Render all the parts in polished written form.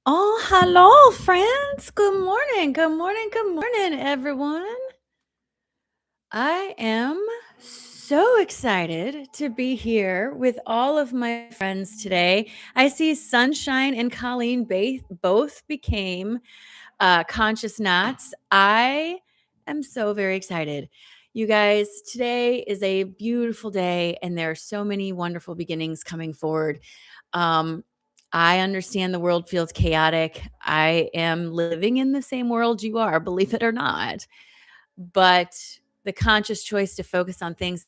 Oh, hello, friends. Good morning. Good morning. Good morning, everyone. I am so excited to be here with all of my friends today. I see Sunshine and Colleen both became conscious knots. I am so very excited. You guys, today is a beautiful day, and there are so many wonderful beginnings coming forward. Um, I understand the world feels chaotic. I am living in the same world you are, believe it or not. But the conscious choice to focus on things is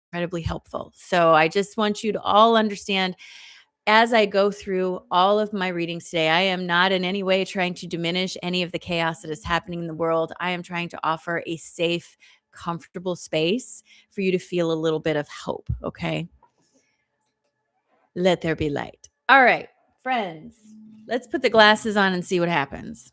incredibly helpful. So I just want you to all understand as I go through all of my readings today, I am not in any way trying to diminish any of the chaos that is happening in the world. I am trying to offer a safe, comfortable space for you to feel a little bit of hope. Okay. Let there be light. All right, friends, let's put the glasses on and see what happens.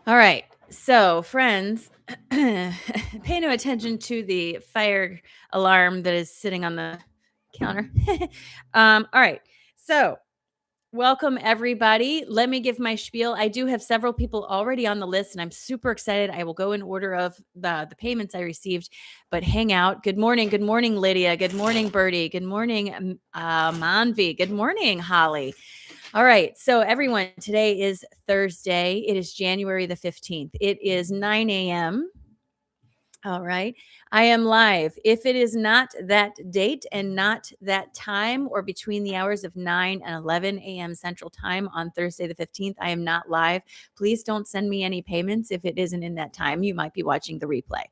All right. So, friends, pay no attention to the fire alarm that is sitting on the counter. All right. So, welcome, everybody. Let me give my spiel. I do have several people already on the list, and I'm super excited. I will go in order of the payments I received, but hang out. Good morning, Lydia. Good morning, Birdie. Good morning, Manvi. Good morning, Holly. All right. So, everyone, today is Thursday. It is January the 15th. It is 9 a.m. All right. I am live. If it is not that date and not that time or between the hours of 9 and 11 a.m. Central Time on Thursday the 15th, I am not live. Please don't send me any payments if it isn't in that time. You might be watching the replay.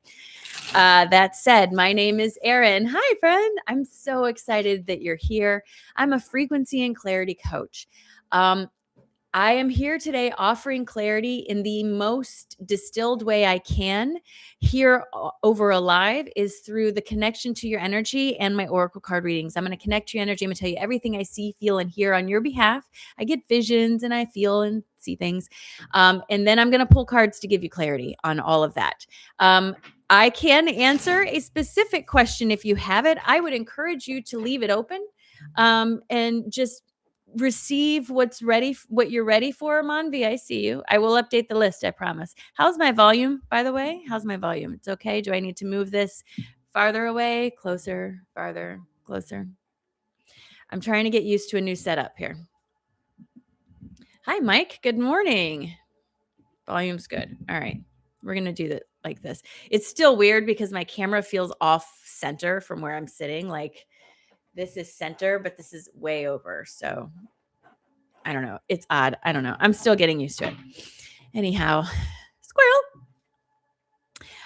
That said, my name is Erin. Hi, friend. I'm so excited that you're here. I'm a frequency and clarity coach. I am here today offering clarity in the most distilled way I can here over a live is through the connection to your energy and my oracle card readings. I'm going to connect to your energy. I'm going to tell you everything I see, feel, and hear on your behalf. I get visions and I feel and see things. And then I'm going to pull cards to give you clarity on all of that. I can answer a specific question if you have it. I would encourage you to leave it open and just receive what you're ready for. Manvi, I see you. I will update the list, I promise. How's my volume, by the way? How's my volume? It's okay. Do I need to move this farther away, closer, farther, closer? I'm trying to get used to a new setup here. Hi, Mike. Good morning. Volume's good. All right. We're going to do that like this. It's still weird because my camera feels off center from where I'm sitting. Like this is center, but this is way over. So I don't know. It's odd. I don't know. I'm still getting used to it. Anyhow, squirrel.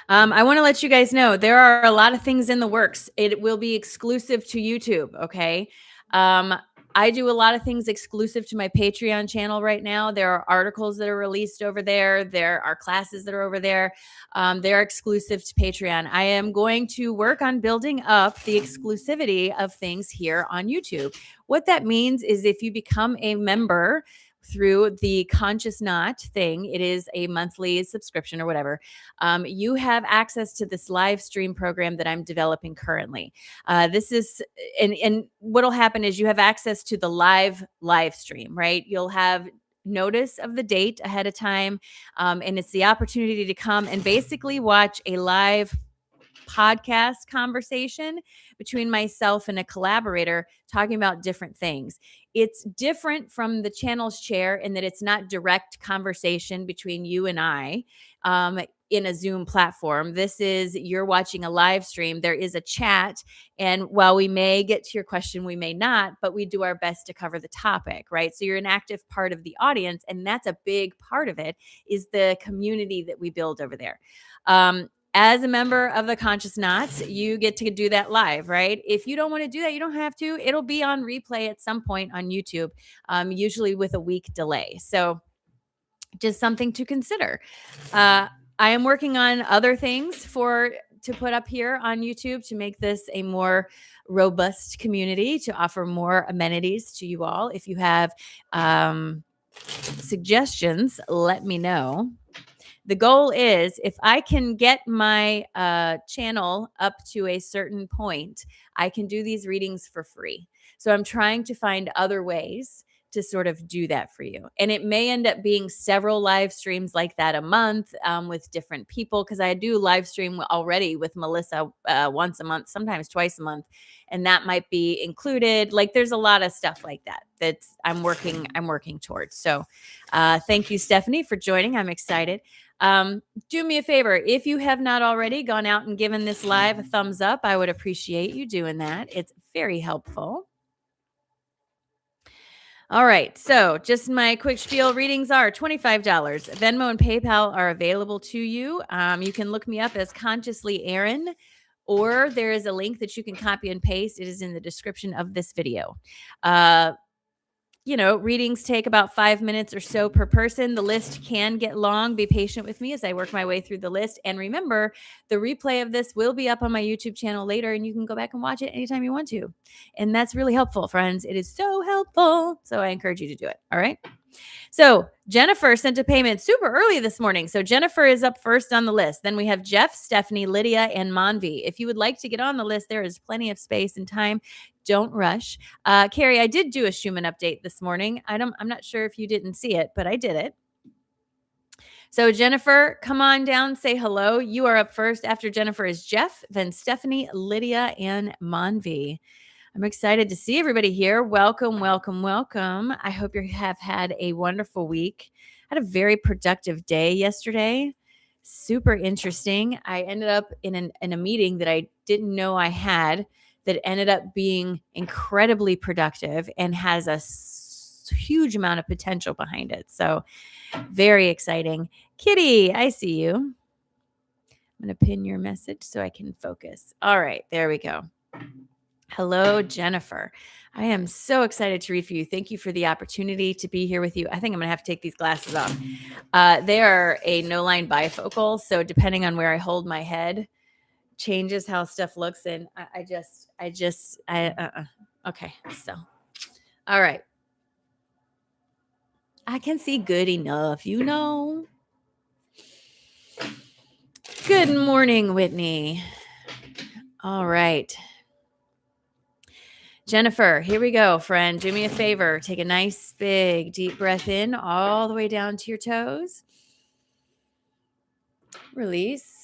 I want to let you guys know there are a lot of things in the works. It will be exclusive to YouTube. Okay. I do a lot of things exclusive to my Patreon channel right now. There are articles that are released over there. There are classes that are over there. They're exclusive to Patreon. I am going to work on building up the exclusivity of things here on YouTube. What that means is if you become a member through the Conscious Knot thing, it is a monthly subscription or whatever. You have access to this live stream program that I'm developing currently. This is, and what'll happen is you have access to the live stream, right? You'll have notice of the date ahead of time. And it's the opportunity to come and basically watch a live podcast conversation between myself and a collaborator talking about different things. It's different from the channel's chair in that it's not direct conversation between you and I in a Zoom platform. This is you're watching a live stream. There is a chat. And while we may get to your question, we may not, but we do our best to cover the topic, right? So you're an active part of the audience. And that's a big part of it is the community that we build over there. As a member of the Conscious Knots, you get to do that live, right? If you don't want to do that, you don't have to. It'll be on replay at some point on YouTube, usually with a week delay. So just something to consider. I am working on other things to put up here on YouTube to make this a more robust community, to offer more amenities to you all. If you have suggestions, let me know. The goal is if I can get my channel up to a certain point, I can do these readings for free. So I'm trying to find other ways to sort of do that for you. And it may end up being several live streams like that a month with different people, because I do live stream already with Melissa once a month, sometimes twice a month. And that might be included. Like there's a lot of stuff like that that's I'm working towards. So thank you, Stephanie, for joining. I'm excited. Do me a favor. If you have not already gone out and given this live a thumbs up, I would appreciate you doing that. It's very helpful. All right. So just my quick spiel. Readings are $25. Venmo and PayPal are available to you. You can look me up as Consciously Erin, or there is a link that you can copy and paste. It is in the description of this video. Readings take about 5 minutes or so per person. The list can get long. Be patient with me as I work my way through the list. And remember, the replay of this will be up on my YouTube channel later, and you can go back and watch it anytime you want to. And that's really helpful, friends. It is so helpful. So I encourage you to do it. All right. So Jennifer sent a payment super early this morning. So Jennifer is up first on the list. Then we have Jeff, Stephanie, Lydia, and Manvi. If you would like to get on the list, there is plenty of space and time. Don't rush. Carrie, I did do a Schumann update this morning. I'm not sure if you didn't see it, but I did it. So Jennifer, come on down, say hello. You are up first. After Jennifer is Jeff, then Stephanie, Lydia, and Manvi. I'm excited to see everybody here. Welcome, welcome, welcome. I hope you have had a wonderful week. I had a very productive day yesterday. Super interesting. I ended up in a meeting that I didn't know I had that ended up being incredibly productive and has a huge amount of potential behind it. So very exciting. Kitty, I see you. I'm going to pin your message so I can focus. All right, there we go. Hello, Jennifer. I am so excited to read for you. Thank you for the opportunity to be here with you. I think I'm going to have to take these glasses off. They are a no-line bifocal, so depending on where I hold my head, changes how stuff looks. And okay. So, all right. I can see good enough, Good morning, Whitney. All right. Jennifer, here we go, friend. Do me a favor. Take a nice, big, deep breath in all the way down to your toes. Release.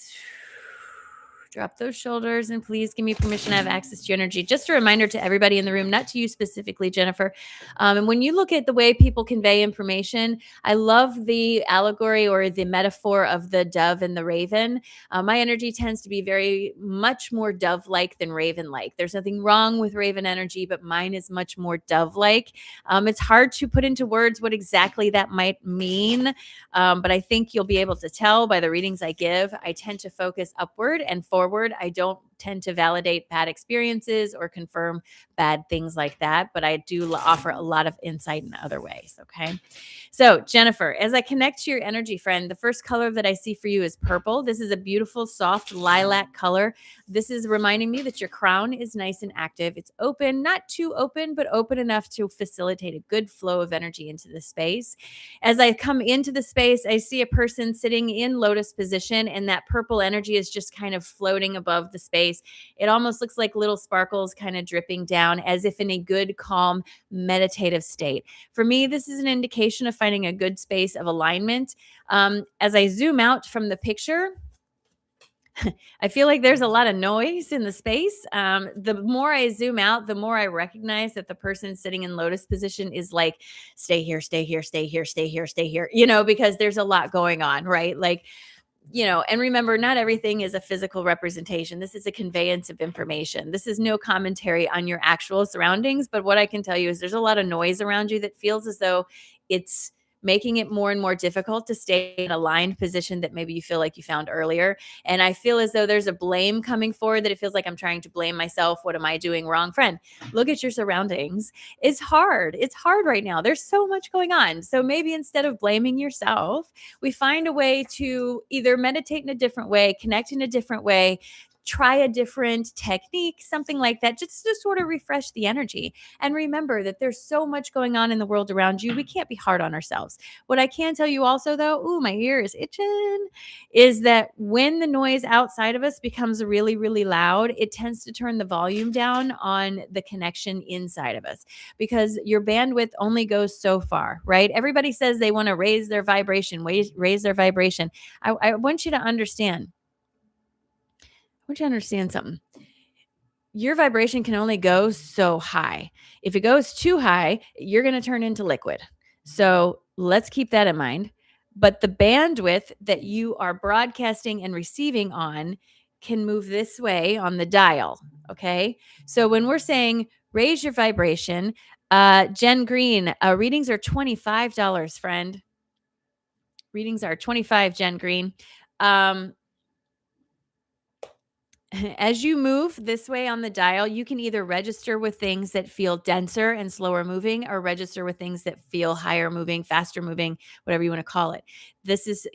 Drop those shoulders, and please give me permission to have access to your energy. Just a reminder to everybody in the room, not to you specifically, Jennifer. And when you look at the way people convey information, I love the allegory or the metaphor of the dove and the raven. My energy tends to be very much more dove-like than raven-like. There's nothing wrong with raven energy, but mine is much more dove-like. It's hard to put into words what exactly that might mean, but I think you'll be able to tell by the readings I give. I tend to focus upward and forward. I don't tend to validate bad experiences or confirm bad things like that, but I do offer a lot of insight in other ways. Okay. So Jennifer, as I connect to your energy, friend, the first color that I see for you is purple. This is a beautiful, soft lilac color. This is reminding me that your crown is nice and active. It's open, not too open, but open enough to facilitate a good flow of energy into the space. As I come into the space, I see a person sitting in lotus position, and that purple energy is just kind of floating above the space. It almost looks like little sparkles kind of dripping down, as if in a good, calm, meditative state. For me, this is an indication of finding a good space of alignment. As I zoom out from the picture, I feel like there's a lot of noise in the space. The more I zoom out, the more I recognize that the person sitting in lotus position is like, stay here, stay here, stay here, stay here, stay here, because there's a lot going on, right? Like, and remember, not everything is a physical representation. This is a conveyance of information. This is no commentary on your actual surroundings. But what I can tell you is there's a lot of noise around you that feels as though it's making it more and more difficult to stay in a aligned position that maybe you feel like you found earlier. And I feel as though there's a blame coming forward, that it feels like I'm trying to blame myself. What am I doing wrong? Friend, look at your surroundings. It's hard. It's hard right now. There's so much going on. So maybe instead of blaming yourself, we find a way to either meditate in a different way, connect in a different way, try a different technique, something like that, just to sort of refresh the energy. And remember that there's so much going on in the world around you. We can't be hard on ourselves. What I can tell you also, though, ooh, my ear is itching, is that when the noise outside of us becomes really, really loud, it tends to turn the volume down on the connection inside of us, because your bandwidth only goes so far, right? Everybody says they want to raise their vibration, raise their vibration. I want you to understand. I want you to understand something. Your vibration can only go so high. If it goes too high, you're going to turn into liquid. So let's keep that in mind. But the bandwidth that you are broadcasting and receiving on can move this way on the dial. Okay. So when we're saying raise your vibration, Jen Green, readings are $25, friend. Readings are 25, Jen Green. As you move this way on the dial, you can either register with things that feel denser and slower moving, or register with things that feel higher moving, faster moving, whatever you want to call it. This is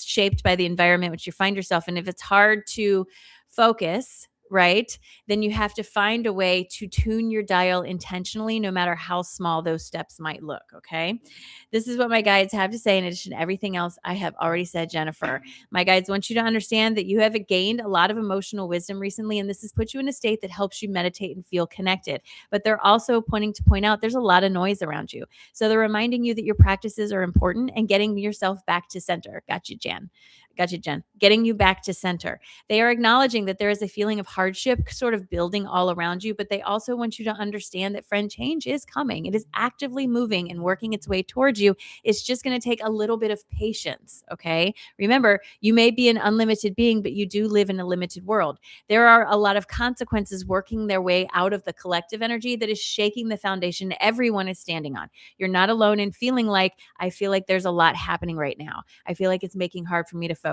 shaped by the environment which you find yourself in. If it's hard to focus, right, then you have to find a way to tune your dial intentionally, no matter how small those steps might look. Okay. This is what my guides have to say, in addition to everything else I have already said, Jennifer. My guides want you to understand that you have gained a lot of emotional wisdom recently, and this has put you in a state that helps you meditate and feel connected. But they're also pointing to point out there's a lot of noise around you. So they're reminding you that your practices are important and getting yourself back to center. Got you, Jen. Got you, Jen. Getting you back to center. They are acknowledging that there is a feeling of hardship sort of building all around you, but they also want you to understand that, friend, change is coming. It is actively moving and working its way towards you. It's just going to take a little bit of patience. Okay. Remember, you may be an unlimited being, but you do live in a limited world. There are a lot of consequences working their way out of the collective energy that is shaking the foundation everyone is standing on. You're not alone in feeling like, I feel like there's a lot happening right now. I feel like it's making hard for me to focus.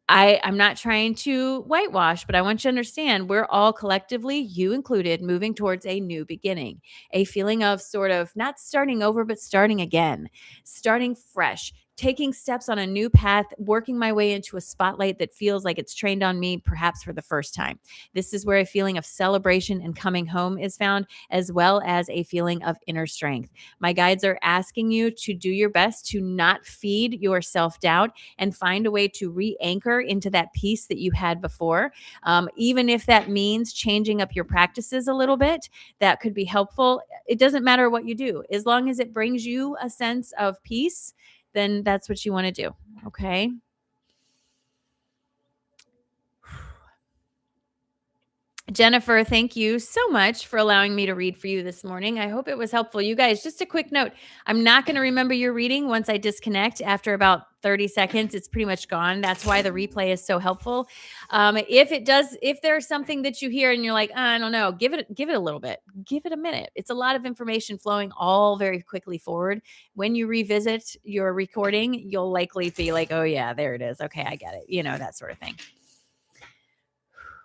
I'm not trying to whitewash, but I want you to understand we're all collectively, you included, moving towards a new beginning, a feeling of sort of not starting over, but starting again, starting fresh, taking steps on a new path, working my way into a spotlight that feels like it's trained on me, perhaps for the first time. This is where a feeling of celebration and coming home is found, as well as a feeling of inner strength. My guides are asking you to do your best to not feed your self-doubt and find a way to re-anchor into that peace that you had before. Even if that means changing up your practices a little bit, that could be helpful. It doesn't matter what you do. As long as it brings you a sense of peace, then that's what you want to do. Okay. Jennifer, thank you so much for allowing me to read for you this morning. I hope it was helpful. You guys, just a quick note. I'm not going to remember your reading once I disconnect. After about 30 seconds, it's pretty much gone. That's why the replay is so helpful. If there's something that you hear and you're like, I don't know, give it a little bit. Give it a minute. It's a lot of information flowing all very quickly forward. When you revisit your recording, you'll likely be like, oh yeah, there it is. Okay, I get it. You know, that sort of thing.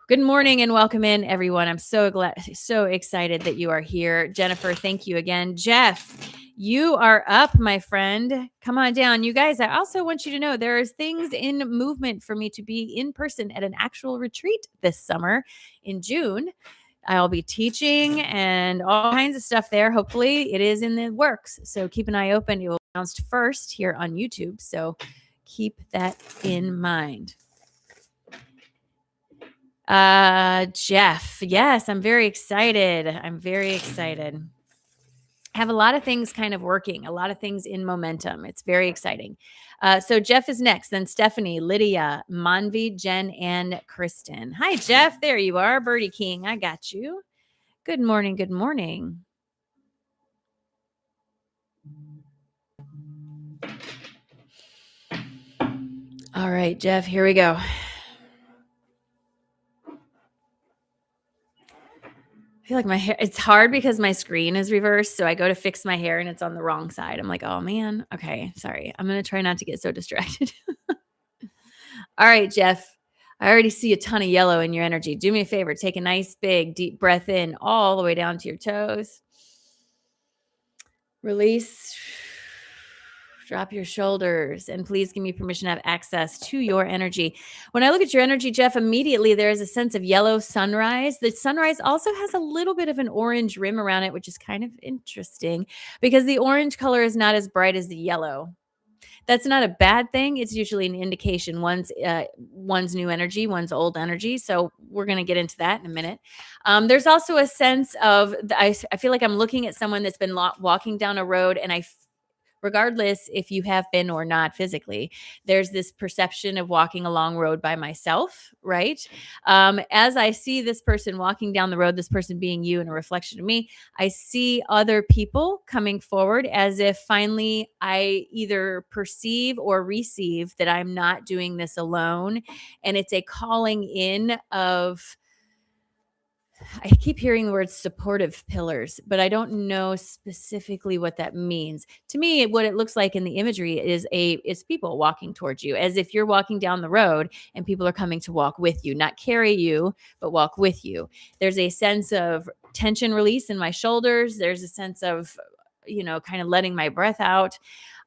Good morning and welcome in, everyone. I'm so excited that you are here. Jennifer, thank you again. Jeff, you are up, my friend. Come on down. You guys, I also want you to know there is things in movement for me to be in person at an actual retreat this summer in June. I'll be teaching and all kinds of stuff there. Hopefully it is in the works. So keep an eye open. It will be announced first here on YouTube. So keep that in mind. Jeff, yes, I'm very excited. I have a lot of things kind of working, a lot of things in momentum. It's very exciting. So Jeff is next, then Stephanie, Lydia, Manvi, Jen, and Kristen. Hi, Jeff. There you are. Birdie King. I got you. Good morning. Good morning. All right, Jeff, here we go. I feel like my hair, it's hard because my screen is reversed. So I go to fix my hair and it's on the wrong side. I'm like, oh man. Okay. Sorry. I'm going to try not to get so distracted. All right, Jeff. I already see a ton of yellow in your energy. Do me a favor. Take a nice big deep breath in all the way down to your toes. Release. Drop your shoulders and please give me permission to have access to your energy. When I look at your energy, Jeff, immediately there is a sense of yellow sunrise. The sunrise also has a little bit of an orange rim around it, which is kind of interesting because the orange color is not as bright as the yellow. That's not a bad thing. It's usually an indication one's new energy, one's old energy. So we're going to get into that in a minute. There's also a sense of I feel like I'm looking at someone that's been walking down a road, and regardless if you have been or not physically, there's this perception of walking a long road by myself, right? As I see this person walking down the road, this person being you and a reflection of me, I see other people coming forward as if finally I either perceive or receive that I'm not doing this alone. And it's a calling in of, I keep hearing the word supportive pillars, but I don't know specifically what that means. To me, what it looks like in the imagery is people walking towards you as if you're walking down the road and people are coming to walk with you, not carry you, but walk with you. There's a sense of tension release in my shoulders. There's a sense of, kind of letting my breath out.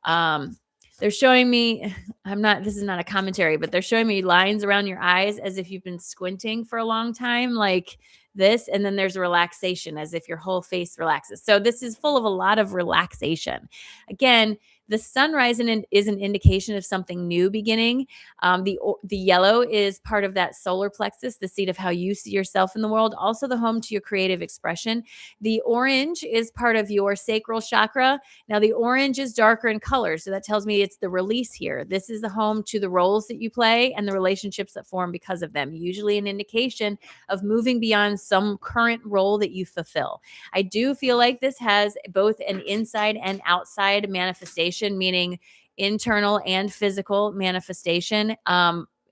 They're showing me, this is not a commentary, but they're showing me lines around your eyes as if you've been squinting for a long time, like this. And then there's a relaxation as if your whole face relaxes. So this is full of a lot of relaxation. Again, the sunrise is an indication of something new beginning. The yellow is part of that solar plexus, the seat of how you see yourself in the world, also the home to your creative expression. The orange is part of your sacral chakra. Now, the orange is darker in color, so that tells me it's the release here. This is the home to the roles that you play and the relationships that form because of them, usually an indication of moving beyond some current role that you fulfill. I do feel like this has both an inside and outside manifestation, meaning internal and physical manifestation.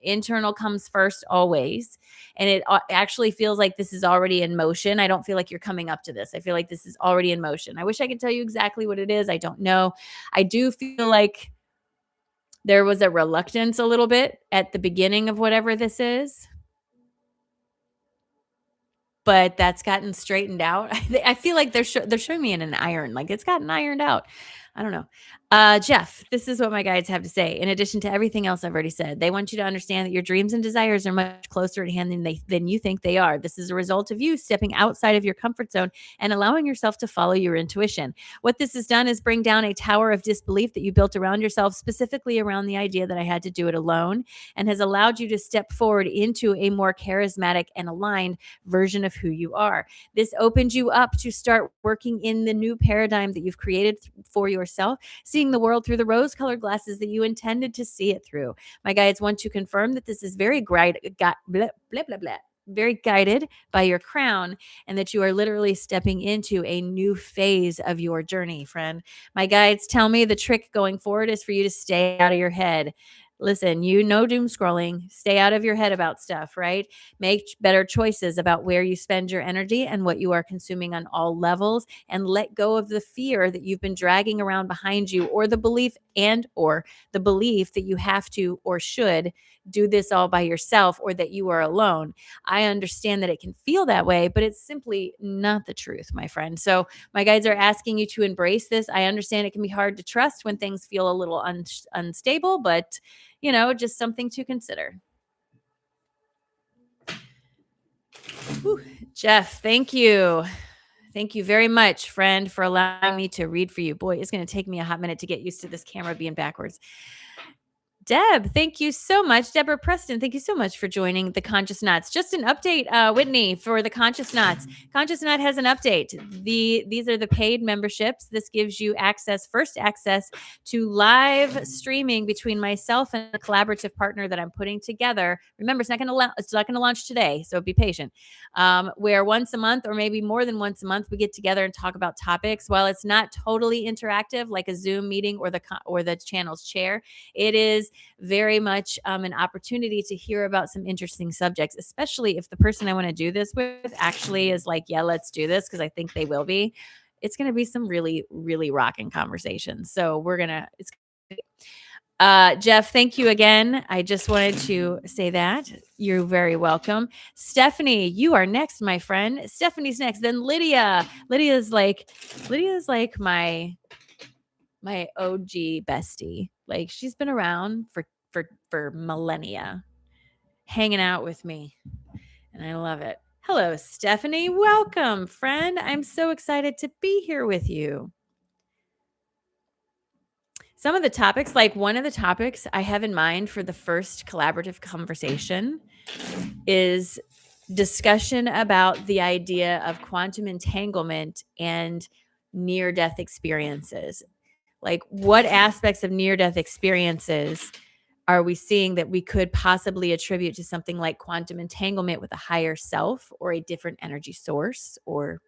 Internal comes first always. And it actually feels like this is already in motion. I don't feel like you're coming up to this. I feel like this is already in motion. I wish I could tell you exactly what it is. I don't know. I do feel like there was a reluctance a little bit at the beginning of whatever this is, but that's gotten straightened out. I feel like they're showing me in an iron, like it's gotten ironed out. I don't know. Jeff, this is what my guides have to say. In addition to everything else I've already said, they want you to understand that your dreams and desires are much closer at hand than you think they are. This is a result of you stepping outside of your comfort zone and allowing yourself to follow your intuition. What this has done is bring down a tower of disbelief that you built around yourself, specifically around the idea that I had to do it alone, and has allowed you to step forward into a more charismatic and aligned version of who you are. This opens you up to start working in the new paradigm that you've created for yourself, seeing the world through the rose-colored glasses that you intended to see it through. My guides want to confirm that this is very very guided by your crown, and that you are literally stepping into a new phase of your journey, friend. My guides tell me the trick going forward is for you to stay out of your head. Listen, doom scrolling, stay out of your head about stuff, right? Make better choices about where you spend your energy and what you are consuming on all levels, and let go of the fear that you've been dragging around behind you, or the belief that you have to or should do this all by yourself, or that you are alone. I understand that it can feel that way, but it's simply not the truth, my friend. So my guides are asking you to embrace this. I understand it can be hard to trust when things feel a little unstable, but just something to consider. Whew. Jeff, thank you. Thank you very much, friend, for allowing me to read for you. Boy, it's going to take me a hot minute to get used to this camera being backwards. Deb, thank you so much. Deborah Preston, thank you so much for joining the Conscious Knots. Just an update, Whitney, for the Conscious Knots. Conscious Knot has an update. These are the paid memberships. This gives you first access to live streaming between myself and a collaborative partner that I'm putting together. Remember, it's not going to launch today, so be patient. Where once a month, or maybe more than once a month, we get together and talk about topics. While it's not totally interactive like a Zoom meeting or the channel's chair, it is very much an opportunity to hear about some interesting subjects, especially if the person I want to do this with actually is like, yeah, let's do this, because I think they will be. It's going to be some really, really rocking conversations. So Jeff, thank you again. I just wanted to say that. You're very welcome. Stephanie, you are next, my friend. Stephanie's next. Then Lydia. Lydia's like my my OG bestie. Like, she's been around for millennia, hanging out with me, and I love it. Hello, Stephanie. Welcome, friend. I'm so excited to be here with you. Some of the topics, like one of the topics I have in mind for the first collaborative conversation is discussion about the idea of quantum entanglement and near-death experiences. Like, what aspects of near-death experiences are we seeing that we could possibly attribute to something like quantum entanglement with a higher self or a different energy source or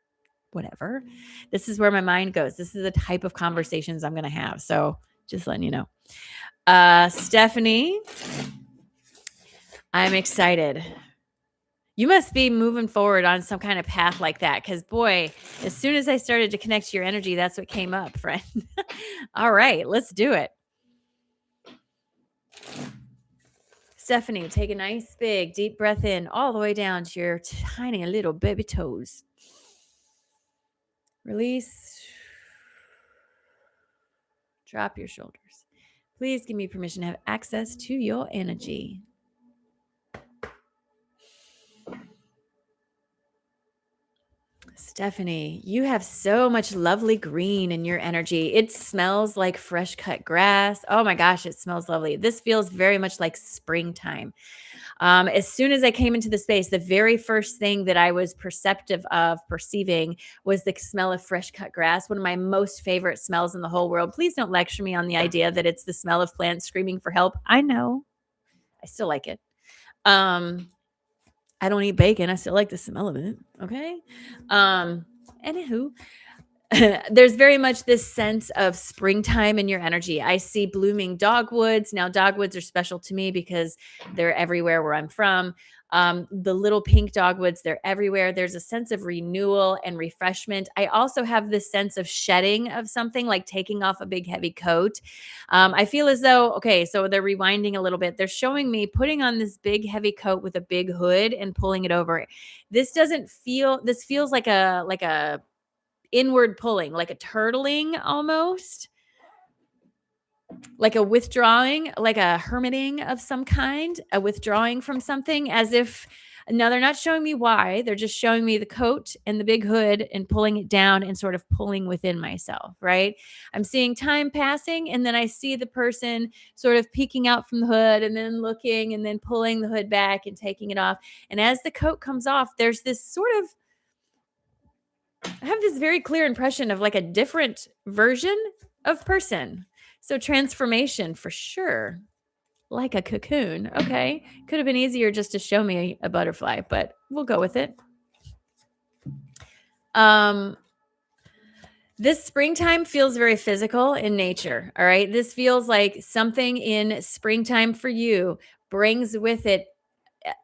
whatever? This is where my mind goes. This is the type of conversations I'm going to have. So just letting you know. Stephanie, I'm excited. You must be moving forward on some kind of path like that, because boy, as soon as I started to connect to your energy, that's what came up, friend. All right, let's do it. Stephanie, take a nice big deep breath in all the way down to your tiny little baby toes. Release. Drop your shoulders. Please give me permission to have access to your energy. Stephanie, you have so much lovely green in your energy. It smells like fresh cut grass. Oh my gosh, it smells lovely. This feels very much like springtime. As soon as I came into the space, the very first thing that I was perceiving was the smell of fresh cut grass, one of my most favorite smells in the whole world. Please don't lecture me on the idea that it's the smell of plants screaming for help. I know. I still like it. I don't eat bacon. I still like the smell of it. Okay. Anywho, there's very much this sense of springtime in your energy. I see blooming dogwoods. Now, dogwoods are special to me because they're everywhere where I'm from. The little pink dogwoods, they're everywhere. There's a sense of renewal and refreshment. I also have this sense of shedding of something, like taking off a big heavy coat. I feel as though, okay, so they're rewinding a little bit. They're showing me putting on this big heavy coat with a big hood and pulling it over. This feels like a inward pulling, like a turtling almost, like a withdrawing, like a hermiting of some kind, a withdrawing from something, as if, now they're not showing me why, they're just showing me the coat and the big hood and pulling it down and sort of pulling within myself, right? I'm seeing time passing, and then I see the person sort of peeking out from the hood and then looking and then pulling the hood back and taking it off. And as the coat comes off, there's this sort of, I have this very clear impression of like a different version of person. So transformation for sure. Like a cocoon. Okay. Could have been easier just to show me a butterfly, but we'll go with it. This springtime feels very physical in nature. All right. This feels like something in springtime for you brings with it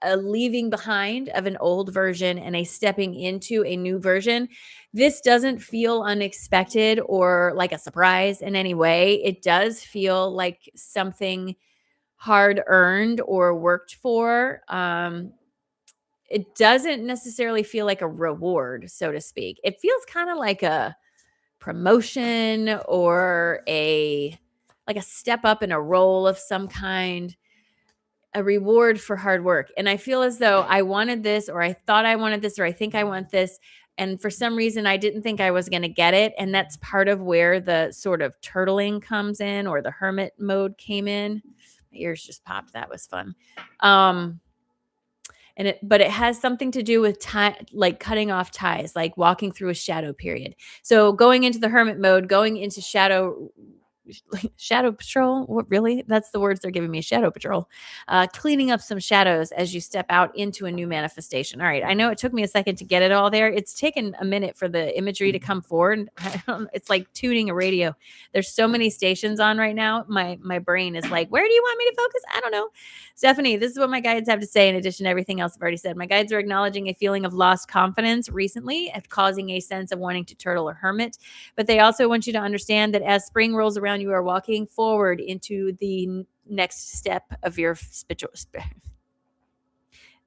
a leaving behind of an old version and a stepping into a new version. This doesn't feel unexpected or like a surprise in any way. It does feel like something hard earned or worked for. It doesn't necessarily feel like a reward, so to speak. It feels kind of like a promotion or like a step up in a role of some kind, a reward for hard work. And I feel as though I wanted this, or I thought I wanted this, or I think I want this. And for some reason, I didn't think I was going to get it. And that's part of where the sort of turtling comes in, or the hermit mode came in. My ears just popped. That was fun. But it has something to do with like cutting off ties, like walking through a shadow period. So going into the hermit mode, going into shadow patrol. What, really? That's the words they're giving me. Shadow patrol. Cleaning up some shadows as you step out into a new manifestation. All right. I know it took me a second to get it all there. It's taken a minute for the imagery to come forward. It's like tuning a radio. There's so many stations on right now. My brain is like, where do you want me to focus? I don't know. Stephanie, this is what my guides have to say in addition to everything else I've already said. My guides are acknowledging a feeling of lost confidence recently, causing a sense of wanting to turtle or hermit. But they also want you to understand that as spring rolls around, you are walking forward into the next step of your spiritual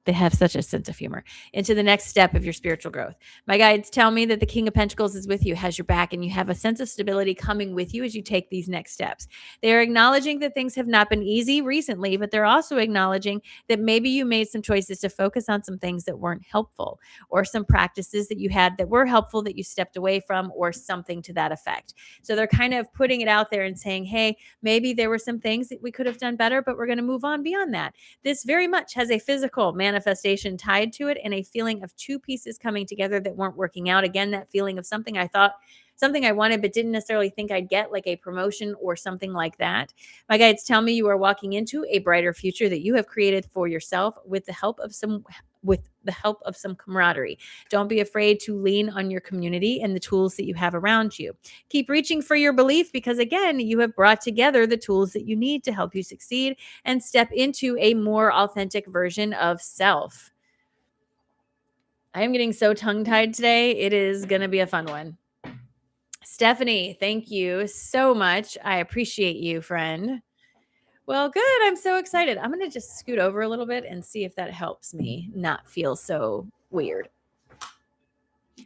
They have such a sense of humor. Into the next step of your spiritual growth. My guides tell me that the King of Pentacles is with you, has your back, and you have a sense of stability coming with you as you take these next steps. They are acknowledging that things have not been easy recently, but they're also acknowledging that maybe you made some choices to focus on some things that weren't helpful, or some practices that you had that were helpful that you stepped away from, or something to that effect. So they're kind of putting it out there and saying, hey, maybe there were some things that we could have done better, but we're going to move on beyond that. This very much has a physical manifestation tied to it, and a feeling of two pieces coming together that weren't working out. Again, that feeling of something I thought, something I wanted, but didn't necessarily think I'd get, like a promotion or something like that. My guides tell me you are walking into a brighter future that you have created for yourself with the help of some camaraderie. Don't be afraid to lean on your community and the tools that you have around you. Keep reaching for your belief, because again, you have brought together the tools that you need to help you succeed and step into a more authentic version of self. I am getting so tongue-tied today. It is going to be a fun one. Stephanie, thank you so much. I appreciate you, friend. Well, good. I'm so excited. I'm going to just scoot over a little bit and see if that helps me not feel so weird.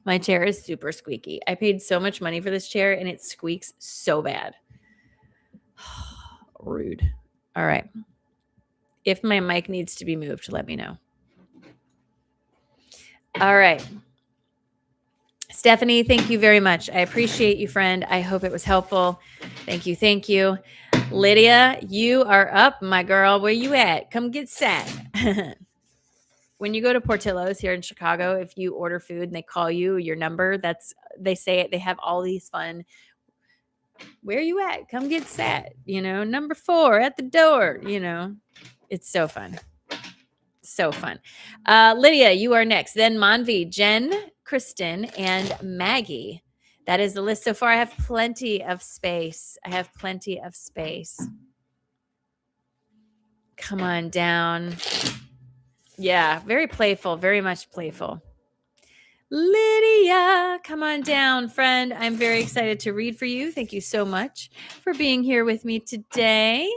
My chair is super squeaky. I paid so much money for this chair and it squeaks so bad. Rude. All right. If my mic needs to be moved, let me know. All right. Stephanie, thank you very much. I appreciate you, friend. I hope it was helpful. Thank you. Thank you. Lydia, you are up, my girl. Where you at? Come get sat. When you go to Portillo's here in Chicago, if you order food and they call you your number, they say it. They have all these fun, where you at? Come get sat. Number 4 at the door. It's so fun. So fun. Lydia, you are next. Then Manvi, Jen, Kristen, and Maggie. That is the list so far. I have plenty of space. Come on down. Yeah, very playful, very much playful. Lydia, come on down, friend. I'm very excited to read for you. Thank you so much for being here with me today.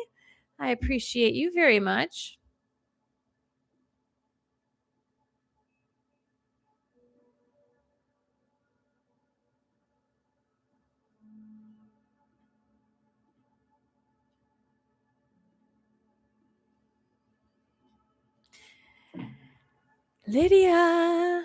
I appreciate you very much. Lydia.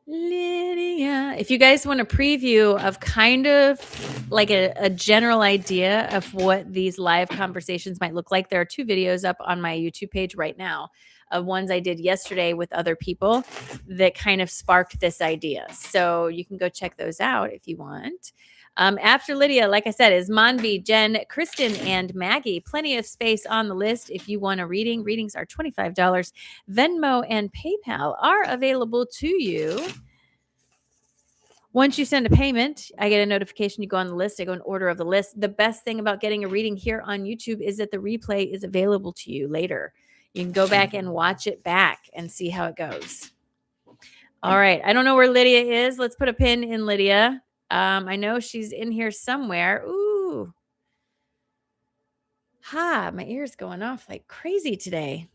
Lydia. If you guys want a preview of kind of like a general idea of what these live conversations might look like, there are 2 videos up on my YouTube page right now of ones I did yesterday with other people that kind of sparked this idea. So you can go check those out if you want. After Lydia, like I said, is Manvi, Jen, Kristen, and Maggie. Plenty of space on the list if you want a reading. Readings are $25. Venmo and PayPal are available to you. Once you send a payment, I get a notification. You go on the list. I go in order of the list. The best thing about getting a reading here on YouTube is that the replay is available to you later. You can go back and watch it back and see how it goes. All right. I don't know where Lydia is. Let's put a pin in Lydia. I know she's in here somewhere. Ooh. Ha, my ear's going off like crazy today.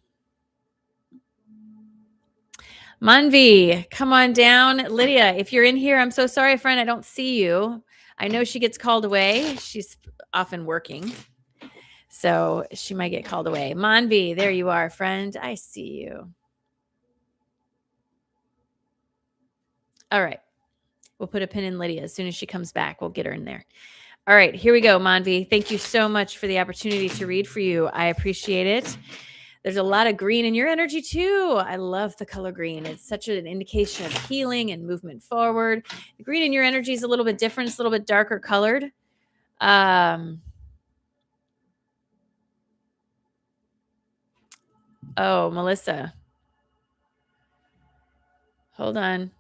Manvi, come on down. Lydia, if you're in here, I'm so sorry, friend. I don't see you. I know she gets called away. She's often working, so she might get called away. Manvi, there you are, friend. I see you. All right. We'll put a pin in Lydia. As soon as she comes back, we'll get her in there. All right, here we go, Manvi. Thank you so much for the opportunity to read for you. I appreciate it. There's a lot of green in your energy too. I love the color green. It's such an indication of healing and movement forward. The green in your energy is a little bit different. It's a little bit darker colored. Oh, Melissa. Hold on.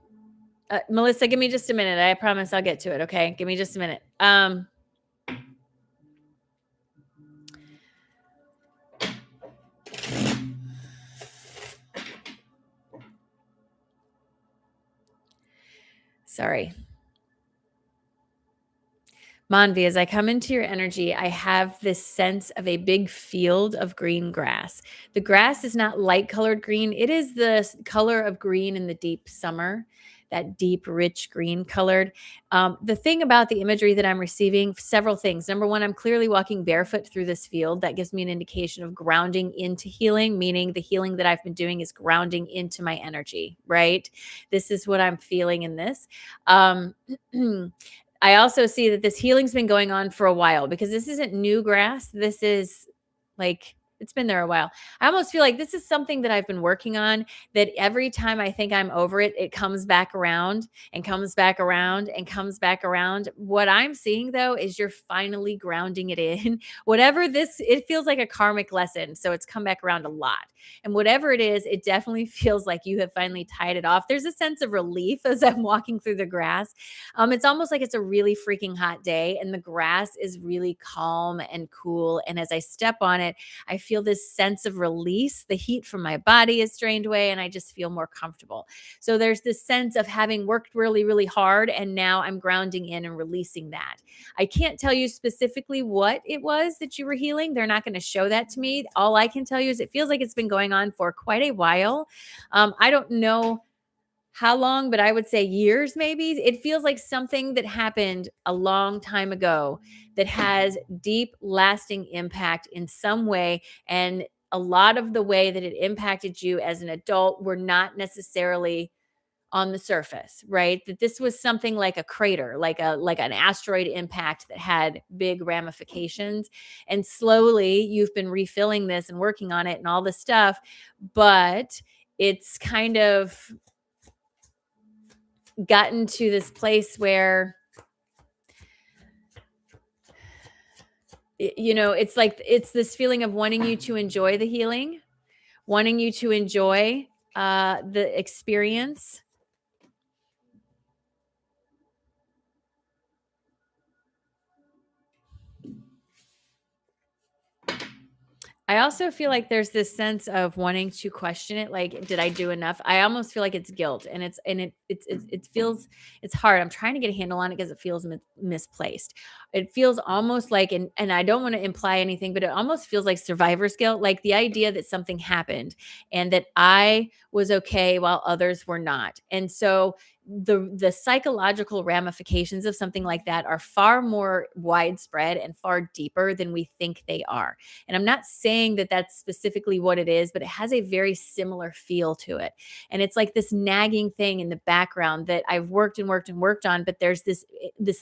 Melissa, give me just a minute. I promise I'll get to it. Okay. Give me just a minute. Sorry. Manvi, as I come into your energy, I have this sense of a big field of green grass. The grass is not light colored green, it is the color of green in the deep summer, that deep, rich green colored. The thing about the imagery that I'm receiving, several things. Number one, I'm clearly walking barefoot through this field. That gives me an indication of grounding into healing, meaning the healing that I've been doing is grounding into my energy, right? This is what I'm feeling in this. Um, I also see that this healing's been going on for a while because this isn't new grass. This is like it's been there a while. I almost feel like this is something that I've been working on that every time I think I'm over it, it comes back around and comes back around and comes back around. What I'm seeing though is you're finally grounding it in. Whatever this, it feels like a karmic lesson. So it's come back around a lot. And whatever it is, it definitely feels like you have finally tied it off. There's a sense of relief as I'm walking through the grass. It's almost like it's a really freaking hot day and the grass is really calm and cool. And as I step on it, I feel this sense of release. The heat from my body is drained away and I just feel more comfortable. So there's this sense of having worked really, really hard and now I'm grounding in and releasing that. I can't tell you specifically what it was that you were healing. They're not going to show that to me. All I can tell you is it feels like it's been going on for quite a while. I don't know how long, but I would say years maybe. It feels like something that happened a long time ago that has deep, lasting impact in some way. And a lot of the way that it impacted you as an adult were not necessarily on the surface, right? That this was something like a crater, like an asteroid impact that had big ramifications. And slowly you've been refilling this and working on it and all this stuff, but it's kind of gotten to this place where it's like it's this feeling of wanting you to enjoy the healing, wanting you to enjoy the experience. I also feel like there's this sense of wanting to question it, like, did I do enough? I almost feel like it's guilt, and it feels it's hard. I'm trying to get a handle on it because it feels misplaced. It feels almost like, and I don't want to imply anything, but it almost feels like survivor's guilt, like the idea that something happened and that I was okay while others were not, and so the psychological ramifications of something like that are far more widespread and far deeper than we think they are. And I'm not saying that that's specifically what it is, but it has a very similar feel to it. And it's like this nagging thing in the background that I've worked and worked and worked on, but there's this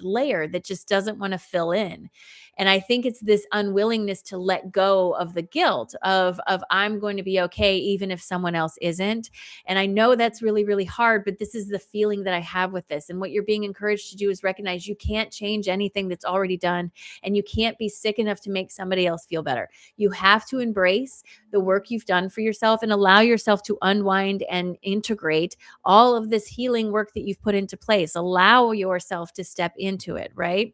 layer that just doesn't want to fill in. And I think it's this unwillingness to let go of the guilt of I'm going to be okay even if someone else isn't. And I know that's really, really hard, but this is the feeling that I have with this. And what you're being encouraged to do is recognize you can't change anything that's already done, and you can't be sick enough to make somebody else feel better. You have to embrace the work you've done for yourself and allow yourself to unwind and integrate all of this healing work that you've put into place. Allow yourself to step into it, right?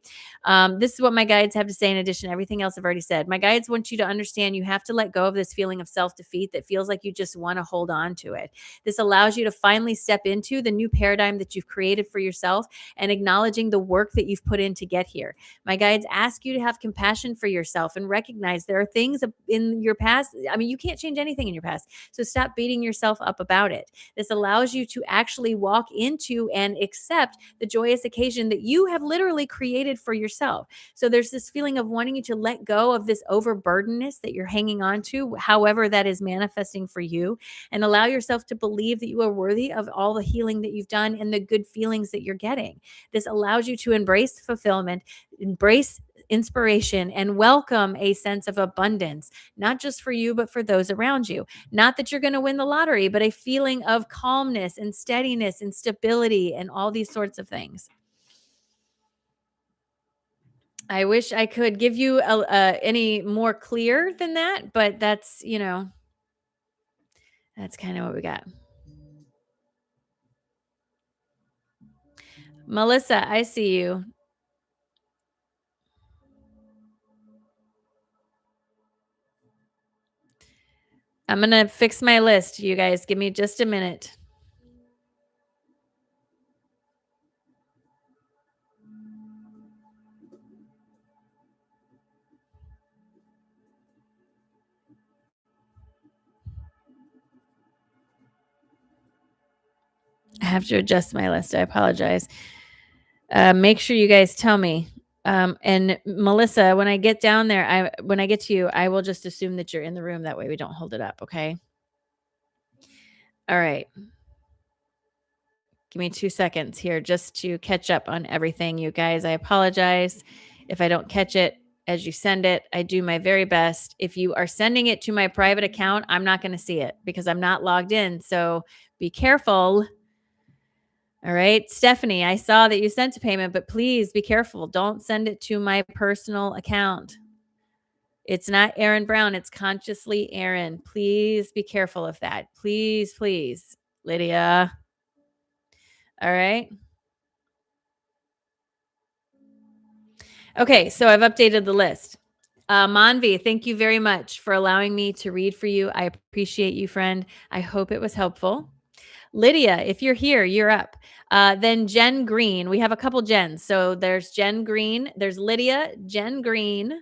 This is what my guides have to say in addition to everything else I've already said. My guides want you to understand you have to let go of this feeling of self defeat that feels like you just want to hold on to it. This allows you to finally step into the new paradigm that you've created for yourself and acknowledging the work that you've put in to get here. My guides ask you to have compassion for yourself and recognize there are things in your past. I mean, you can't change anything in your past. So stop beating yourself up about it. This allows you to actually walk into and accept the joyous occasion that you have literally created for yourself. So there's this feeling of wanting you to let go of this overburdenness that you're hanging on to, however that is manifesting for you, and allow yourself to believe that you are worthy of all the healing that you've done and the good feelings that you're getting. This allows you to embrace fulfillment, embrace inspiration, and welcome a sense of abundance, not just for you, but for those around you. Not that you're going to win the lottery, but a feeling of calmness and steadiness and stability and all these sorts of things. I wish I could give you any more clear than that, but that's kind of what we got. Melissa, I see you. I'm going to fix my list. You guys, give me just a minute. I have to adjust my list. I apologize. Make sure you guys tell me. And Melissa, when I get down there, when I get to you, I will just assume that you're in the room. That way we don't hold it up. Okay. All right. Give me 2 seconds here just to catch up on everything, you guys. I apologize if I don't catch it as you send it. I do my very best. If you are sending it to my private account, I'm not going to see it because I'm not logged in. So be careful. All right. Stephanie, I saw that you sent a payment, but please be careful. Don't send it to my personal account. It's not Erin Brown. It's Consciously Erin. Please be careful of that. Please, please. Lydia. All right. Okay. So I've updated the list. Manvi, thank you very much for allowing me to read for you. I appreciate you, friend. I hope it was helpful. Lydia, if you're here, you're up. Then Jen Green. We have a couple Jens. So there's Jen Green. There's Lydia, Jen Green,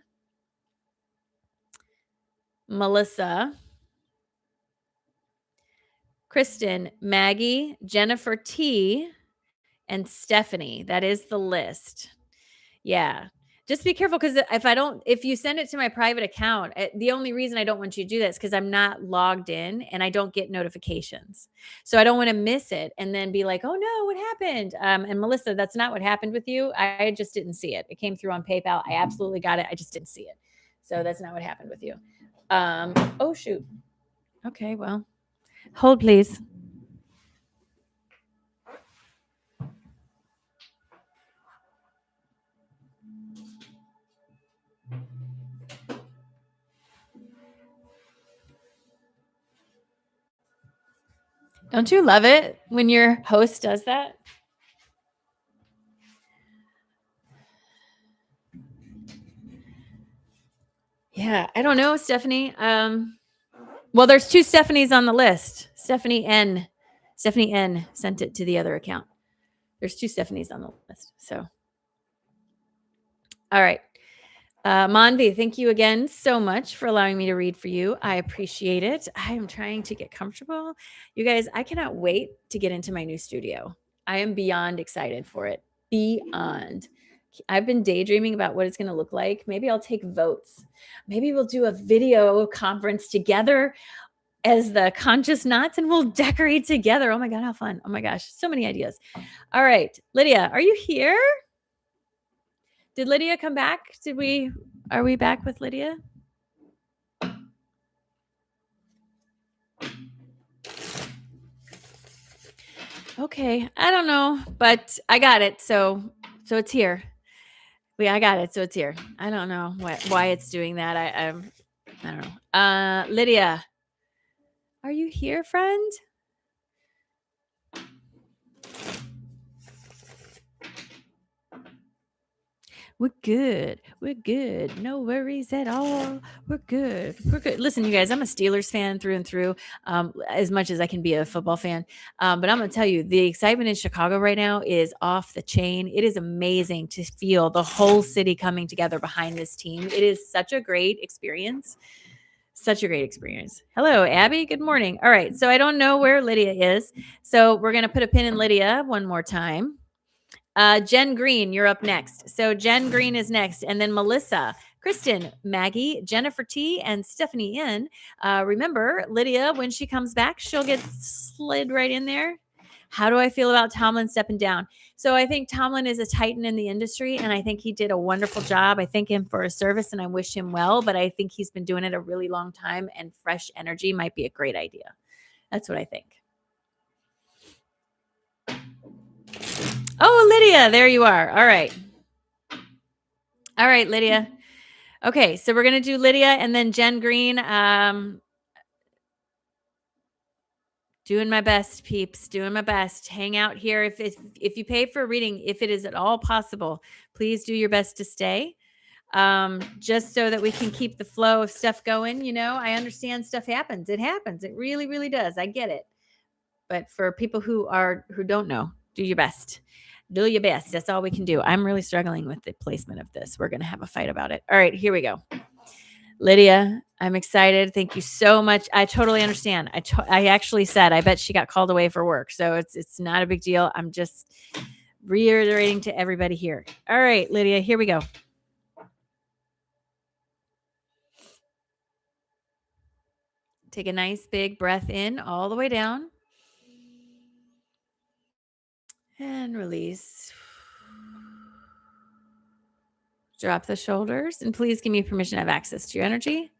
Melissa, Kristen, Maggie, Jennifer T, and Stephanie. That is the list. Yeah. Just be careful because if you send it to my private account, the only reason I don't want you to do that is because I'm not logged in and I don't get notifications. So I don't want to miss it and then be like, oh no, what happened? And Melissa, that's not what happened with you. I just didn't see it. It came through on PayPal. I absolutely got it. I just didn't see it. So that's not what happened with you. Oh, shoot. Okay, well, hold please. Don't you love it when your host does that? Yeah, I don't know, Stephanie. Well, there's 2 Stephanies on the list. Stephanie N sent it to the other account. There's 2 Stephanies on the list. So, all right. Manvi, thank you again so much for allowing me to read for you. I appreciate it. I am trying to get comfortable. You guys, I cannot wait to get into my new studio. I am beyond excited for it. Beyond. I've been daydreaming about what it's going to look like. Maybe I'll take votes. Maybe we'll do a video conference together as the Conscious Knots and we'll decorate together. Oh my God, how fun. Oh my gosh, so many ideas. All right, Lydia, are you here? Did Lydia come back? Are we back with Lydia? Okay, I don't know, but I got it. So it's here. I got it. So it's here. I don't know why it's doing that. I don't know. Lydia, are you here, friend? We're good. We're good. No worries at all. We're good. We're good. Listen, you guys, I'm a Steelers fan through and through, as much as I can be a football fan. But I'm going to tell you, the excitement in Chicago right now is off the chain. It is amazing to feel the whole city coming together behind this team. It is such a great experience. Such a great experience. Hello, Abby. Good morning. All right. So I don't know where Lydia is. So we're going to put a pin in Lydia one more time. Jen Green, you're up next. So Jen Green is next. And then Melissa, Kristen, Maggie, Jennifer T, and Stephanie N. Remember, Lydia, when she comes back, she'll get slid right in there. How do I feel about Tomlin stepping down? So I think Tomlin is a titan in the industry, and I think he did a wonderful job. I thank him for his service, and I wish him well, but I think he's been doing it a really long time, and fresh energy might be a great idea. That's what I think. Oh, Lydia, there you are. All right. All right, Lydia. Okay, so we're going to do Lydia and then Jen Green. Doing my best, peeps. Doing my best. Hang out here. If you pay for a reading, if it is at all possible, please do your best to stay. Just so that we can keep the flow of stuff going. You know, I understand stuff happens. It happens. It really, really does. I get it. But for people who don't know, do your best. Do your best. That's all we can do. I'm really struggling with the placement of this. We're going to have a fight about it. All right, here we go. Lydia, I'm excited. Thank you so much. I totally understand. I actually said, I bet she got called away for work. So it's not a big deal. I'm just reiterating to everybody here. All right, Lydia, here we go. Take a nice big breath in all the way down and release. Drop the shoulders and please give me permission to have access to your energy.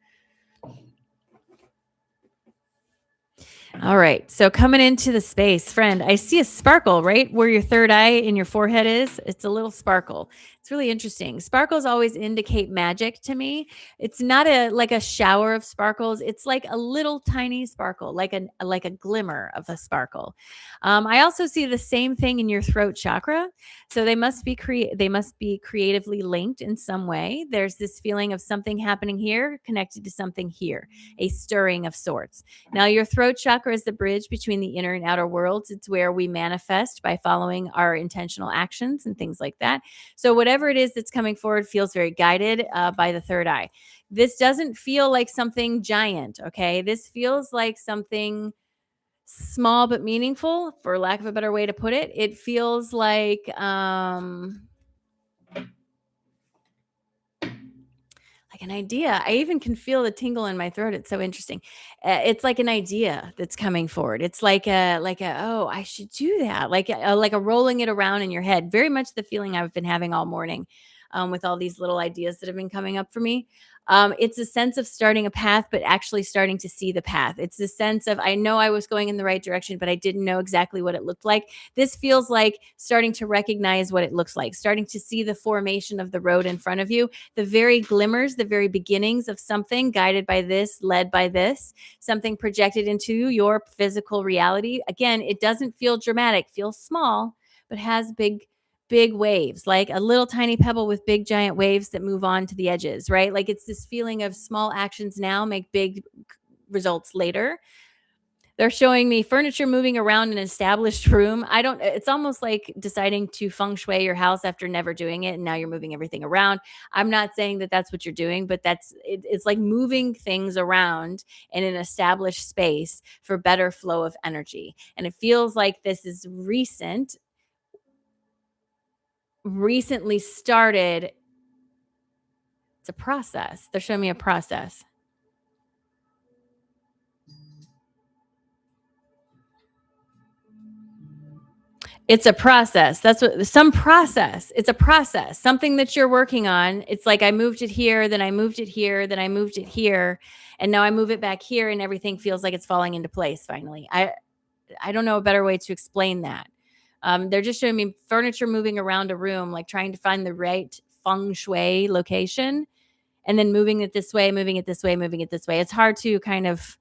All right. So coming into the space, friend, I see a sparkle right where your third eye in your forehead is. It's a little sparkle. It's really interesting. Sparkles always indicate magic to me. It's not like a shower of sparkles. It's like a little tiny sparkle, like a glimmer of a sparkle. I also see the same thing in your throat chakra. So they must be creatively linked in some way. There's this feeling of something happening here connected to something here, a stirring of sorts. Now, your throat chakra is the bridge between the inner and outer worlds. It's where we manifest by following our intentional actions and things like that. So, whatever it is that's coming forward feels very guided by the third eye. This doesn't feel like something giant, okay? This feels like something small but meaningful, for lack of a better way to put it. It feels like an idea. I even can feel the tingle in my throat. It's so interesting. It's like an idea that's coming forward. It's like a oh, I should do that. Like a rolling it around in your head. Very much the feeling I've been having all morning, with all these little ideas that have been coming up for me. It's a sense of starting a path, but actually starting to see the path. It's the sense of I know I was going in the right direction, but I didn't know exactly what it looked like. This feels like starting to recognize what it looks like, starting to see the formation of the road in front of you, the very glimmers, the very beginnings of something guided by this, led by this, something projected into your physical reality. Again, it doesn't feel dramatic, feels small, but has big waves, like a little tiny pebble with big giant waves that move on to the edges, right? Like it's this feeling of small actions now make big results later. They're showing me furniture moving around an established room. I don't, it's almost like deciding to feng shui your house after never doing it. And now you're moving everything around. I'm not saying that that's what you're doing, but it's like moving things around in an established space for better flow of energy. And it feels like this is recently started. It's a process. They're showing me a process. It's a process. That's what some process. It's a process. Something that you're working on. It's like I moved it here, then I moved it here, then I moved it here, and now I move it back here and everything feels like it's falling into place finally. I don't know a better way to explain that. They're just showing me furniture moving around a room, like trying to find the right feng shui location and then moving it this way, moving it this way, moving it this way. It's hard to kind of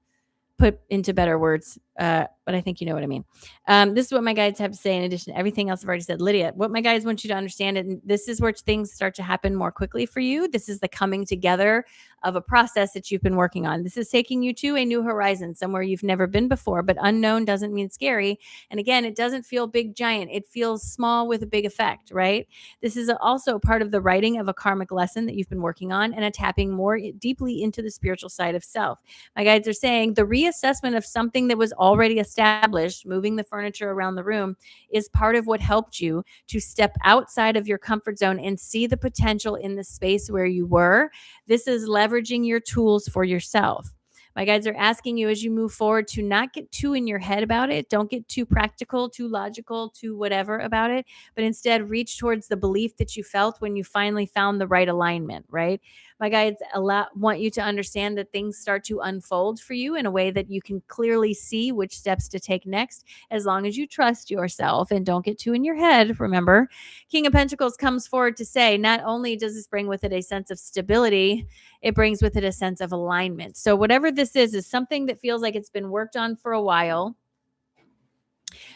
put into better words, but I think you know what I mean. This is what my guides have to say in addition to everything else I've already said. Lydia, what my guides want you to understand, and this is where things start to happen more quickly for you. This is the coming together of a process that you've been working on. This is taking you to a new horizon, somewhere you've never been before, but unknown doesn't mean scary. And again, it doesn't feel big, giant. It feels small with a big effect, right? This is also part of the writing of a karmic lesson that you've been working on and a tapping more deeply into the spiritual side of self. My guides are saying the reassessment of something that was already established, moving the furniture around the room, is part of what helped you to step outside of your comfort zone and see the potential in the space where you were. This is leveraging your tools for yourself. My guides are asking you as you move forward to not get too in your head about it. Don't get too practical, too logical, too whatever about it, but instead reach towards the belief that you felt when you finally found the right alignment, right? My guides want you to understand that things start to unfold for you in a way that you can clearly see which steps to take next, as long as you trust yourself and don't get too in your head. Remember, King of Pentacles comes forward to say, not only does this bring with it a sense of stability, it brings with it a sense of alignment. So whatever this is something that feels like it's been worked on for a while.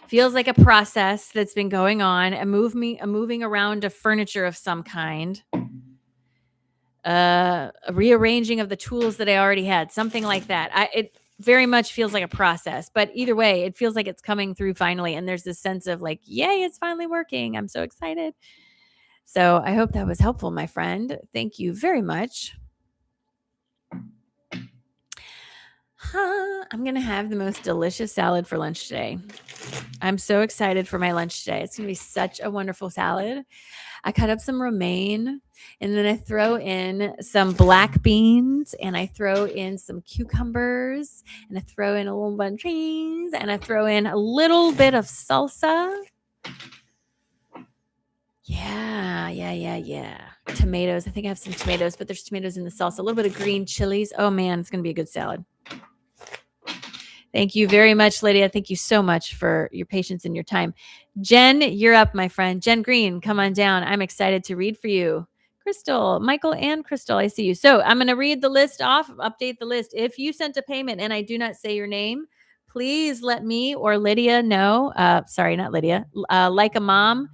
Feels like a process that's been going on, a moving around of furniture of some kind, a rearranging of the tools that I already had, something like that. It very much feels like a process, but either way, it feels like it's coming through finally. And there's this sense of like, yay, it's finally working. I'm so excited. So I hope that was helpful, my friend. Thank you very much. I'm going to have the most delicious salad for lunch today. I'm so excited for my lunch today. It's going to be such a wonderful salad. I cut up some romaine and then I throw in some black beans and I throw in some cucumbers and I throw in a little bunch of cheese and I throw in a little bit of salsa. Yeah. Tomatoes. I think I have some tomatoes, but there's tomatoes in the salsa. A little bit of green chilies. Oh man, it's going to be a good salad. Thank you very much, Lydia. Thank you so much for your patience and your time. Jen, you're up, my friend. Jen Green, come on down. I'm excited to read for you. Crystal, Michael, and Crystal, I see you. So I'm going to read the list off, update the list. If you sent a payment and I do not say your name, please let me or Lydia know. Sorry, not Lydia. Like a mom,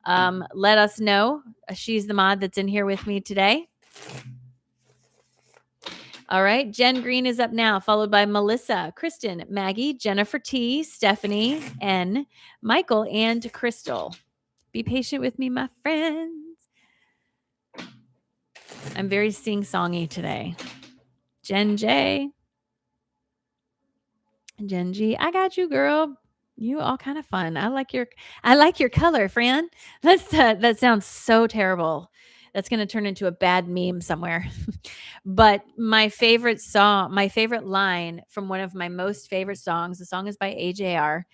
let us know. She's the mod that's in here with me today. All right. Jen Green is up now, followed by Melissa, Kristen, Maggie, Jennifer T, Stephanie, N, Michael, and Crystal. Be patient with me, my friends. I'm very sing-songy today. Jen J. Jen G. I got you, girl. You all kind of fun. I like your color, friend. That sounds so terrible. That's going to turn into a bad meme somewhere. But my favorite line from one of my most favorite songs, the song is by AJR,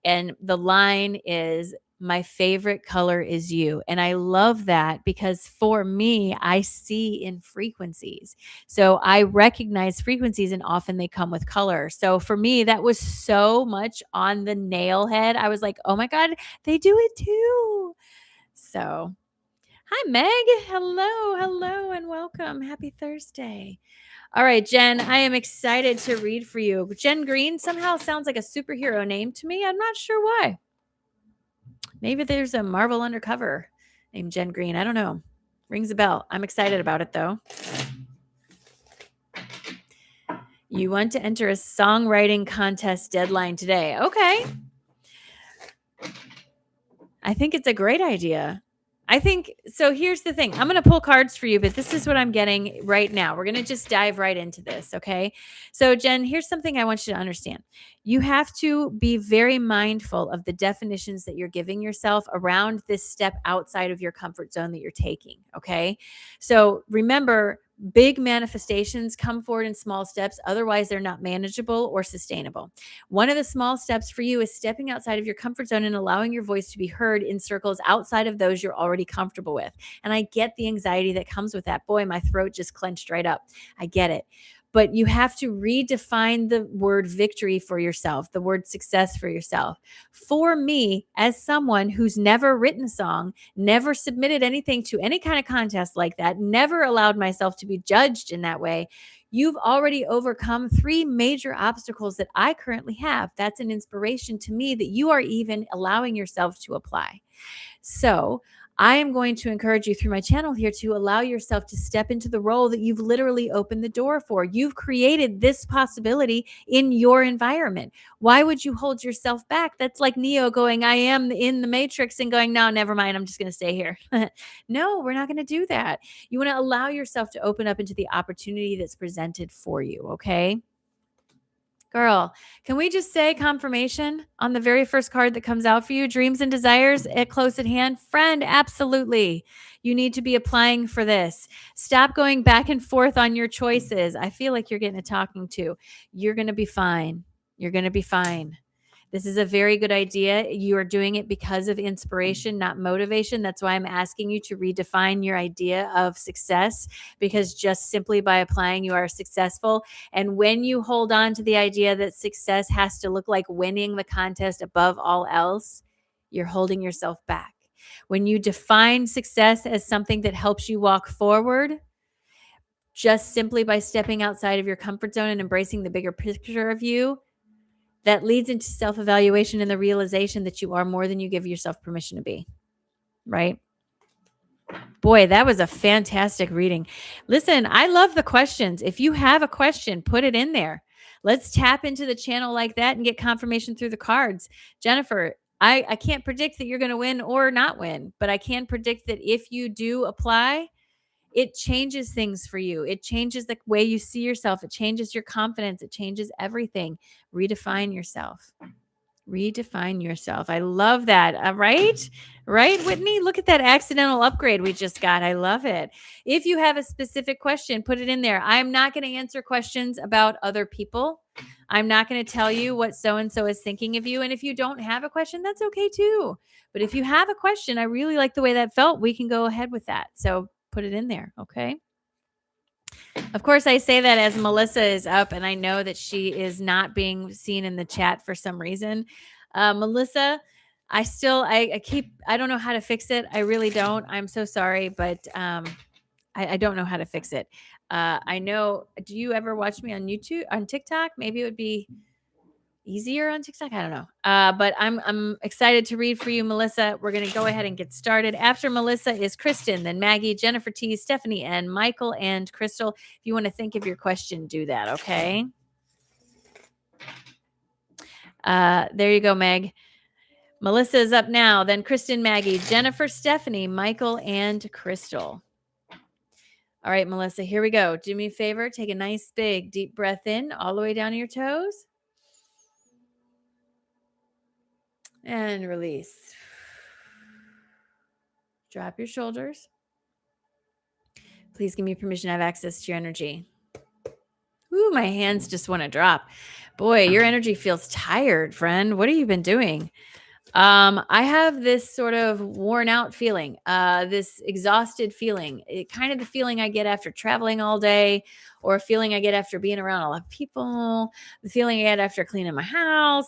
and the line is, "My favorite color is you." And I love that because for me, I see in frequencies. So I recognize frequencies and often they come with color. So for me, that was so much on the nail head. I was like, oh my God, they do it too. So hi, Meg. Hello, and welcome. Happy Thursday. All right, Jen, I am excited to read for you. Jen Green somehow sounds like a superhero name to me. I'm not sure why. Maybe there's a Marvel undercover named Jen Green. I don't know. Rings a bell. I'm excited about it, though. You want to enter a songwriting contest deadline today. Okay. I think it's a great idea. So here's the thing. I'm going to pull cards for you, but this is what I'm getting right now. We're going to just dive right into this, okay? So Jen, here's something I want you to understand. You have to be very mindful of the definitions that you're giving yourself around this step outside of your comfort zone that you're taking, okay? So remember, big manifestations come forward in small steps. Otherwise, they're not manageable or sustainable. One of the small steps for you is stepping outside of your comfort zone and allowing your voice to be heard in circles outside of those you're already comfortable with. And I get the anxiety that comes with that. Boy, my throat just clenched right up. I get it. But you have to redefine the word victory for yourself, the word success for yourself. For me, as someone who's never written a song, never submitted anything to any kind of contest like that, never allowed myself to be judged in that way, you've already overcome 3 major obstacles that I currently have. That's an inspiration to me that you are even allowing yourself to apply. So I am going to encourage you through my channel here to allow yourself to step into the role that you've literally opened the door for. You've created this possibility in your environment. Why would you hold yourself back? That's like Neo going, I am in the Matrix, and going, no, never mind. I'm just going to stay here. No, we're not going to do that. You want to allow yourself to open up into the opportunity that's presented for you. Okay. Girl, can we just say confirmation on the very first card that comes out for you? Dreams and desires at close at hand. Friend, absolutely. You need to be applying for this. Stop going back and forth on your choices. I feel like you're getting a talking to. You're going to be fine. You're going to be fine. This is a very good idea. You are doing it because of inspiration, not motivation. That's why I'm asking you to redefine your idea of success, because just simply by applying, you are successful. And when you hold on to the idea that success has to look like winning the contest above all else, you're holding yourself back. When you define success as something that helps you walk forward, just simply by stepping outside of your comfort zone and embracing the bigger picture of you, that leads into self-evaluation and the realization that you are more than you give yourself permission to be, right? Boy, that was a fantastic reading. Listen, I love the questions. If you have a question, put it in there. Let's tap into the channel like that and get confirmation through the cards. Jennifer, I can't predict that you're going to win or not win, but I can predict that if you do apply, it changes things for you. It changes the way you see yourself. It changes your confidence. It changes everything. Redefine yourself. Redefine yourself. I love that. Right? Right, Whitney? Look at that accidental upgrade we just got. I love it. If you have a specific question, put it in there. I'm not going to answer questions about other people. I'm not going to tell you what so and so is thinking of you. And if you don't have a question, that's okay too. But if you have a question, I really like the way that felt. We can go ahead with that. So put it in there. Okay. Of course, I say that as Melissa is up, and I know that she is not being seen in the chat for some reason. Melissa, I don't know how to fix it. I really don't. I'm so sorry, but I don't know how to fix it. I know. Do you ever watch me on YouTube, on TikTok? Maybe it would be easier on TikTok. I don't know. But I'm excited to read for you, Melissa. We're gonna go ahead and get started. After Melissa is Kristen, then Maggie, Jennifer T, Stephanie, and Michael and Crystal. If you want to think of your question, do that. Okay. There you go, Meg. Melissa is up now. Then Kristen, Maggie, Jennifer, Stephanie, Michael, and Crystal. All right, Melissa, here we go. Do me a favor. Take a nice big deep breath in all the way down to your toes. And release. Drop your shoulders. Please give me permission to have access to your energy. Ooh, my hands just want to drop. Boy, your energy feels tired, friend. What have you been doing? I have this sort of worn out feeling, this exhausted feeling, kind of the feeling I get after traveling all day, or a feeling I get after being around a lot of people, the feeling I get after cleaning my house.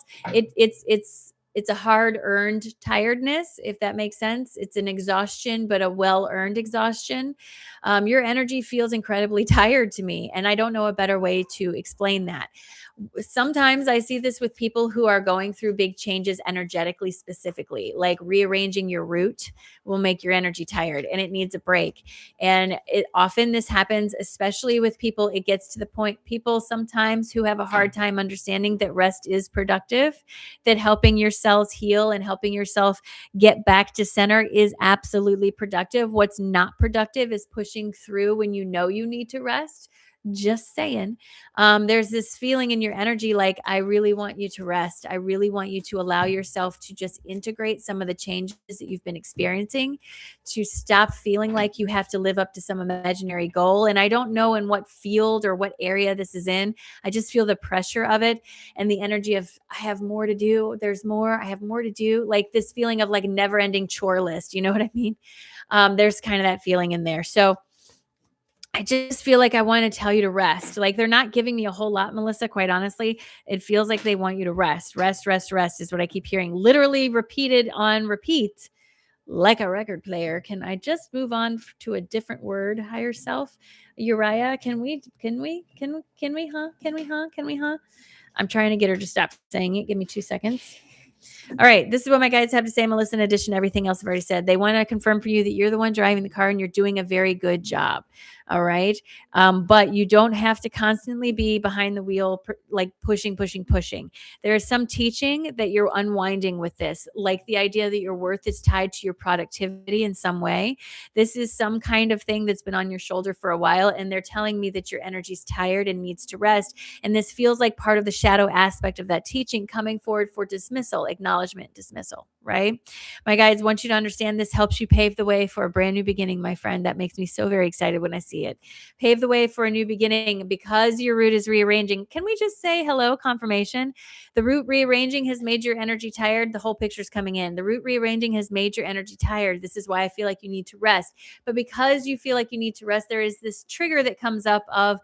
It's a hard earned tiredness, if that makes sense. It's an exhaustion, but a well earned exhaustion. Your energy feels incredibly tired to me, and I don't know a better way to explain that. Sometimes I see this with people who are going through big changes energetically, specifically, like rearranging your root will make your energy tired and it needs a break. And often this happens, especially with people. It gets to the point, people sometimes who have a hard time understanding that rest is productive, that helping your cells heal and helping yourself get back to center is absolutely productive. What's not productive is pushing through when you know you need to rest. Just saying. There's this feeling in your energy like, I really want you to rest. I really want you to allow yourself to just integrate some of the changes that you've been experiencing, to stop feeling like you have to live up to some imaginary goal. And I don't know in what field or what area this is in. I just feel the pressure of it and the energy of, I have more to do. There's more. I have more to do. Like this feeling of like never ending chore list. You know what I mean? There's kind of that feeling in there. So I just feel like I want to tell you to rest. Like they're not giving me a whole lot, Melissa, quite honestly. It feels like they want you to rest. Rest, rest, rest is what I keep hearing. Literally repeated on repeat like a record player. Can I just move on to a different word? Higher self? Uriah, can we, huh? I'm trying to get her to stop saying it. Give me 2 seconds. All right. This is what my guides have to say, Melissa, in addition to everything else I've already said. They want to confirm for you that you're the one driving the car and you're doing a very good job. All right. But you don't have to constantly be behind the wheel, like pushing. There is some teaching that you're unwinding with this, like the idea that your worth is tied to your productivity in some way. This is some kind of thing that's been on your shoulder for a while. And they're telling me that your energy's tired and needs to rest. And this feels like part of the shadow aspect of that teaching coming forward for dismissal, acknowledgement, dismissal, right? My guides want you to understand this helps you pave the way for a brand new beginning, my friend. That makes me so very excited when I see it. Pave the way for a new beginning because your root is rearranging. Can we just say hello, confirmation? The root rearranging has made your energy tired. The whole picture's coming in. The root rearranging has made your energy tired. This is why I feel like you need to rest. But because you feel like you need to rest, there is this trigger that comes up of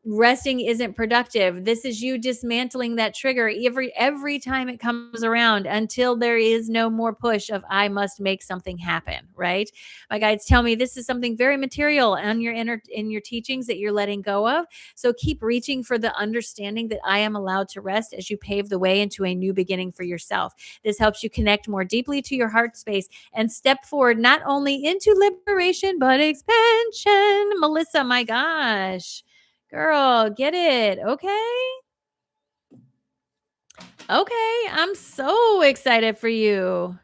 resting isn't productive. This is you dismantling that trigger every time it comes around until there is no more push of I must make something happen, right? My guides tell me this is something very material on your in your teachings that you're letting go of. So keep reaching for the understanding that I am allowed to rest as you pave the way into a new beginning for yourself. This helps you connect more deeply to your heart space and step forward not only into liberation but expansion. Melissa, my gosh. Girl, get it. Okay. Okay. I'm so excited for you.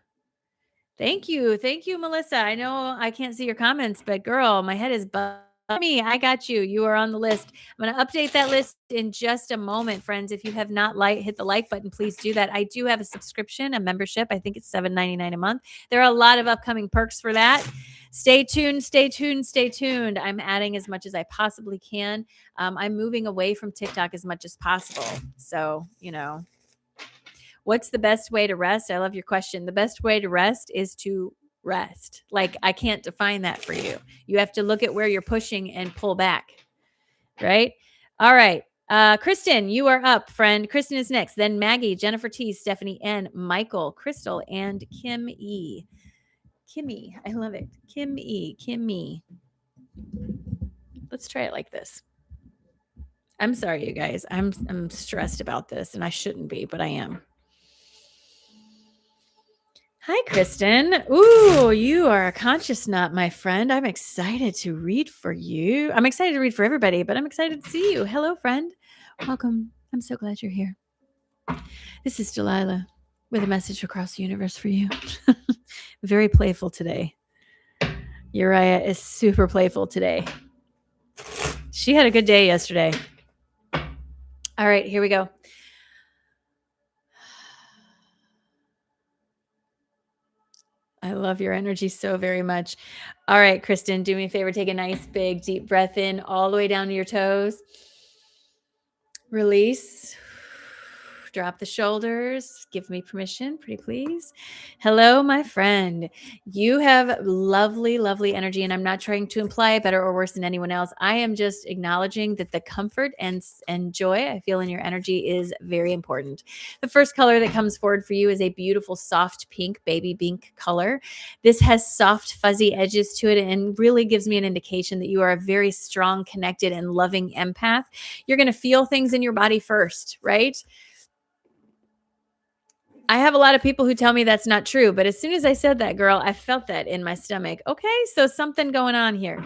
Thank you. Thank you, Melissa. I know I can't see your comments, but girl, my head is buzzing. Me, I got you. You are on the list. I'm going to update that list in just a moment, friends. If you have not hit the like button, please do that. I do have a subscription, a membership. I think it's $7.99 a month. There are a lot of upcoming perks for that. Stay tuned, stay tuned, stay tuned. I'm adding as much as I possibly can. I'm moving away from TikTok as much as possible. So, what's the best way to rest? I love your question. The best way to rest is to rest. Like, I can't define that for you. You have to look at where you're pushing and pull back, right? All right. Kristen, you are up, friend. Kristen is next. Then Maggie, Jennifer T, Stephanie N, Michael, Crystal, and Kim E. Kimmy, I love it. Kim E, Kimmy. Let's try it like this. I'm sorry, you guys. I'm stressed about this, and I shouldn't be, but I am. Hi, Kristen. Ooh, you are a conscious nut, my friend. I'm excited to read for you. I'm excited to read for everybody, but I'm excited to see you. Hello, friend. Welcome. I'm so glad you're here. This is Delilah with a message across the universe for you. Very playful today. Uriah is super playful today. She had a good day yesterday. All right, here we go. I love your energy so very much. All right, Kristen, do me a favor. Take a nice, big, deep breath in all the way down to your toes. Release. Drop the shoulders. Give me permission, pretty please. Hello, my friend. You have lovely, lovely energy, and I'm not trying to imply better or worse than anyone else. I am just acknowledging that the comfort and joy I feel in your energy is very important. The first color that comes forward for you is a beautiful, soft pink, baby pink color. This has soft, fuzzy edges to it and really gives me an indication that you are a very strong, connected, and loving empath. You're going to feel things in your body first, right? I have a lot of people who tell me that's not true, but as soon as I said that, girl, I felt that in my stomach. Okay, so something going on here.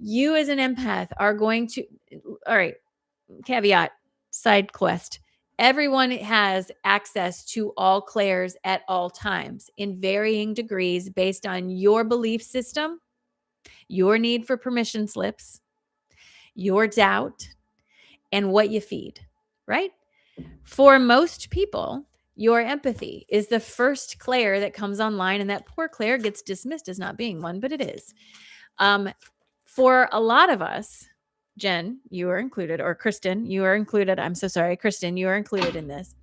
You as an empath are going to, all right, caveat, side quest. Everyone has access to all clairs at all times in varying degrees based on your belief system, your need for permission slips, your doubt, and what you feed, right? For most people, your empathy is the first clair that comes online, and that poor clair gets dismissed as not being one, but it is. For a lot of us, Jen, you are included, or Kristen, you are included. I'm so sorry, Kristen, you are included in this.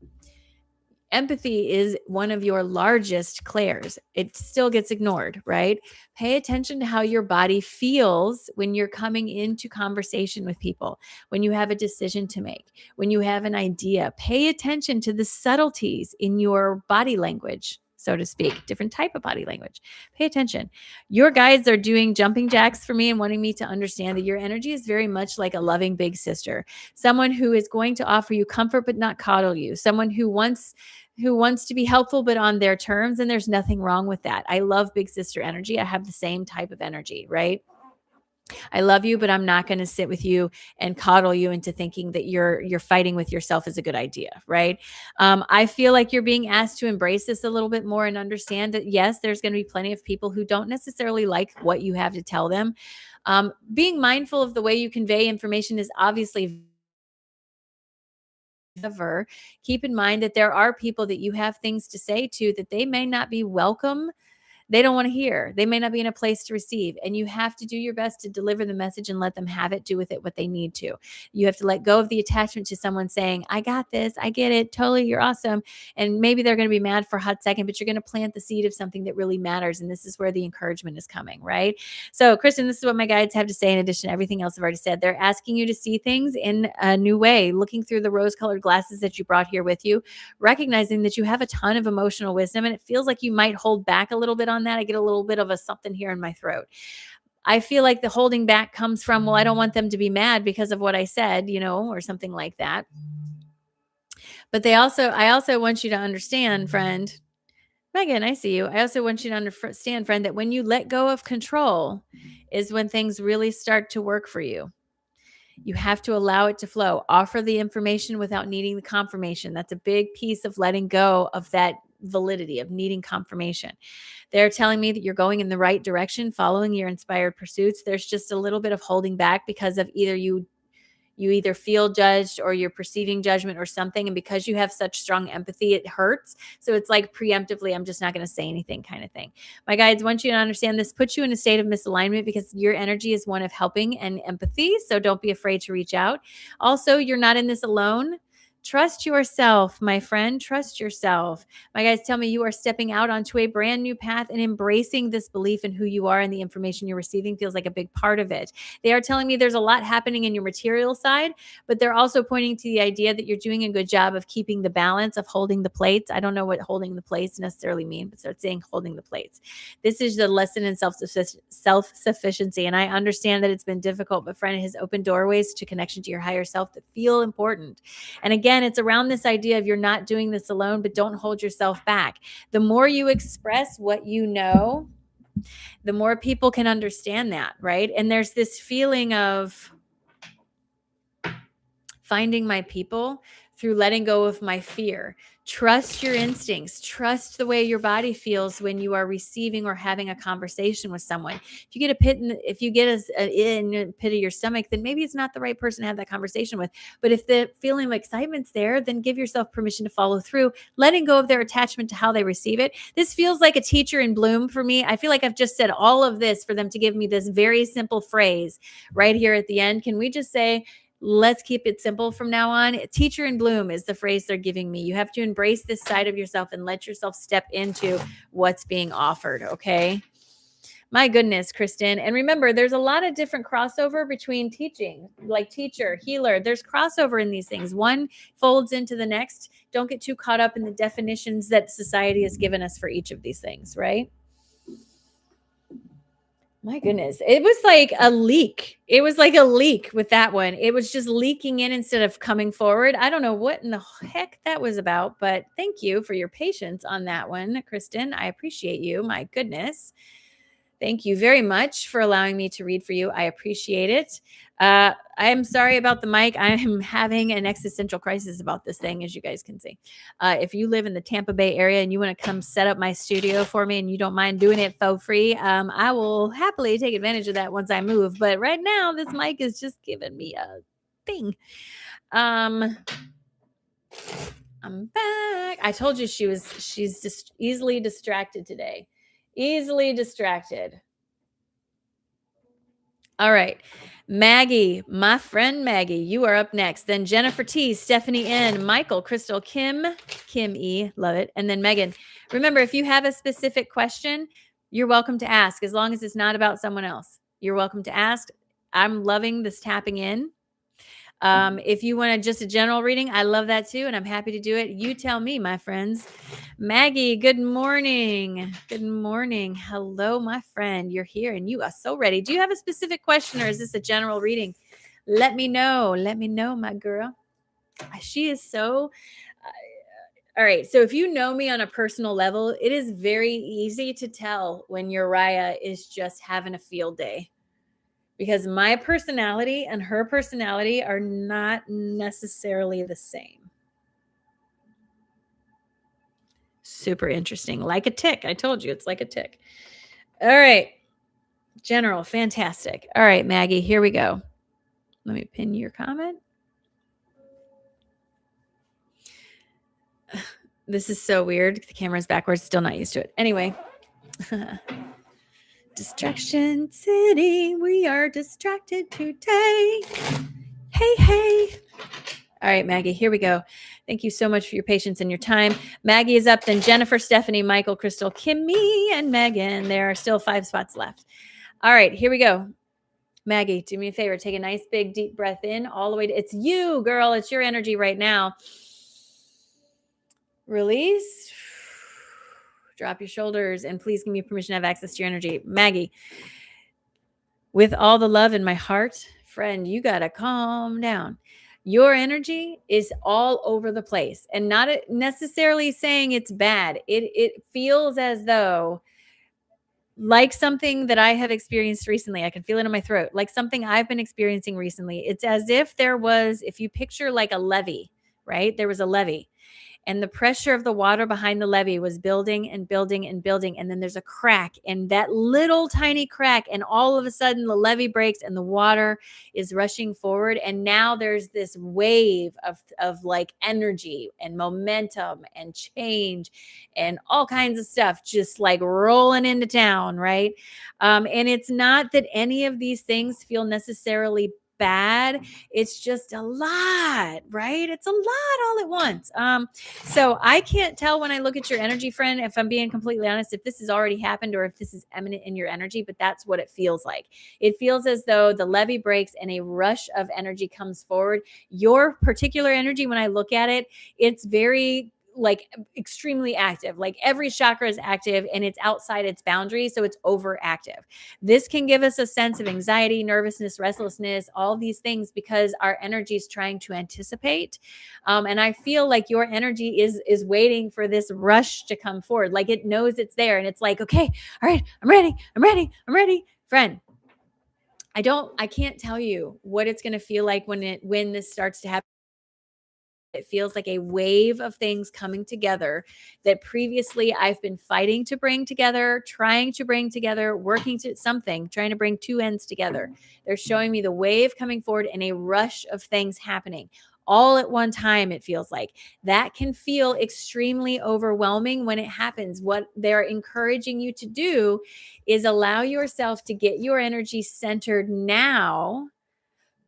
Empathy is one of your largest clairs. It still gets ignored, right? Pay attention to how your body feels when you're coming into conversation with people, when you have a decision to make, when you have an idea. Pay attention to the subtleties in your body language, so to speak, different type of body language. Pay attention. Your guides are doing jumping jacks for me and wanting me to understand that your energy is very much like a loving big sister, someone who is going to offer you comfort but not coddle you, someone who wants to be helpful, but on their terms. And there's nothing wrong with that. I love big sister energy. I have the same type of energy, right? I love you, but I'm not going to sit with you and coddle you into thinking that you're fighting with yourself is a good idea, right? I feel like you're being asked to embrace this a little bit more and understand that, yes, there's going to be plenty of people who don't necessarily like what you have to tell them. Being mindful of the way you convey information is obviously. However, keep in mind that there are people that you have things to say to that they may not be welcome. They don't want to hear. They may not be in a place to receive. And you have to do your best to deliver the message and let them have it, do with it what they need to. You have to let go of the attachment to someone saying, I got this, I get it, totally, you're awesome. And maybe they're going to be mad for a hot second, but you're going to plant the seed of something that really matters. And this is where the encouragement is coming, right? So, Kristen, this is what my guides have to say in addition to everything else I've already said. They're asking you to see things in a new way, looking through the rose-colored glasses that you brought here with you, recognizing that you have a ton of emotional wisdom, and it feels like you might hold back a little bit on that. I get a little bit of a something here in my throat. I feel like the holding back comes from, well, I don't want them to be mad because of what I said, or something like that. But I also want you to understand, friend, Megan, I see you. I also want you to understand, friend, that when you let go of control is when things really start to work for you. You have to allow it to flow. Offer the information without needing the confirmation. That's a big piece of letting go of that validity, of needing confirmation. They're telling me that you're going in the right direction, following your inspired pursuits. There's just a little bit of holding back because of either you either feel judged or you're perceiving judgment or something. And because you have such strong empathy, it hurts. So it's like preemptively, I'm just not going to say anything kind of thing. My guides want you to understand this puts you in a state of misalignment because your energy is one of helping and empathy. So don't be afraid to reach out. Also, you're not in this alone. Trust yourself, my friend. Trust yourself. My guys tell me you are stepping out onto a brand new path and embracing this belief in who you are, and the information you're receiving feels like a big part of it. They are telling me there's a lot happening in your material side, but they're also pointing to the idea that you're doing a good job of keeping the balance, of holding the plates. I don't know what holding the plates necessarily mean, but start saying holding the plates. This is the lesson in self-sufficiency. And I understand that it's been difficult, but friend, it has opened doorways to connection to your higher self that feel important. And again, it's around this idea of you're not doing this alone, but don't hold yourself back. The more you express what you know, the more people can understand that, right? And there's this feeling of finding my people through letting go of my fear. Trust your instincts. Trust the way your body feels when you are receiving or having a conversation with someone. If you get a pit in the pit of your stomach, then maybe it's not the right person to have that conversation with. But if the feeling of excitement's there, then give yourself permission to follow through, letting go of their attachment to how they receive it. This feels like a teacher in bloom for me. I feel like I've just said all of this for them to give me this very simple phrase right here at the end. Can we just say, let's keep it simple from now on? Teacher in bloom is the phrase they're giving me. You have to embrace this side of yourself and let yourself step into what's being offered. Okay. My goodness, Kristen. And remember, there's a lot of different crossover between teaching, like teacher, healer. There's crossover in these things. One folds into the next. Don't get too caught up in the definitions that society has given us for each of these things, right? My goodness. It was like a leak. It was like a leak with that one. It was just leaking in instead of coming forward. I don't know what in the heck that was about, but thank you for your patience on that one, Kristen. I appreciate you. My goodness. Thank you very much for allowing me to read for you. I appreciate it. I'm sorry about the mic. I'm having an existential crisis about this thing, as you guys can see. If you live in the Tampa Bay area and you want to come set up my studio for me and you don't mind doing it for free, I will happily take advantage of that once I move. But right now, this mic is just giving me a thing. I'm back. I told you she's just easily distracted today. Easily distracted. All right. Maggie, my friend Maggie, you are up next. Then Jennifer T, Stephanie N, Michael, Crystal, Kim E, love it. And then Megan. Remember, if you have a specific question, you're welcome to ask, as long as it's not about someone else. You're welcome to ask. I'm loving this tapping in. If you want just a general reading, I love that too. And I'm happy to do it. You tell me, my friends. Maggie, good morning. Good morning. Hello, my friend. You're here and you are so ready. Do you have a specific question or is this a general reading? Let me know. Let me know, my girl. She is so... all right. So if you know me on a personal level, it is very easy to tell when Uriah is just having a field day. Because my personality and her personality are not necessarily the same. Super interesting. Like a tick. I told you it's like a tick. All right. General, fantastic. All right, Maggie, here we go. Let me pin your comment. This is so weird. The camera's backwards. Still not used to it. Anyway. Distraction City. We are distracted today. Hey, hey. All right, Maggie, here we go. Thank you so much for your patience and your time. Maggie is up, then Jennifer, Stephanie, Michael, Crystal, Kimmy, and Megan. There are still 5 spots left. All right, here we go. Maggie, do me a favor. Take a nice big deep breath in all the way to... It's you, girl. It's your energy right now. Release. Drop your shoulders and please give me permission to have access to your energy. Maggie, with all the love in my heart, friend, you got to calm down. Your energy is all over the place and not necessarily saying it's bad. It feels as though like something that I have experienced recently. I can feel it in my throat, like something I've been experiencing recently. It's as if there was, if you picture like a levee, right? There was a levee. and the pressure of the water behind the levee was building and building and building. And then there's a crack, and that little tiny crack, and all of a sudden the levee breaks and the water is rushing forward. And now there's this wave of like energy and momentum and change and all kinds of stuff just like rolling into town, right? And it's not that any of these things feel necessarily bad. It's just a lot, right? It's a lot all at once. So I can't tell when I look at your energy, friend, if I'm being completely honest, if this has already happened or if this is eminent in your energy, but that's what it feels like. It feels as though the levee breaks and a rush of energy comes forward. Your particular energy, when I look at it, it's very like extremely active. Like every chakra is active and it's outside its boundaries. So it's overactive. This can give us a sense of anxiety, nervousness, restlessness, all these things because our energy is trying to anticipate. And I feel like your energy is waiting for this rush to come forward. Like it knows it's there and it's like, okay, all right, I'm ready. Friend, I can't tell you what it's going to feel like when this starts to happen. It feels like a wave of things coming together that previously I've been fighting to bring together, trying to bring together, working to something, trying to bring two ends together. They're showing me the wave coming forward and a rush of things happening all at one time. It feels like that can feel extremely overwhelming when it happens. What they're encouraging you to do is allow yourself to get your energy centered now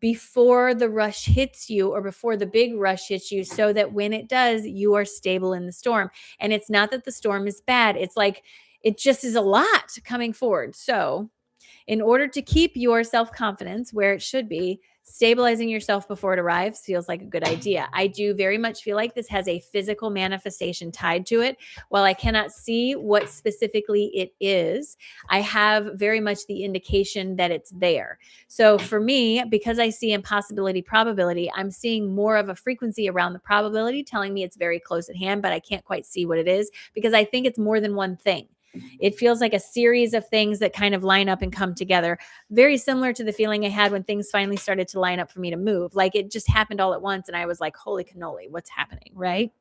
before the rush hits you or before the big rush hits you, so that when it does, you are stable in the storm. And it's not that the storm is bad. It's like, it just is a lot coming forward. So in order to keep your self-confidence where it should be, stabilizing yourself before it arrives feels like a good idea. I do very much feel like this has a physical manifestation tied to it. While I cannot see what specifically it is, I have very much the indication that it's there. So for me, because I see impossibility, probability, I'm seeing more of a frequency around the probability telling me it's very close at hand, but I can't quite see what it is because I think it's more than one thing. It feels like a series of things that kind of line up and come together. Very similar to the feeling I had when things finally started to line up for me to move. Like it just happened all at once. And I was like, holy cannoli, what's happening? Right?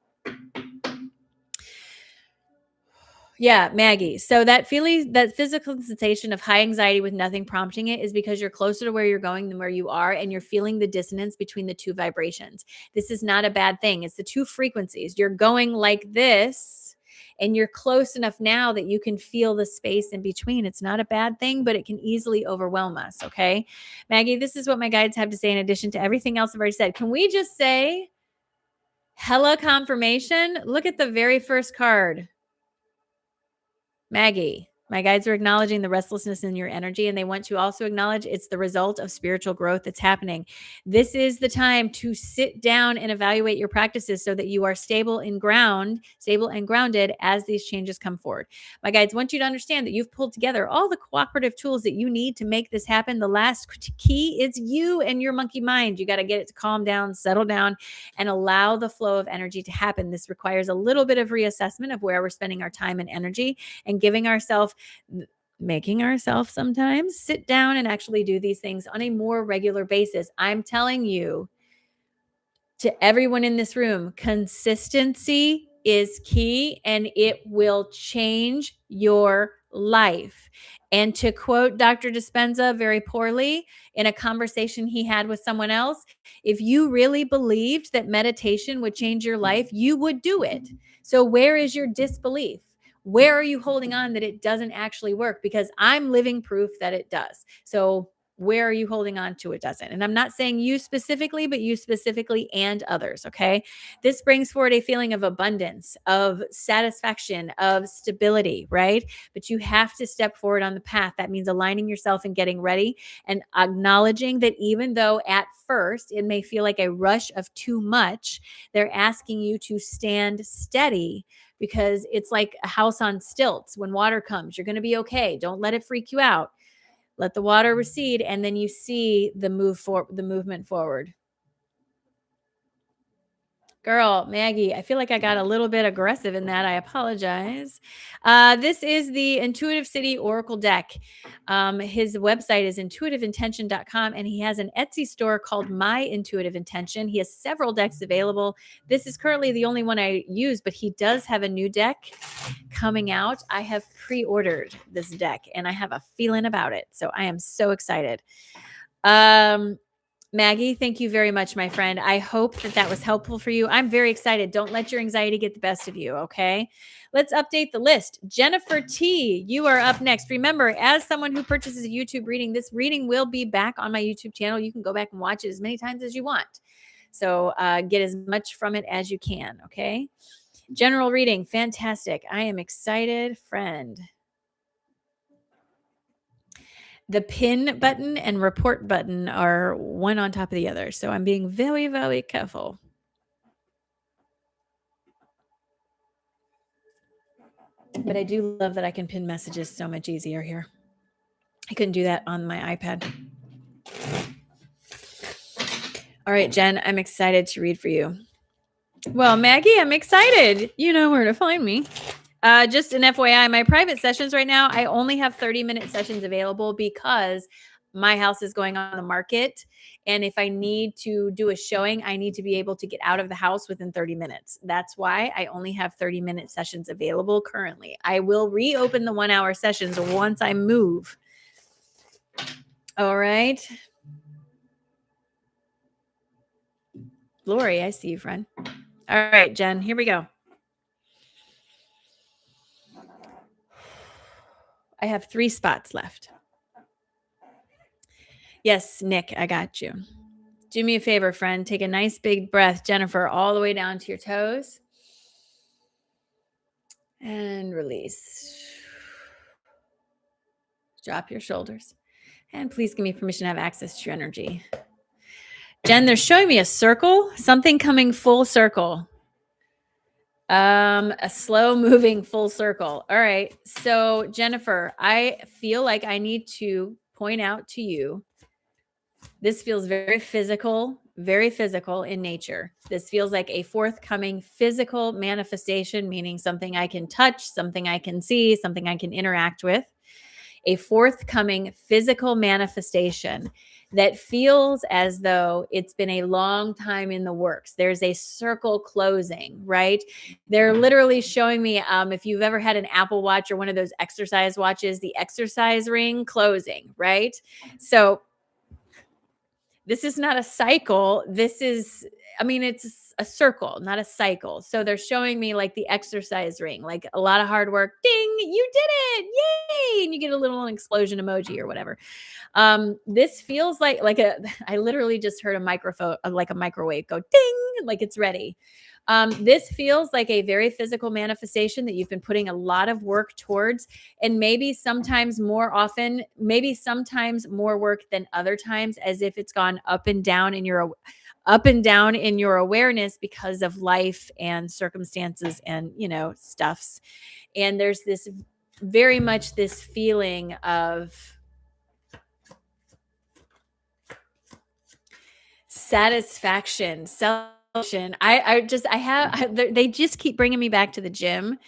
Yeah, Maggie. So that feeling, that physical sensation of high anxiety with nothing prompting it is because you're closer to where you're going than where you are, and you're feeling the dissonance between the two vibrations. This is not a bad thing. It's the two frequencies. You're going like this, and you're close enough now that you can feel the space in between. It's not a bad thing, but it can easily overwhelm us. Okay, Maggie, this is what my guides have to say in addition to everything else I've already said. Can we just say hella confirmation? Look at the very first card. Maggie, my guides are acknowledging the restlessness in your energy, and they want to also acknowledge it's the result of spiritual growth that's happening. This is the time to sit down and evaluate your practices so that you are stable and grounded as these changes come forward. My guides want you to understand that you've pulled together all the cooperative tools that you need to make this happen. The last key is you and your monkey mind. You got to get it to calm down, settle down, and allow the flow of energy to happen. This requires a little bit of reassessment of where we're spending our time and energy, and making ourselves sometimes sit down and actually do these things on a more regular basis. I'm telling you, to everyone in this room, consistency is key and it will change your life. And to quote Dr. Dispenza very poorly in a conversation he had with someone else, if you really believed that meditation would change your life, you would do it. So where is your disbelief? Where are you holding on that it doesn't actually work? Because I'm living proof that it does. So where are you holding on to it doesn't? And I'm not saying you specifically, but you specifically and others. Okay. This brings forward a feeling of abundance, of satisfaction, of stability, right? But you have to step forward on the path. That means aligning yourself and getting ready and acknowledging that even though at first it may feel like a rush of too much, they're asking you to stand steady, because it's like a house on stilts. When water comes, you're going to be okay. Don't let it freak you out. Let the water recede, and then you see the movement forward. Girl, Maggie, I feel like I got a little bit aggressive in that. I apologize. This is the Intuitive City Oracle deck. His website is intuitiveintention.com, and he has an Etsy store called My Intuitive Intention. He has several decks available. This is currently the only one I use, but he does have a new deck coming out. I have pre-ordered this deck, and I have a feeling about it. So I am so excited. Maggie, thank you very much, my friend. I hope that that was helpful for you. I'm very excited. Don't let your anxiety get the best of you, okay? Let's update the list. Jennifer T., you are up next. Remember, as someone who purchases a YouTube reading, this reading will be back on my YouTube channel. You can go back and watch it as many times as you want. So get as much from it as you can, okay? General reading, fantastic. I am excited, friend. The pin button and report button are one on top of the other. So I'm being very, very careful. But I do love that I can pin messages so much easier here. I couldn't do that on my iPad. All right, Jen, I'm excited to read for you. Well, Maggie, I'm excited. You know where to find me. Just an FYI, my private sessions right now, I only have 30-minute sessions available because my house is going on the market. And if I need to do a showing, I need to be able to get out of the house within 30 minutes. That's why I only have 30-minute sessions available currently. I will reopen the 1-hour sessions once I move. All right. Lori, I see you, friend. All right, Jen, here we go. I have 3 spots left. Yes, Nick, I got you. Do me a favor, friend. Take a nice big breath, Jennifer, all the way down to your toes. And release. Drop your shoulders. And please give me permission to have access to your energy. Jen, they're showing me a circle, something coming full circle. A slow moving full circle. All right. So, Jennifer, I feel like I need to point out to you, this feels very physical in nature. This feels like a forthcoming physical manifestation, meaning something I can touch, something I can see, something I can interact with. A forthcoming physical manifestation that feels as though it's been a long time in the works. There's a circle closing, right? They're literally showing me, if you've ever had an Apple Watch or one of those exercise watches, the exercise ring closing, right? So this is not a cycle. This is, it's a circle, not a cycle. So they're showing me like the exercise ring, like a lot of hard work. Ding, you did it. Yay. And you get a little explosion emoji or whatever. This feels like I literally just heard a microphone, like a microwave go ding, like it's ready. This feels like a very physical manifestation that you've been putting a lot of work towards, and maybe sometimes more often, maybe sometimes more work than other times, as if it's gone up and down in your awareness because of life and circumstances and, stuffs. And there's this very much this feeling of satisfaction, they just keep bringing me back to the gym.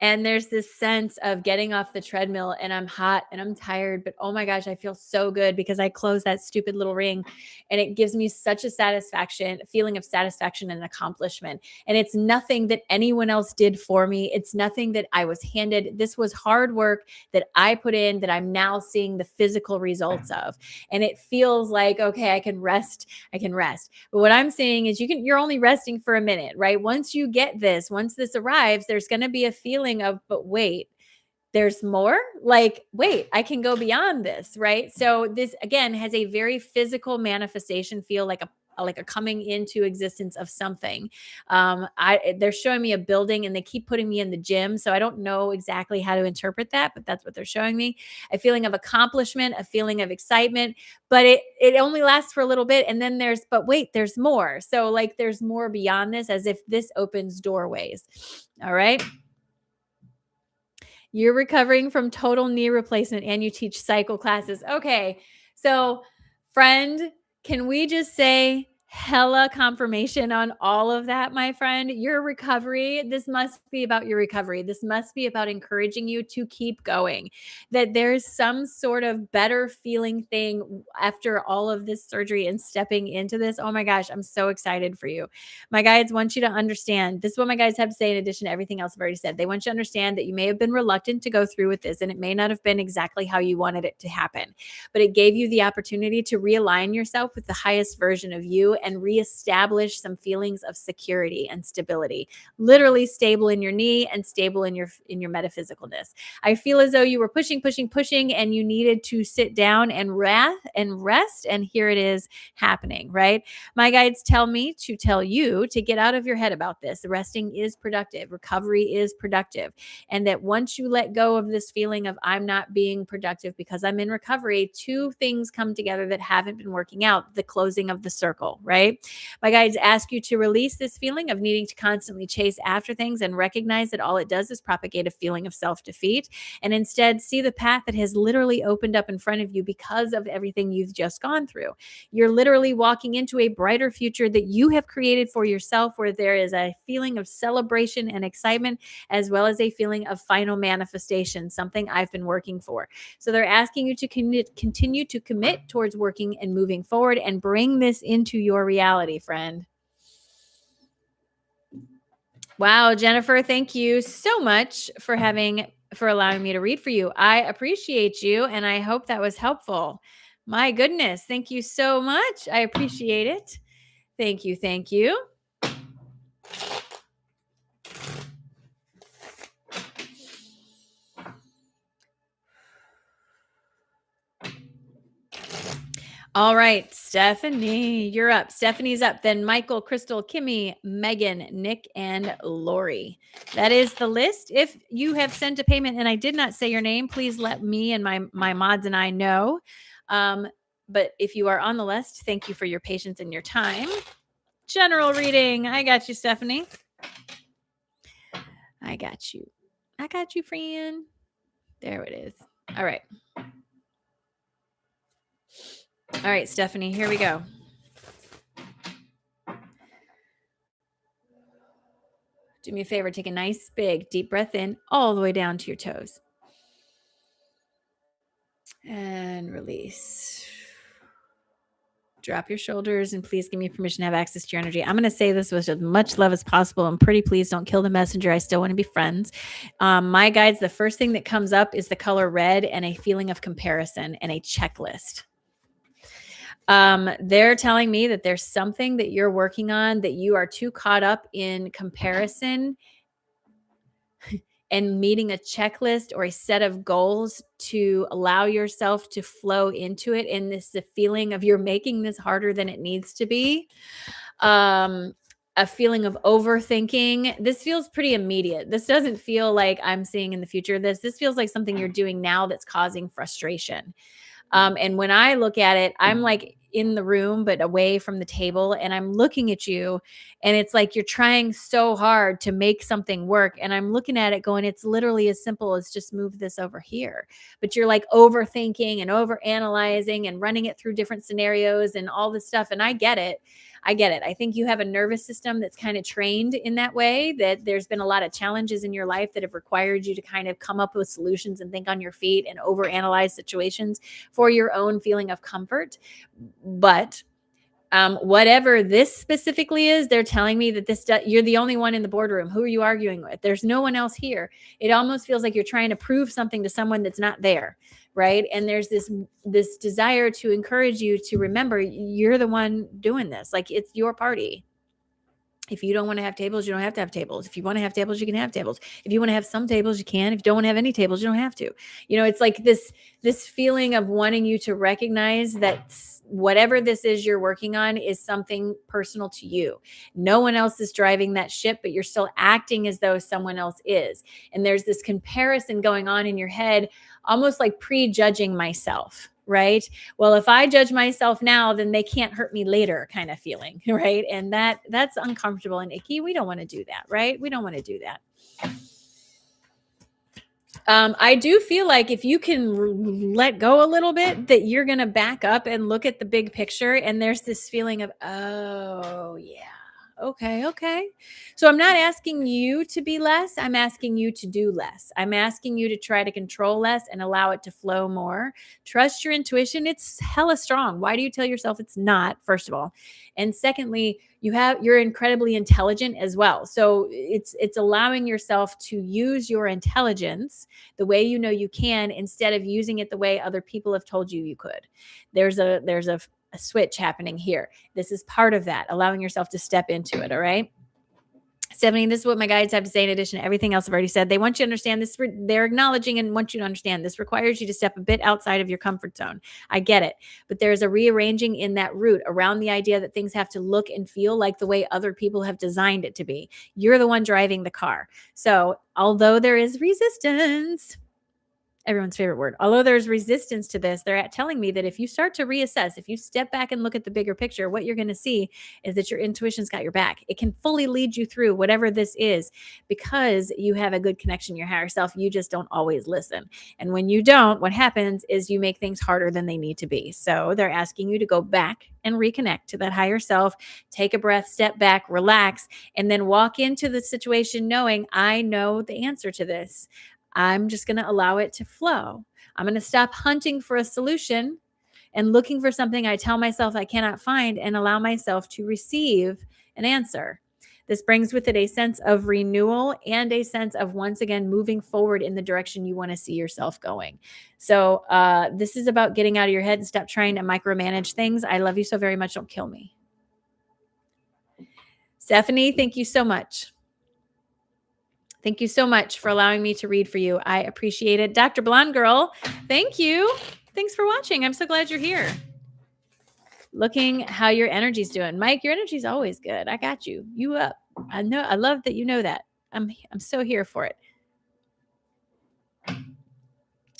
And there's this sense of getting off the treadmill and I'm hot and I'm tired, but oh my gosh, I feel so good because I closed that stupid little ring, and it gives me such a feeling of satisfaction and accomplishment. And it's nothing that anyone else did for me. It's nothing that I was handed. This was hard work that I put in that I'm now seeing the physical results of. And it feels like, okay, I can rest. But what I'm saying is you're only resting for a minute, right? Once this arrives, there's going to be a feeling of, but wait, there's more. Like, wait, I can go beyond this, right? So this again has a very physical manifestation feel, like a coming into existence of something. They're showing me a building and they keep putting me in the gym. So I don't know exactly how to interpret that, but that's what they're showing me. A feeling of accomplishment, a feeling of excitement, but it only lasts for a little bit. And then but wait, there's more. So like there's more beyond this, as if this opens doorways. All right. You're recovering from total knee replacement and you teach cycle classes. Okay. So, friend, can we just say hella confirmation on all of that, my friend. Your recovery, this must be about your recovery. This must be about encouraging you to keep going, that there's some sort of better feeling thing after all of this surgery and stepping into this. Oh my gosh, I'm so excited for you. My guides want you to understand, this is what my guides have to say in addition to everything else I've already said. They want you to understand that you may have been reluctant to go through with this, and it may not have been exactly how you wanted it to happen, but it gave you the opportunity to realign yourself with the highest version of you and reestablish some feelings of security and stability, literally stable in your knee and stable in your metaphysicalness. I feel as though you were pushing, and you needed to sit down and rest. And here it is happening, right? My guides tell me to tell you to get out of your head about this. Resting is productive. Recovery is productive. And that once you let go of this feeling of I'm not being productive because I'm in recovery, two things come together that haven't been working out, the closing of the circle, right? My guides ask you to release this feeling of needing to constantly chase after things and recognize that all it does is propagate a feeling of self-defeat, and instead see the path that has literally opened up in front of you because of everything you've just gone through. You're literally walking into a brighter future that you have created for yourself, where there is a feeling of celebration and excitement, as well as a feeling of final manifestation, something I've been working for. So they're asking you to continue to commit towards working and moving forward and bring this into your reality, friend. Wow, Jennifer, thank you so much for allowing me to read for you. I appreciate you, and I hope that was helpful. My goodness, thank you so much. I appreciate it. Thank you. Thank you. All right, Stephanie, you're up. Stephanie's up. Then Michael, Crystal, Kimmy, Megan, Nick, and Lori. That is the list. If you have sent a payment and I did not say your name, please let me and my mods and I know. But if you are on the list, thank you for your patience and your time. General reading. I got you, Stephanie. I got you. I got you, friend. There it is. All right. All right, Stephanie, here we go. Do me a favor, take a nice big deep breath in all the way down to your toes. And release. Drop your shoulders and please give me permission to have access to your energy. I'm going to say this with as much love as possible, and pretty please don't kill the messenger. I still want to be friends. My guides, the first thing that comes up is the color red and a feeling of comparison and a checklist. They're telling me that there's something that you're working on, that you are too caught up in comparison and meeting a checklist or a set of goals to allow yourself to flow into it. And this the feeling of you're making this harder than it needs to be. A feeling of overthinking. This feels pretty immediate. This doesn't feel like I'm seeing in the future. This feels like something you're doing now that's causing frustration. And when I look at it, I'm like in the room, but away from the table. And I'm looking at you, and it's like you're trying so hard to make something work. And I'm looking at it going, it's literally as simple as just move this over here. But you're like overthinking and over analyzing and running it through different scenarios and all this stuff. And I get it. I think you have a nervous system that's kind of trained in that way, that there's been a lot of challenges in your life that have required you to kind of come up with solutions and think on your feet and overanalyze situations for your own feeling of comfort. But whatever this specifically is, they're telling me that you're the only one in the boardroom. Who are you arguing with? There's no one else here. It almost feels like you're trying to prove something to someone that's not there, right? And there's this desire to encourage you to remember you're the one doing this. Like, it's your party. If you don't want to have tables, you don't have to have tables. If you want to have tables, you can have tables. If you want to have some tables, you can. If you don't want to have any tables, you don't have to. You know, it's like this feeling of wanting you to recognize that whatever this is you're working on is something personal to you. No one else is driving that ship, but you're still acting as though someone else is. And there's this comparison going on in your head, almost like prejudging myself. Right? Well, if I judge myself now, then they can't hurt me later, kind of feeling, right? And that's uncomfortable and icky. We don't want to do that, right? We don't want to do that. I do feel like if you can let go a little bit, that you're going to back up and look at the big picture. And there's this feeling of, oh, yeah. Okay, okay. So I'm not asking you to be less. I'm asking you to do less. I'm asking you to try to control less and allow it to flow more. Trust your intuition. It's hella strong. Why do you tell yourself it's not, first of all? And secondly, you're incredibly intelligent as well. So it's allowing yourself to use your intelligence the way you know you can, instead of using it the way other people have told you you could. There's a switch happening here. This is part of that, allowing yourself to step into it. All right. Stephanie, this is what my guides have to say in addition to everything else I've already said. They want you to understand this. They're acknowledging and want you to understand this requires you to step a bit outside of your comfort zone. I get it. But there's a rearranging in that route around the idea that things have to look and feel like the way other people have designed it to be. You're the one driving the car. So although there is resistance, everyone's favorite word. Although there's resistance to this, they're telling me that if you start to reassess, if you step back and look at the bigger picture, what you're going to see is that your intuition's got your back. It can fully lead you through whatever this is because you have a good connection to your higher self. You just don't always listen. And when you don't, what happens is you make things harder than they need to be. So they're asking you to go back and reconnect to that higher self, take a breath, step back, relax, and then walk into the situation knowing I know the answer to this. I'm just going to allow it to flow. I'm going to stop hunting for a solution and looking for something I tell myself I cannot find and allow myself to receive an answer. This brings with it a sense of renewal and a sense of once again moving forward in the direction you want to see yourself going. So this is about getting out of your head and stop trying to micromanage things. I love you so very much. Don't kill me. Stephanie, thank you so much. Thank you so much for allowing me to read for you. I appreciate it. Dr. Blonde Girl, thank you. Thanks for watching. I'm so glad you're here. Looking how your energy's doing. Mike, your energy's always good. I got you. You up. I know. I love that you know that. I'm so here for it.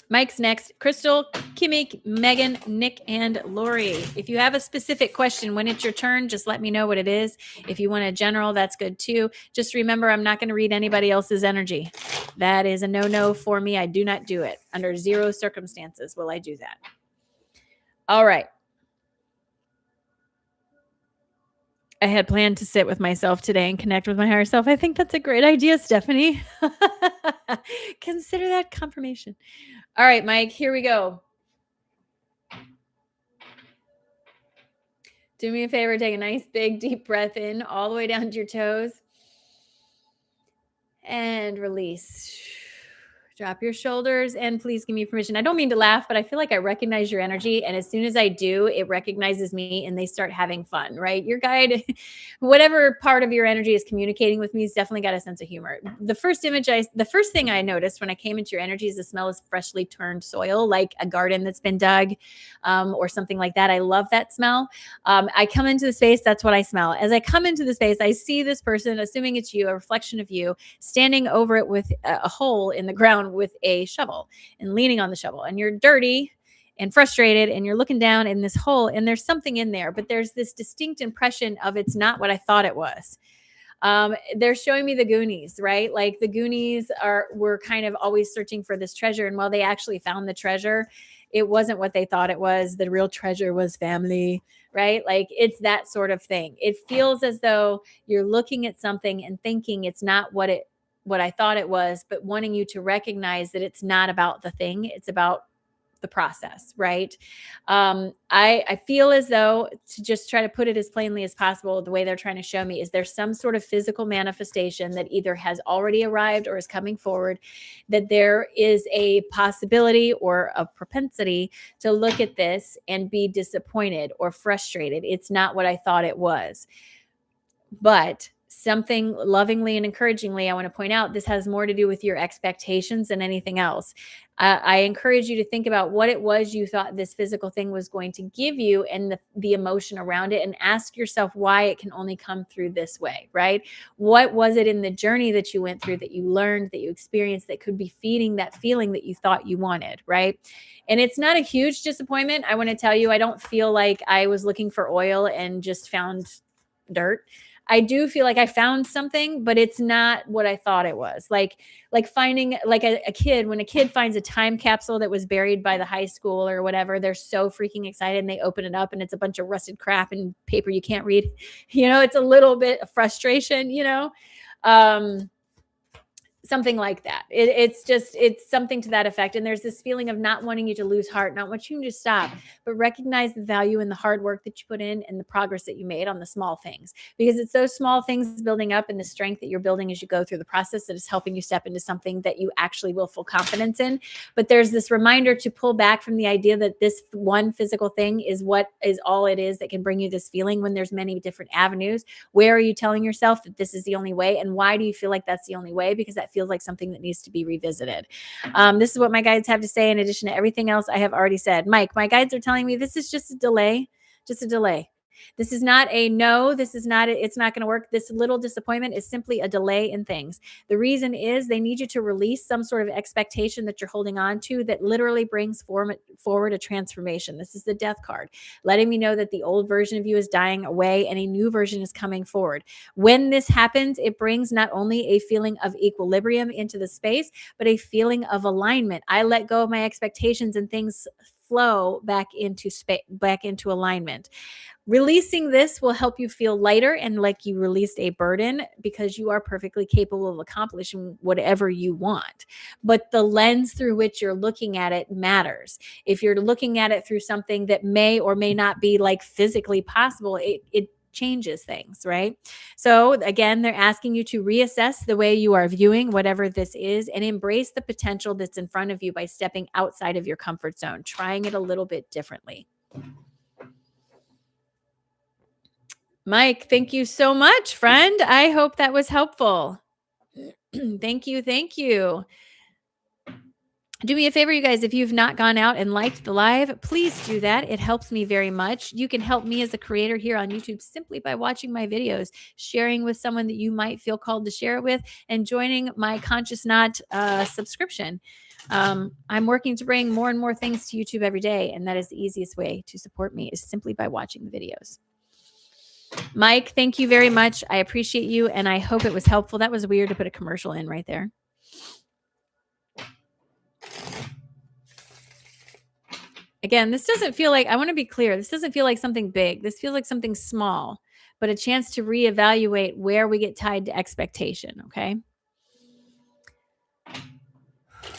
Mike's next. Crystal, Kimmy, Megan, Nick, and Lori. If you have a specific question when it's your turn, just let me know what it is. If you want a general, that's good too. Just remember, I'm not going to read anybody else's energy. That is a no-no for me. I do not do it. Under zero circumstances will I do that. All right. I had planned to sit with myself today and connect with my higher self. I think that's a great idea, Stephanie. Consider that confirmation. All right, Mike, here we go. Do me a favor, take a nice big deep breath in all the way down to your toes and release. Drop your shoulders and please give me permission. I don't mean to laugh, but I feel like I recognize your energy. And as soon as I do, it recognizes me and they start having fun, right? Your guide, whatever part of your energy is communicating with me, has definitely got a sense of humor. The first thing I noticed when I came into your energy is the smell of freshly turned soil, like a garden that's been dug or something like that. I love that smell. I come into the space, that's what I smell. As I come into the space, I see this person, assuming it's you, a reflection of you, standing over it with a hole in the ground with a shovel and leaning on the shovel, and you're dirty and frustrated and you're looking down in this hole and there's something in there, but there's this distinct impression of it's not what I thought it was. They're showing me the Goonies, right? Like the Goonies were kind of always searching for this treasure, and while they actually found the treasure, it wasn't what they thought it was. The real treasure was family, right? Like it's that sort of thing. It feels as though you're looking at something and thinking it's not what I thought it was, but wanting you to recognize that it's not about the thing, it's about the process, right? I feel as though, to just try to put it as plainly as possible, the way they're trying to show me is there's some sort of physical manifestation that either has already arrived or is coming forward, that there is a possibility or a propensity to look at this and be disappointed or frustrated. It's not what I thought it was. But something lovingly and encouragingly, I want to point out, this has more to do with your expectations than anything else. I encourage you to think about what it was you thought this physical thing was going to give you and the emotion around it, and ask yourself why it can only come through this way, right? What was it in the journey that you went through, that you learned, that you experienced, that could be feeding that feeling that you thought you wanted, right? And it's not a huge disappointment. I want to tell you, I don't feel like I was looking for oil and just found dirt. I do feel like I found something, but it's not what I thought it was. Like finding like a kid, when a kid finds a time capsule that was buried by the high school or whatever, they're so freaking excited and they open it up and it's a bunch of rusted crap and paper you can't read. It's a little bit of frustration. Um, Something like that. It's something to that effect. And there's this feeling of not wanting you to lose heart, not wanting you to stop, but recognize the value in the hard work that you put in and the progress that you made on the small things, because it's those small things building up and the strength that you're building as you go through the process that is helping you step into something that you actually will feel confidence in. But there's this reminder to pull back from the idea that this one physical thing is what is all it is that can bring you this feeling, when there's many different avenues. Where are you telling yourself that this is the only way? And why do you feel like that's the only way? Because that feels like something that needs to be revisited. This is what my guides have to say in addition to everything else I have already said. Mike, my guides are telling me this is just a delay, just a delay. This is not a no. This is not, it's not going to work. This little disappointment is simply a delay in things. The reason is they need you to release some sort of expectation that you're holding on to that literally brings forward a transformation. This is the death card, letting me know that the old version of you is dying away and a new version is coming forward. When this happens, it brings not only a feeling of equilibrium into the space, but a feeling of alignment. I let go of my expectations and things flow back into space, back into alignment. Releasing this will help you feel lighter and like you released a burden, because you are perfectly capable of accomplishing whatever you want. But the lens through which you're looking at it matters. If you're looking at it through something that may or may not be like physically possible, it changes things, right? So again, they're asking you to reassess the way you are viewing whatever this is and embrace the potential that's in front of you by stepping outside of your comfort zone, trying it a little bit differently. Mike, thank you so much, friend. I hope that was helpful. Thank you. Thank you. Do me a favor, you guys, if you've not gone out and liked the live, please do that. It helps me very much. You can help me as a creator here on YouTube simply by watching my videos, sharing with someone that you might feel called to share it with, and joining my Conscious Knot subscription. I'm working to bring more and more things to YouTube every day, and that is the easiest way to support me, is simply by watching the videos. Mike, thank you very much. I appreciate you, and I hope it was helpful. That was weird to put a commercial in right there. Again, this doesn't feel like, I want to be clear, this doesn't feel like something big. This feels like something small, but a chance to reevaluate where we get tied to expectation, okay?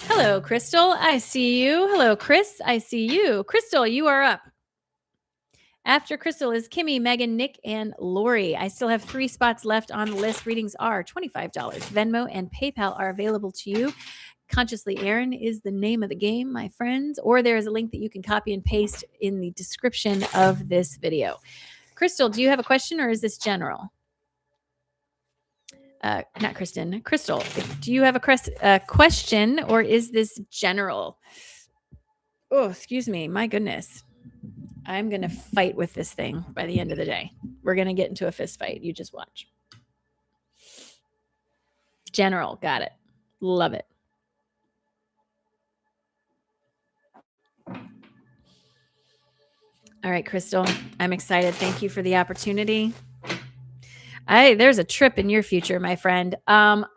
Hello, Crystal. I see you. Hello, Chris. I see you. Crystal, you are up. After Crystal is Kimmy, Megan, Nick, and Lori. I still have 3 spots left on the list. Readings are $25. Venmo and PayPal are available to you. Consciously Erin is the name of the game, my friends, or there is a link that you can copy and paste in the description of this video. Crystal, do you have a question or is this general? Not Kristen. Crystal, do you have a question or is this general? Oh, excuse me. My goodness. I'm going to fight with this thing by the end of the day. We're going to get into a fist fight. You just watch. General. Got it. Love it. All right, Crystal. I'm excited. Thank you for the opportunity. There's a trip in your future, my friend. Okay.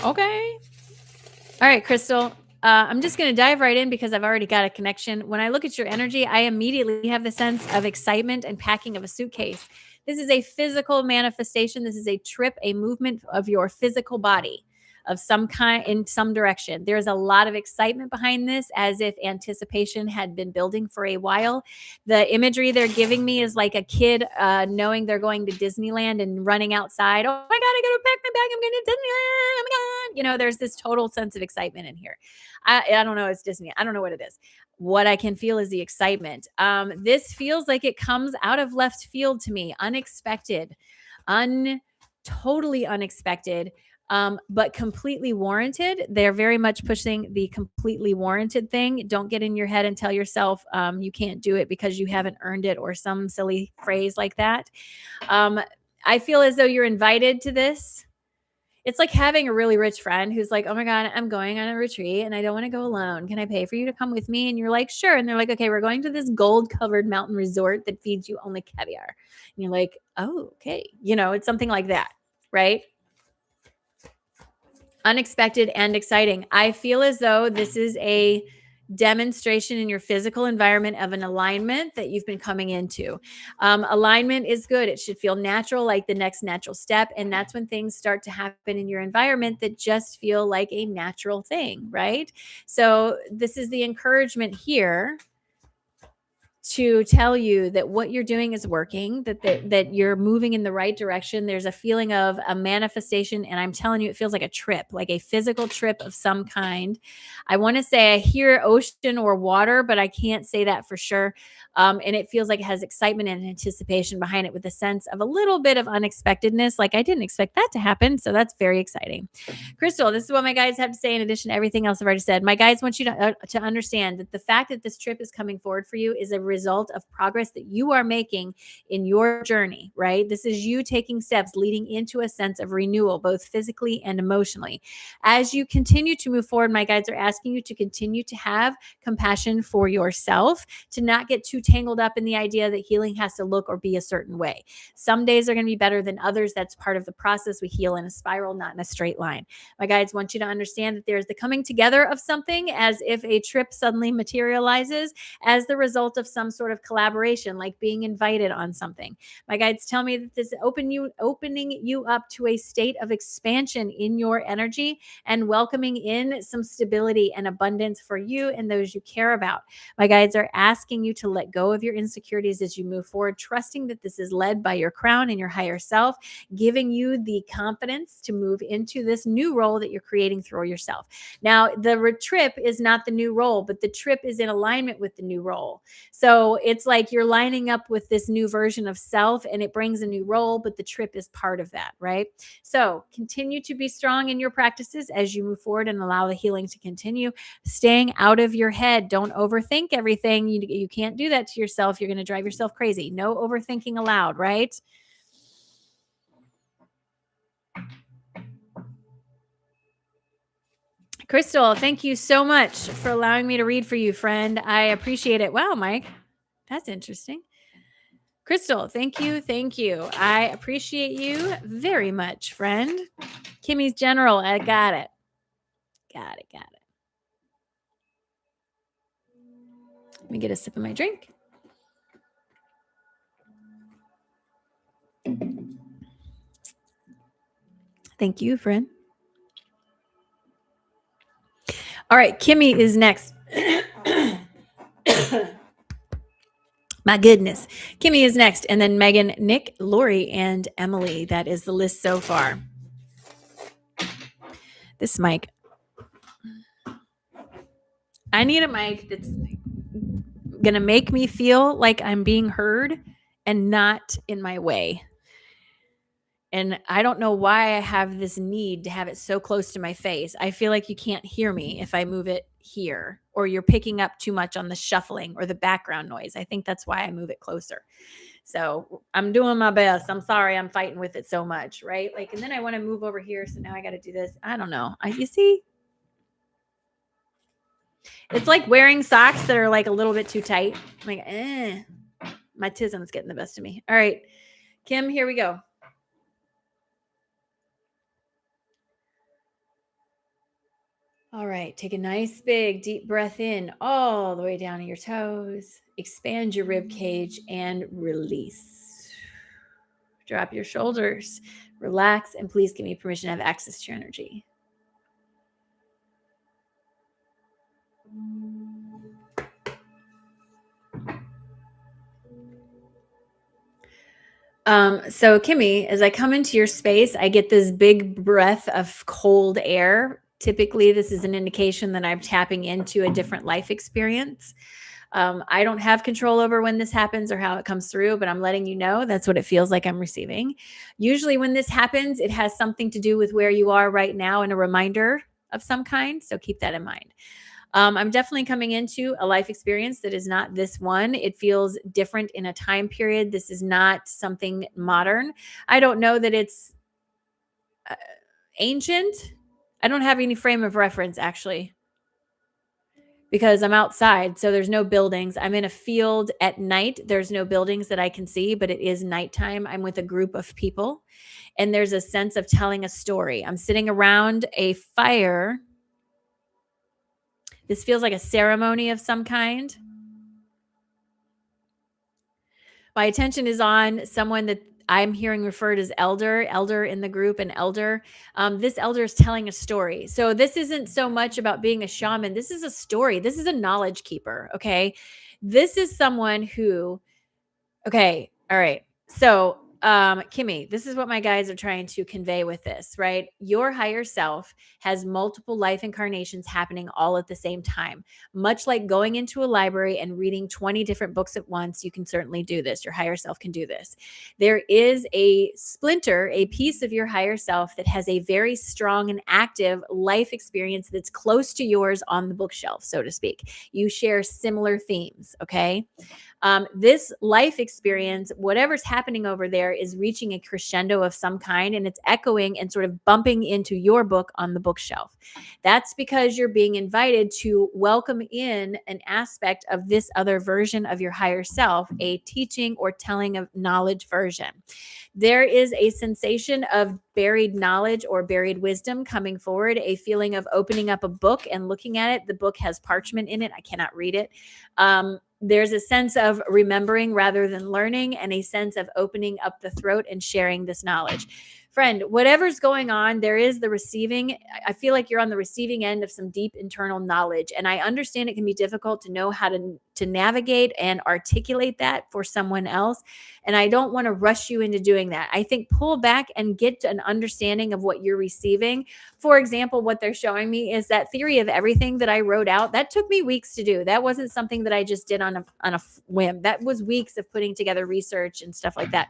All right, Crystal. I'm just going to dive right in because I've already got a connection. When I look at your energy, I immediately have the sense of excitement and packing of a suitcase. This is a physical manifestation. This is a trip, a movement of your physical body of some kind in some direction. There's a lot of excitement behind this, as if anticipation had been building for a while. The imagery they're giving me is like a kid knowing they're going to Disneyland and running outside. Oh my God, I got to pack my bag. I'm going to Disneyland. Oh my God. There's this total sense of excitement in here. I don't know. It's Disney. I don't know what it is. What I can feel is the excitement. This feels like it comes out of left field to me. Unexpected, totally unexpected. But completely warranted. They're very much pushing the completely warranted thing. Don't get in your head and tell yourself you can't do it because you haven't earned it, or some silly phrase like that. I feel as though you're invited to this. It's like having a really rich friend who's like, "Oh my God, I'm going on a retreat and I don't want to go alone. Can I pay for you to come with me?" And you're like, "Sure." And they're like, "Okay, we're going to this gold covered mountain resort that feeds you only caviar." And you're like, "Oh, okay." It's something like that, right? Unexpected and exciting. I feel as though this is a demonstration in your physical environment of an alignment that you've been coming into. Alignment is good. It should feel natural, like the next natural step. And that's when things start to happen in your environment that just feel like a natural thing, right? So, this is the encouragement here to tell you that what you're doing is working, that you're moving in the right direction. There's a feeling of a manifestation, and I'm telling you, it feels like a trip, like a physical trip of some kind. I want to say I hear ocean or water, but I can't say that for sure. And it feels like it has excitement and anticipation behind it, with a sense of a little bit of unexpectedness. Like, I didn't expect that to happen, so that's very exciting. Crystal, this is what my guides have to say in addition to everything else I've already said. My guides want you to understand that the fact that this trip is coming forward for you is a result of progress that you are making in your journey, right? This is you taking steps leading into a sense of renewal, both physically and emotionally. As you continue to move forward, my guides are asking you to continue to have compassion for yourself, to not get too tangled up in the idea that healing has to look or be a certain way. Some days are going to be better than others. That's part of the process. We heal in a spiral, not in a straight line. My guides want you to understand that there's the coming together of something, as if a trip suddenly materializes as the result of some sort of collaboration, like being invited on something. My guides tell me that this is opening you up to a state of expansion in your energy and welcoming in some stability and abundance for you and those you care about. My guides are asking you to let go of your insecurities as you move forward, trusting that this is led by your crown and your higher self, giving you the confidence to move into this new role that you're creating through yourself. Now, the trip is not the new role, but the trip is in alignment with the new role. So it's like you're lining up with this new version of self, and it brings a new role, but the trip is part of that, right? So continue to be strong in your practices as you move forward and allow the healing to continue. Staying out of your head. Don't overthink everything. You can't do that to yourself. You're going to drive yourself crazy. No overthinking allowed, right? Crystal, thank you so much for allowing me to read for you, friend. I appreciate it. Wow, Mike, that's interesting. Crystal, thank you. Thank you. I appreciate you very much, friend. Kimmy's General, I got it. Got it. Got it. Let me get a sip of my drink. Thank you, friend. All right, Kimmy is next. My goodness. Kimmy is next. And then Megan, Nick, Lori, and Emily. That is the list so far. This mic. I need a mic that's going to make me feel like I'm being heard and not in my way. And I don't know why I have this need to have it so close to my face. I feel like you can't hear me if I move it here, or you're picking up too much on the shuffling or the background noise. I think that's why I move it closer. So I'm doing my best. I'm sorry I'm fighting with it so much, right? Like, and then I want to move over here. So now I got to do this. I don't know. You see? It's like wearing socks that are like a little bit too tight. I'm like, my tism's getting the best of me. All right, Kim, here we go. All right, take a nice big deep breath in all the way down to your toes. Expand your rib cage and release. Drop your shoulders, relax, and please give me permission to have access to your energy. So Kimmy, as I come into your space, I get this big breath of cold air. Typically, this is an indication that I'm tapping into a different life experience. I don't have control over when this happens or how it comes through, but I'm letting you know that's what it feels like I'm receiving. Usually when this happens, it has something to do with where you are right now and a reminder of some kind. So keep that in mind. I'm definitely coming into a life experience that is not this one. It feels different in a time period. This is not something modern. I don't know that it's ancient. I don't have any frame of reference actually, because I'm outside, so there's no buildings. I'm in a field at night. There's no buildings that I can see, but it is nighttime. I'm with a group of people, and there's a sense of telling a story. I'm sitting around a fire. This feels like a ceremony of some kind. My attention is on someone that I'm hearing referred as elder in the group, an elder. This elder is telling a story. So this isn't so much about being a shaman. This is a story. This is a knowledge keeper. Okay. This is someone who, okay. All right. So, Kimmy, this is what my guides are trying to convey with this, right? Your higher self has multiple life incarnations happening all at the same time. Much like going into a library and reading 20 different books at once, you can certainly do this. Your higher self can do this. There is a splinter, a piece of your higher self that has a very strong and active life experience that's close to yours on the bookshelf, so to speak. You share similar themes, okay? This life experience, whatever's happening over there, is reaching a crescendo of some kind, and it's echoing and sort of bumping into your book on the bookshelf. That's because you're being invited to welcome in an aspect of this other version of your higher self, a teaching or telling of knowledge version. There is a sensation of buried knowledge or buried wisdom coming forward, a feeling of opening up a book and looking at it. The book has parchment in it. I cannot read it. There's a sense of remembering rather than learning, and a sense of opening up the throat and sharing this knowledge. Friend, whatever's going on, there is the receiving. I feel like you're on the receiving end of some deep internal knowledge. And I understand it can be difficult to know how to navigate and articulate that for someone else. And I don't want to rush you into doing that. I think pull back and get an understanding of what you're receiving. For example, what they're showing me is that theory of everything that I wrote out. That took me weeks to do. That wasn't something that I just did on a whim. That was weeks of putting together research and stuff like that.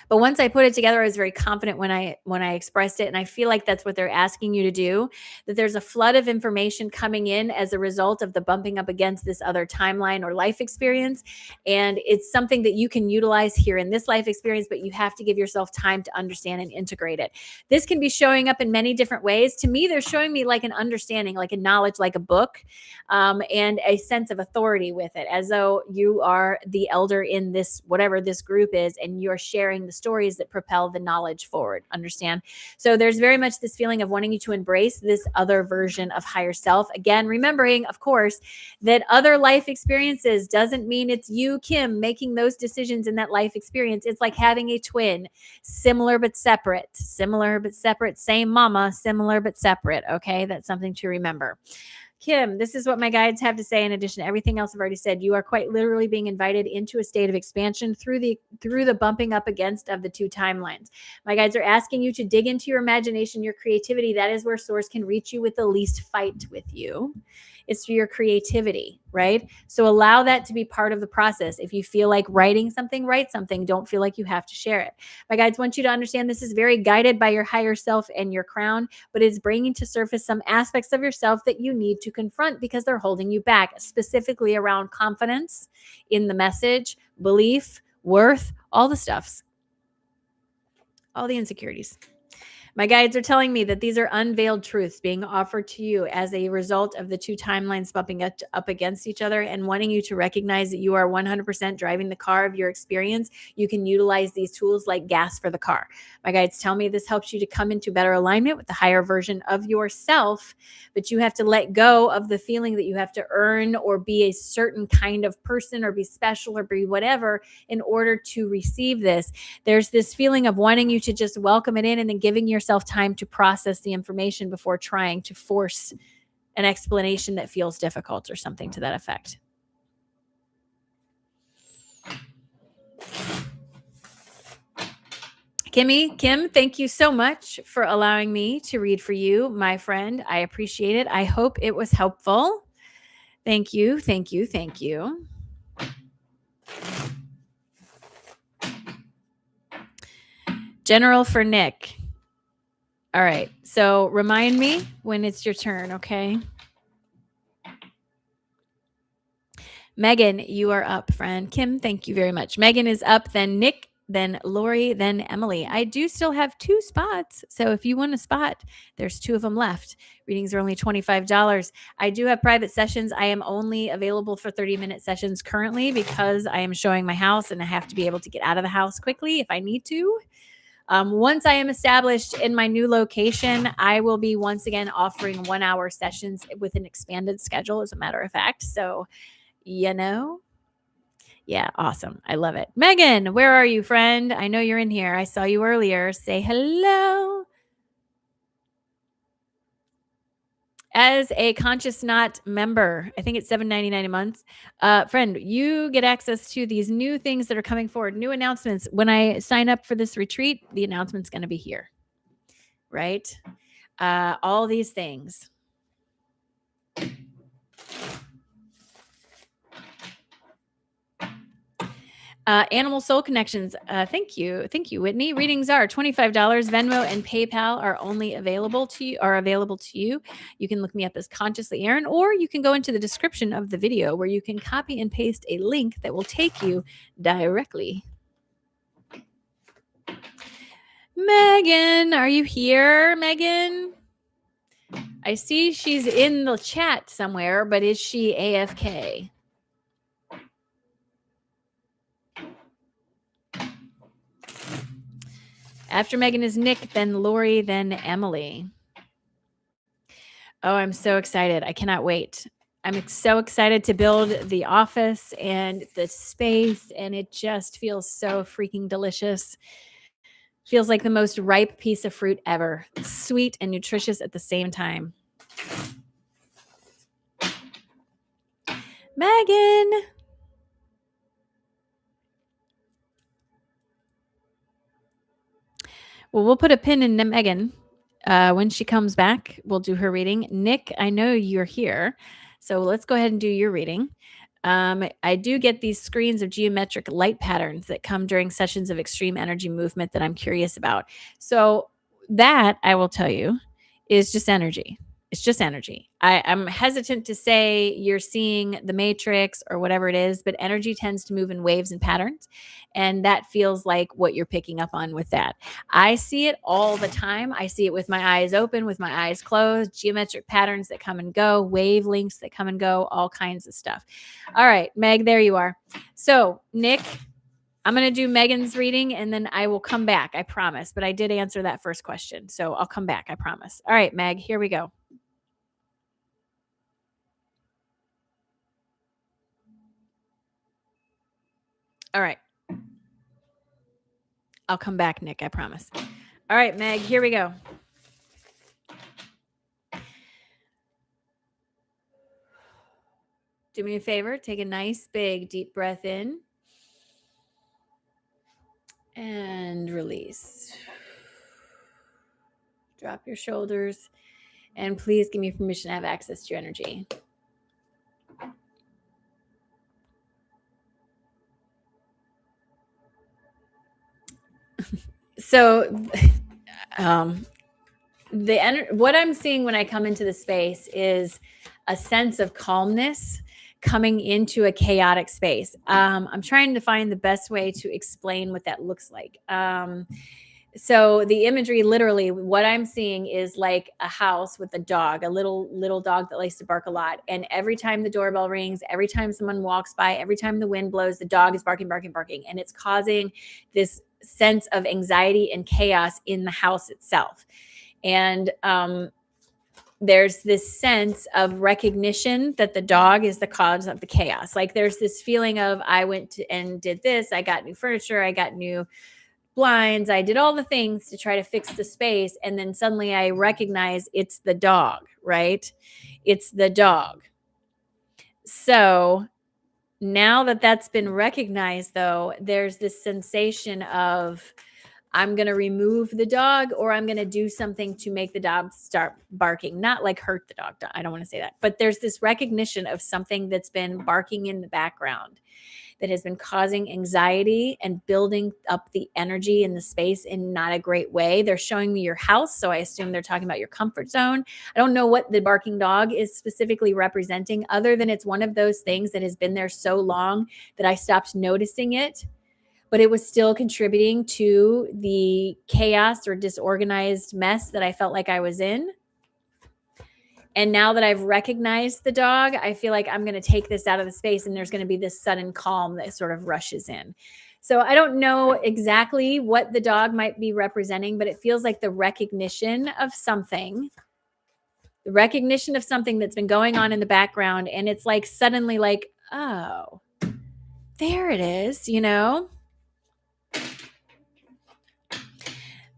But once I put it together, I was very confident when I expressed it. And I feel like that's what they're asking you to do, that there's a flood of information coming in as a result of the bumping up against this other timeline or life experience. And it's something that you can utilize here in this life experience, but you have to give yourself time to understand and integrate it. This can be showing up in many different ways. To me, they're showing me like an understanding, like a knowledge, like a book, and a sense of authority with it, as though you are the elder in this, whatever this group is, and you're sharing the stories that propel the knowledge forward. Understand? So there's very much this feeling of wanting you to embrace this other version of higher self. Again, remembering, of course, that other life experiences doesn't mean it's you, Kim, making those decisions in that life experience. It's like having a twin, similar but separate, same mama, similar but separate. Okay, that's something to remember. Kim, this is what my guides have to say. In addition to everything else I've already said, you are quite literally being invited into a state of expansion through the bumping up against of the two timelines. My guides are asking you to dig into your imagination, your creativity. That is where Source can reach you with the least fight with you. It's through your creativity, right? So allow that to be part of the process. If you feel like writing something, write something. Don't feel like you have to share it. My guides want you to understand this is very guided by your higher self and your crown, but it's bringing to surface some aspects of yourself that you need to confront because they're holding you back, specifically around confidence in the message, belief, worth, all the stuffs, all the insecurities. My guides are telling me that these are unveiled truths being offered to you as a result of the two timelines bumping up against each other, and wanting you to recognize that you are 100% driving the car of your experience. You can utilize these tools like gas for the car. My guides tell me this helps you to come into better alignment with the higher version of yourself, but you have to let go of the feeling that you have to earn or be a certain kind of person or be special or be whatever in order to receive this. There's this feeling of wanting you to just welcome it in and then giving yourself time to process the information before trying to force an explanation that feels difficult or something to that effect. Kim, thank you so much for allowing me to read for you, my friend. I appreciate it. I hope it was helpful. Thank you. General for Nick. All right. So remind me when it's your turn, okay? Megan, you are up, friend. Kim, thank you very much. Megan is up. Then Nick then Lori, then Emily. I do still have 2 spots. So if you want a spot, there's 2 of them left. Readings are only $25. I do have private sessions. I am only available for 30-minute sessions currently because I am showing my house and I have to be able to get out of the house quickly if I need to. Once I am established in my new location, I will be once again offering 1-hour sessions with an expanded schedule, as a matter of fact. So, yeah, awesome. I love it. Megan, where are you, friend? I know you're in here. I saw you earlier. Say hello. As a Conscious Knot member, I think it's $7.99 a month. Friend, you get access to these new things that are coming forward, new announcements. When I sign up for this retreat, the announcement's going to be here, right? All these things. Animal Soul Connections. Thank you, Whitney. Readings are $25. Venmo and PayPal are only available to you. You can look me up as Consciously Erin, or you can go into the description of the video where you can copy and paste a link that will take you directly. Megan, are you here, Megan? I see she's in the chat somewhere, but is she AFK? After Megan is Nick, then Lori, then Emily. Oh, I'm so excited. I cannot wait. I'm so excited to build the office and the space, and it just feels so freaking delicious. Feels like the most ripe piece of fruit ever. Sweet and nutritious at the same time. Megan. Well, we'll put a pin in Megan. When she comes back, we'll do her reading. Nick, I know you're here, so let's go ahead and do your reading. I do get these screens of geometric light patterns that come during sessions of extreme energy movement that I'm curious about. So that, I will tell you, is just energy. It's just energy. I'm hesitant to say you're seeing the matrix or whatever it is, but energy tends to move in waves and patterns. And that feels like what you're picking up on with that. I see it all the time. I see it with my eyes open, with my eyes closed, geometric patterns that come and go, wavelengths that come and go, all kinds of stuff. All right, Meg, there you are. So, Nick, I'm going to do Megan's reading and then I will come back, I promise. But I did answer that first question, so I'll come back, I promise. All right, Meg, here we go. All right. I'll come back, Nick, I promise. All right, Meg, here we go. Do me a favor, take a nice, big, deep breath in and release. Drop your shoulders and please give me permission to have access to your energy. So, what I'm seeing when I come into the space is a sense of calmness coming into a chaotic space. I'm trying to find the best way to explain what that looks like. So the imagery, literally, what I'm seeing is like a house with a dog, a little dog that likes to bark a lot. And every time the doorbell rings, every time someone walks by, every time the wind blows, the dog is barking, barking, barking. And it's causing this sense of anxiety and chaos in the house itself. And there's this sense of recognition that the dog is the cause of the chaos. Like there's this feeling of, I went and did this, I got new furniture, I got new blinds, I did all the things to try to fix the space. And then suddenly I recognize it's the dog, right? It's the dog. So now that that's been recognized, though, there's this sensation of, I'm going to remove the dog or I'm going to do something to make the dog start barking. Not like hurt the dog. I don't want to say that. But there's this recognition of something that's been barking in the background that has been causing anxiety and building up the energy in the space in not a great way. They're showing me your house, so I assume they're talking about your comfort zone. I don't know what the barking dog is specifically representing, other than it's one of those things that has been there so long that I stopped noticing it. but it was still contributing to the chaos or disorganized mess that I felt like I was in. And now that I've recognized the dog, I feel like I'm going to take this out of the space and there's going to be this sudden calm that sort of rushes in. So I don't know exactly what the dog might be representing, but it feels like the recognition of something that's been going on in the background. And it's like suddenly like, oh, there it is, you know?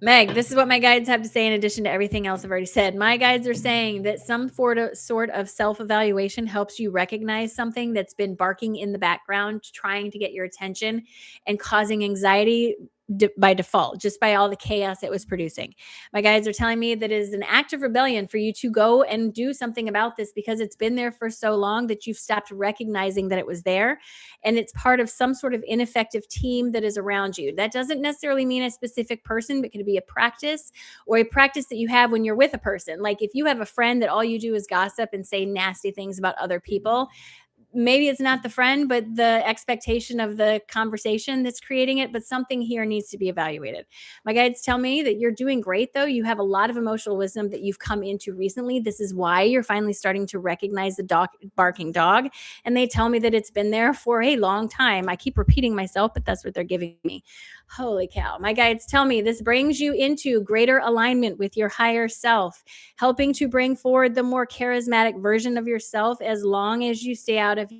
Meg, this is what my guides have to say in addition to everything else I've already said. My guides are saying that some sort of self-evaluation helps you recognize something that's been barking in the background, trying to get your attention and causing anxiety by default, just by all the chaos it was producing. My guides are telling me that it is an act of rebellion for you to go and do something about this because it's been there for so long that you've stopped recognizing that it was there. And it's part of some sort of ineffective team that is around you. That doesn't necessarily mean a specific person, but could be a practice or a practice that you have when you're with a person. Like if you have a friend that all you do is gossip and say nasty things about other people, maybe it's not the friend, but the expectation of the conversation that's creating it. But something here needs to be evaluated. My guides tell me that you're doing great, though. You have a lot of emotional wisdom that you've come into recently. This is why you're finally starting to recognize the barking dog. And they tell me that it's been there for a long time. I keep repeating myself, but that's what they're giving me. Holy cow. My guides tell me this brings you into greater alignment with your higher self, helping to bring forward the more charismatic version of yourself as long as you stay out of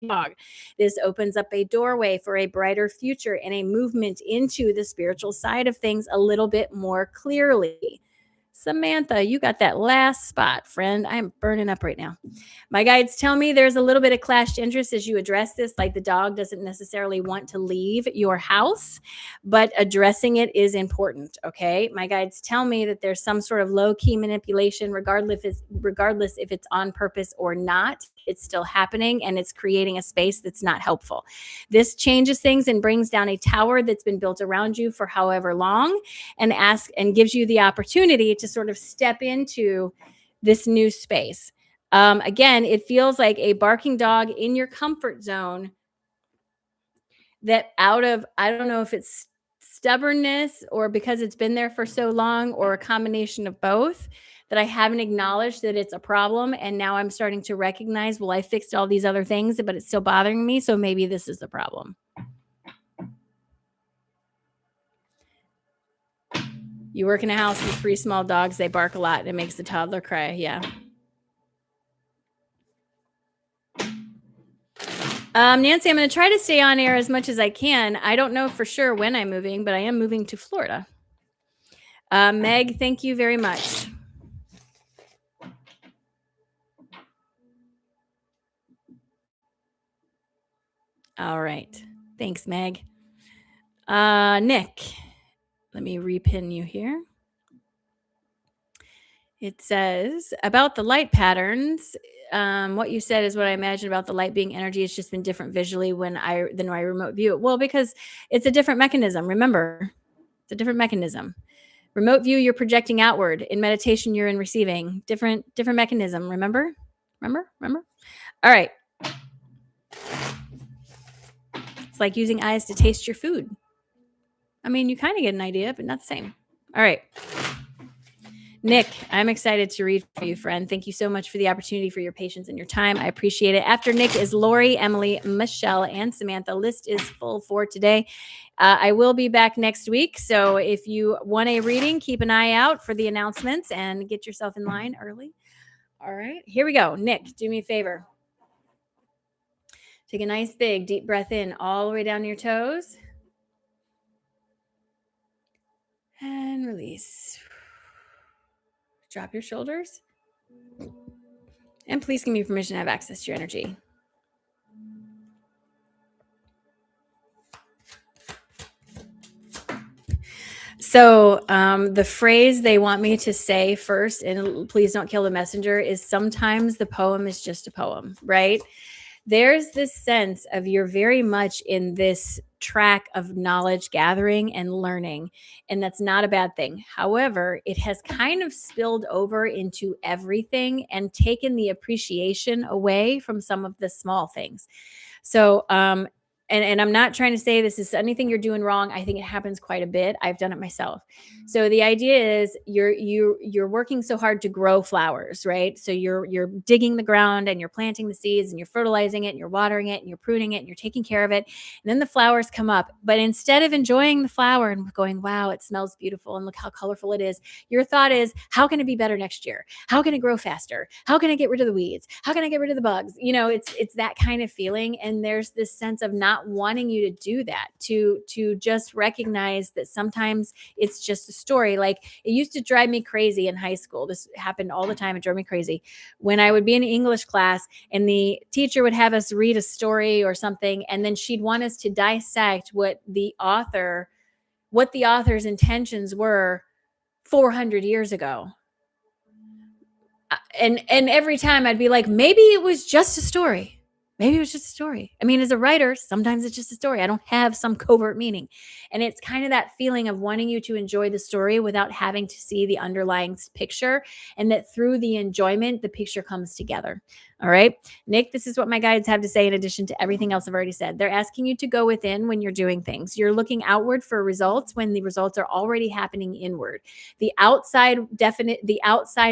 dog. This opens up a doorway for a brighter future and a movement into the spiritual side of things a little bit more clearly. Samantha, you got that last spot, friend. I'm burning up right now. My guides tell me there's a little bit of clashed interest as you address this, like the dog doesn't necessarily want to leave your house, but addressing it is important, okay? My guides tell me that there's some sort of low-key manipulation, regardless if it's on purpose or not. It's still happening and it's creating a space that's not helpful. This changes things and brings down a tower that's been built around you for however long and gives you the opportunity to sort of step into this new space. Again, it feels like a barking dog in your comfort zone that I don't know if it's stubbornness or because it's been there for so long or a combination of both, that I haven't acknowledged that it's a problem. And now I'm starting to recognize, well, I fixed all these other things, but it's still bothering me. So maybe this is the problem. You work in a house with 3 small dogs. They bark a lot and it makes the toddler cry. Yeah. Nancy, I'm going to try to stay on air as much as I can. I don't know for sure when I'm moving, but I am moving to Florida. Meg, thank you very much. All right. Thanks, Meg. Nick, let me repin you here. It says about the light patterns. What you said is what I imagine about the light being energy. It's just been different visually than when I remote view it. Well, because it's a different mechanism. Remember, it's a different mechanism. Remote view, you're projecting outward. In meditation, you're in receiving. Different mechanism. Remember? All right. It's like using eyes to taste your food. I mean, you kind of get an idea, but not the same. All right. Nick, I'm excited to read for you, friend. Thank you so much for the opportunity, for your patience and your time. I appreciate it. After Nick is Lori, Emily, Michelle, and Samantha. List is full for today. I will be back next week. So if you want a reading, keep an eye out for the announcements and get yourself in line early. All right, here we go. Nick, do me a favor. Take a nice big deep breath in all the way down to your toes. And release. Drop your shoulders. And please give me permission to have access to your energy. So the phrase they want me to say first, and please don't kill the messenger, is sometimes the poem is just a poem, right? There's this sense of you're very much in this track of knowledge gathering and learning, and that's not a bad thing. However, it has kind of spilled over into everything and taken the appreciation away from some of the small things. So and I'm not trying to say this is anything you're doing wrong. I think it happens quite a bit. I've done it myself. So the idea is you're working so hard to grow flowers, right? So you're digging the ground and you're planting the seeds and you're fertilizing it and you're watering it and you're pruning it and you're taking care of it. And then the flowers come up. But instead of enjoying the flower and going, wow, it smells beautiful and look how colorful it is, your thought is, how can it be better next year? How can it grow faster? How can I get rid of the weeds? How can I get rid of the bugs? It's that kind of feeling. And there's this sense of not wanting you to do that, to just recognize that sometimes it's just a story. Like, it used to drive me crazy in high school. This happened all the time. It drove me crazy when I would be in English class and the teacher would have us read a story or something, and then she'd want us to dissect what the author's intentions were 400 years ago. And every time I'd be like, maybe it was just a story. Maybe it was just a story. I mean, as a writer, sometimes it's just a story. I don't have some covert meaning. And it's kind of that feeling of wanting you to enjoy the story without having to see the underlying picture, and that through the enjoyment, the picture comes together. All right, Nick, this is what my guides have to say in addition to everything else I've already said. They're asking you to go within when you're doing things. You're looking outward for results when the results are already happening inward. The outside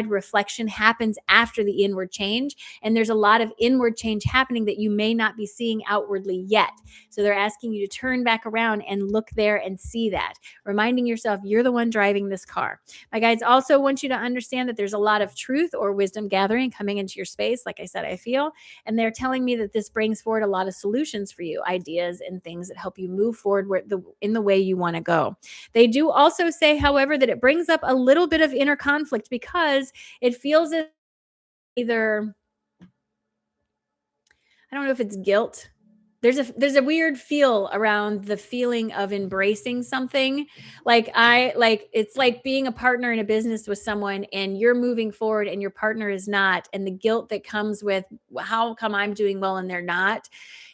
reflection happens after the inward change, and there's a lot of inward change happening that you may not be seeing outwardly yet. So they're asking you to turn back around and look there and see that, reminding yourself you're the one driving this car. My guides also want you to understand that there's a lot of truth or wisdom gathering coming into your space. Like I said, I feel, and they're telling me that this brings forward a lot of solutions for you, ideas and things that help you move forward in the way you want to go. They do also say, however, that it brings up a little bit of inner conflict because it feels as either, I don't know if it's guilt. There's a weird feel around the feeling of embracing something. It's like being a partner in a business with someone and you're moving forward and your partner is not, and the guilt that comes with, how come I'm doing well and they're not?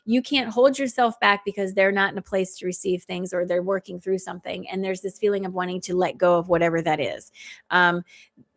You can't hold yourself back because they're not in a place to receive things or they're working through something, and there's this feeling of wanting to let go of whatever that is.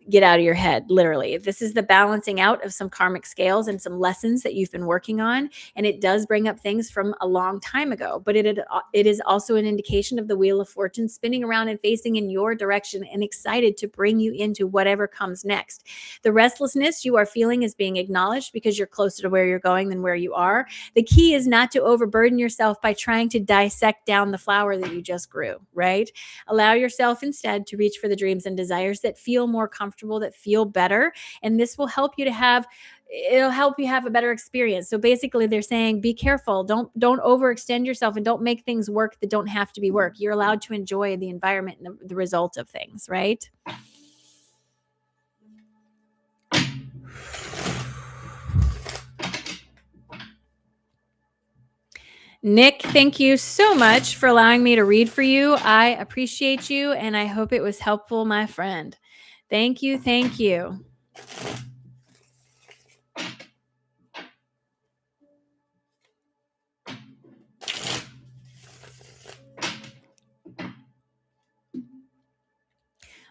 Get out of your head, literally. This is the balancing out of some karmic scales and some lessons that you've been working on. And it does bring up things from a long time ago, but it is also an indication of the wheel of fortune spinning around and facing in your direction and excited to bring you into whatever comes next. The restlessness you are feeling is being acknowledged because you're closer to where you're going than where you are. The key is not to overburden yourself by trying to dissect down the flower that you just grew, right? Allow yourself instead to reach for the dreams and desires that feel more comfortable, that feel better, and this will help you have a better experience. So basically they're saying, be careful, don't overextend yourself, and don't make things work that don't have to be work. You're allowed to enjoy the environment and the result of things, right? Nick, thank you so much for allowing me to read for you. I appreciate you, and I hope it was helpful, my friend. Thank you. Thank you.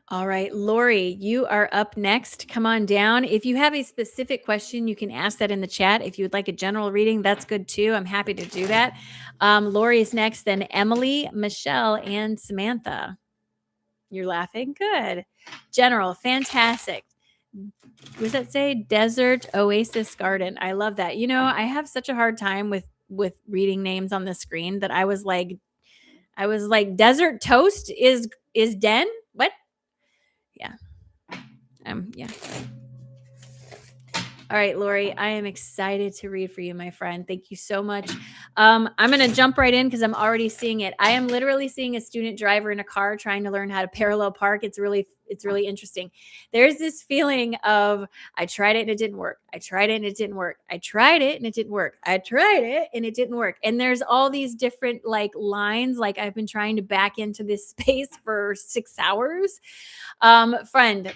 All right, Lori, you are up next. Come on down. If you have a specific question, you can ask that in the chat. If you would like a general reading, that's good too. I'm happy to do that. Lori is next, then Emily, Michelle, and Samantha. You're laughing? Good. General, fantastic. What does that say? Desert Oasis Garden. I love that. I have such a hard time with reading names on the screen that I was like, Desert Toast is Den? What? Yeah. Yeah. All right, Lori, I am excited to read for you, my friend. Thank you so much. I'm going to jump right in because I'm already seeing it. I am literally seeing a student driver in a car trying to learn how to parallel park. It's really interesting. There's this feeling of, I tried it and it didn't work. I tried it and it didn't work. I tried it and it didn't work. I tried it and it didn't work. And there's all these different lines. Like, I've been trying to back into this space for 6 hours. Friend,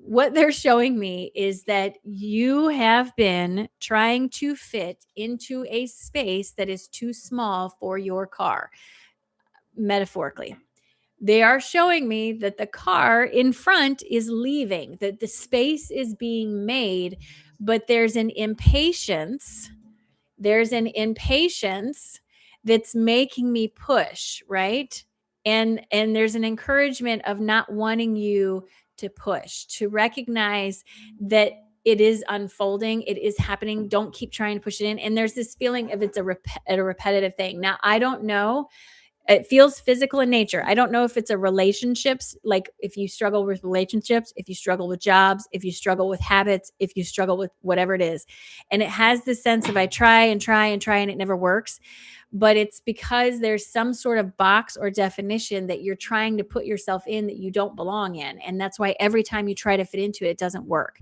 what they're showing me is that you have been trying to fit into a space that is too small for your car, metaphorically. They are showing me that the car in front is leaving, that the space is being made, but there's an impatience There's an impatience that's making me push, right? And there's an encouragement of not wanting you to push, to recognize that it is unfolding, it is happening. Don't keep trying to push it in. And there's this feeling of it's a repetitive thing. Now, I don't know, it feels physical in nature. I don't know if it's a relationships, like if you struggle with relationships, if you struggle with jobs, if you struggle with habits, if you struggle with whatever it is. And it has this sense of I try and try and try and it never works. But it's because there's some sort of box or definition that you're trying to put yourself in that you don't belong in. And that's why every time you try to fit into it, it doesn't work.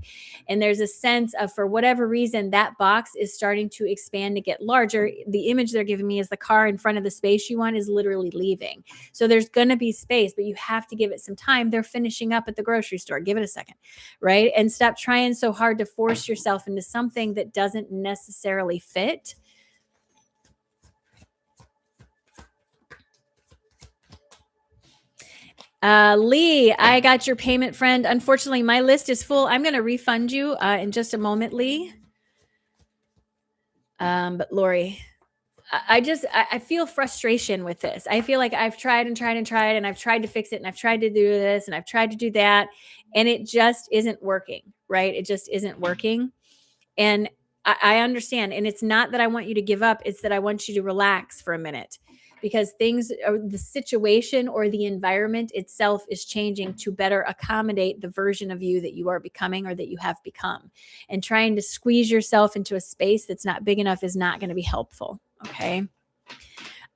And there's a sense of, for whatever reason, that box is starting to expand to get larger. The image they're giving me is the car in front of the space you want is literally leaving. So there's going to be space, but you have to give it some time. They're finishing up at the grocery store. Give it a second, right? And stop trying so hard to force yourself into something that doesn't necessarily fit. Lee, I got your payment, friend. Unfortunately, my list is full. I'm going to refund you in just a moment, Lee. But Lori, I feel frustration with this. I feel like I've tried and tried and tried, and I've tried to fix it, and I've tried to do this, and I've tried to do that, and it just isn't working, right? It just isn't working. And I understand. And it's not that I want you to give up. It's that I want you to relax for a minute, because things, or the situation or the environment itself is changing to better accommodate the version of you that you are becoming or that you have become. And trying to squeeze yourself into a space that's not big enough is not going to be helpful. Okay.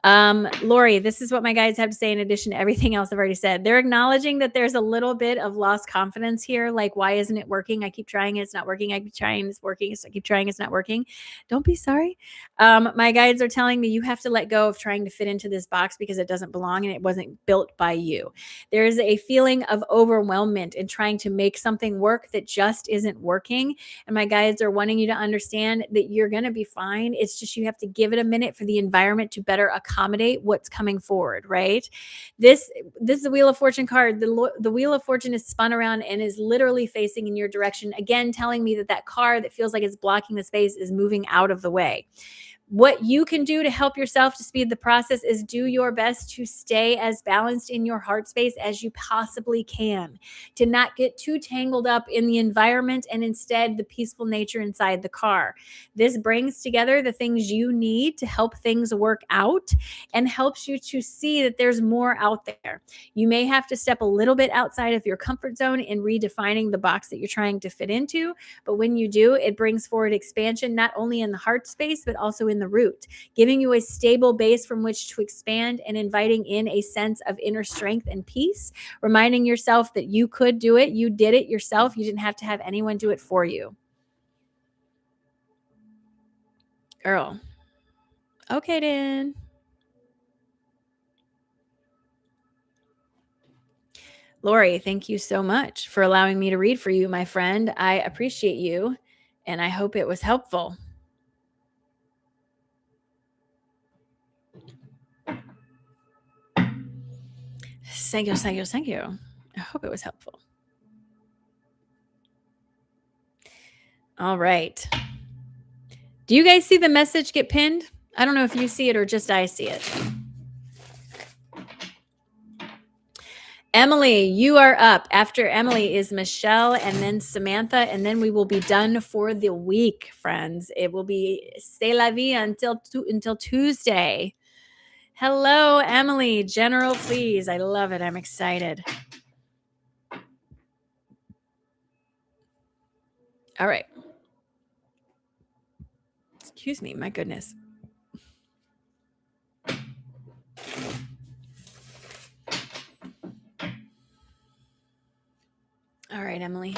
Lori, this is what my guides have to say in addition to everything else I've already said. They're acknowledging that there's a little bit of lost confidence here. Like, why isn't it working? I keep trying it. It's not working. I keep trying. It's working. So I keep trying. It's not working. Don't be sorry. My guides are telling me you have to let go of trying to fit into this box because it doesn't belong and it wasn't built by you. There is a feeling of overwhelmment in trying to make something work that just isn't working. And my guides are wanting you to understand that you're going to be fine. It's just you have to give it a minute for the environment to better accommodate what's coming forward, right? This is the Wheel of Fortune card. The Wheel of Fortune is spun around and is literally facing in your direction, again telling me that that car that feels like it's blocking the space is moving out of the way. What you can do to help yourself to speed the process is do your best to stay as balanced in your heart space as you possibly can, to not get too tangled up in the environment and instead the peaceful nature inside the car. This brings together the things you need to help things work out and helps you to see that there's more out there. You may have to step a little bit outside of your comfort zone in redefining the box that you're trying to fit into, but when you do, it brings forward expansion, not only in the heart space, but also in the root, giving you a stable base from which to expand and inviting in a sense of inner strength and peace, reminding yourself that you could do it. You did it yourself. You didn't have to have anyone do it for you. Girl. Okay, then. Lori, thank you so much for allowing me to read for you, my friend. I appreciate you, and I hope it was helpful. Thank you, thank you, thank you. I hope it was helpful. All right. Do you guys see the message get pinned? I don't know if you see it or just I see it. Emily, you are up. After Emily is Michelle and then Samantha, and then we will be done for the week, friends. It will be c'est la vie until Tuesday. Hello, Emily. General, please. I love it. I'm excited. All right. Excuse me. My goodness. All right, Emily.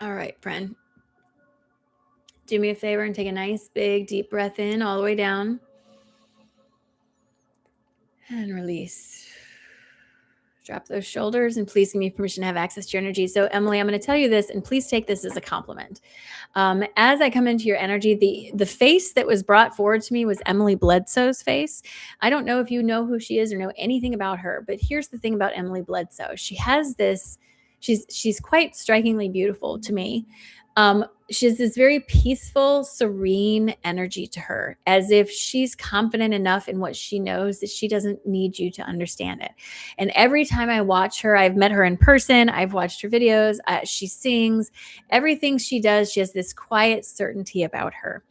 All right, friend. Do me a favor and take a nice, big, deep breath in all the way down. And release. Drop those shoulders and please give me permission to have access to your energy. So, Emily, I'm going to tell you this, and please take this as a compliment. As I come into your energy, the face that was brought forward to me was Emily Bledsoe's face. I don't know if you know who she is or know anything about her, but here's the thing about Emily Bledsoe. She has this, she's quite strikingly beautiful to me. She has this very peaceful, serene energy to her, as if she's confident enough in what she knows that she doesn't need you to understand it. And every time I watch her, I've met her in person, I've watched her videos, she sings, everything she does, she has this quiet certainty about her.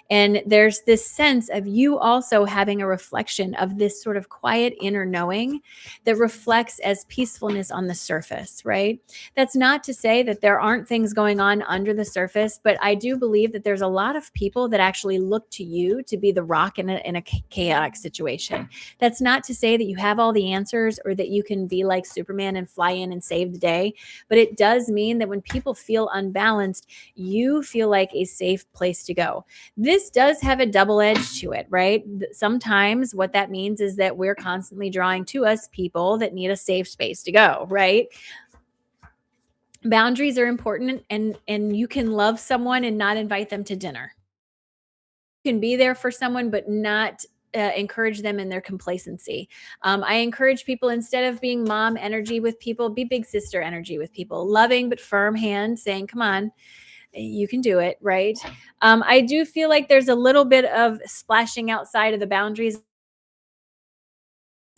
And there's this sense of you also having a reflection of this sort of quiet inner knowing that reflects as peacefulness on the surface, right? That's not to say that there aren't things going on under the surface, but I do believe that there's a lot of people that actually look to you to be the rock in a chaotic situation. That's not to say that you have all the answers or that you can be like Superman and fly in and save the day, but it does mean that when people feel unbalanced, you feel like a safe place to go. This does have a double edge to it, right? Sometimes what that means is that we're constantly drawing to us people that need a safe space to go, right? Boundaries are important, and you can love someone and not invite them to dinner. You can be there for someone, but not encourage them in their complacency. I encourage people, instead of being mom energy with people, be big sister energy with people. Loving but firm hand, saying, come on, you can do it, right? I do feel like there's a little bit of splashing outside of the boundaries.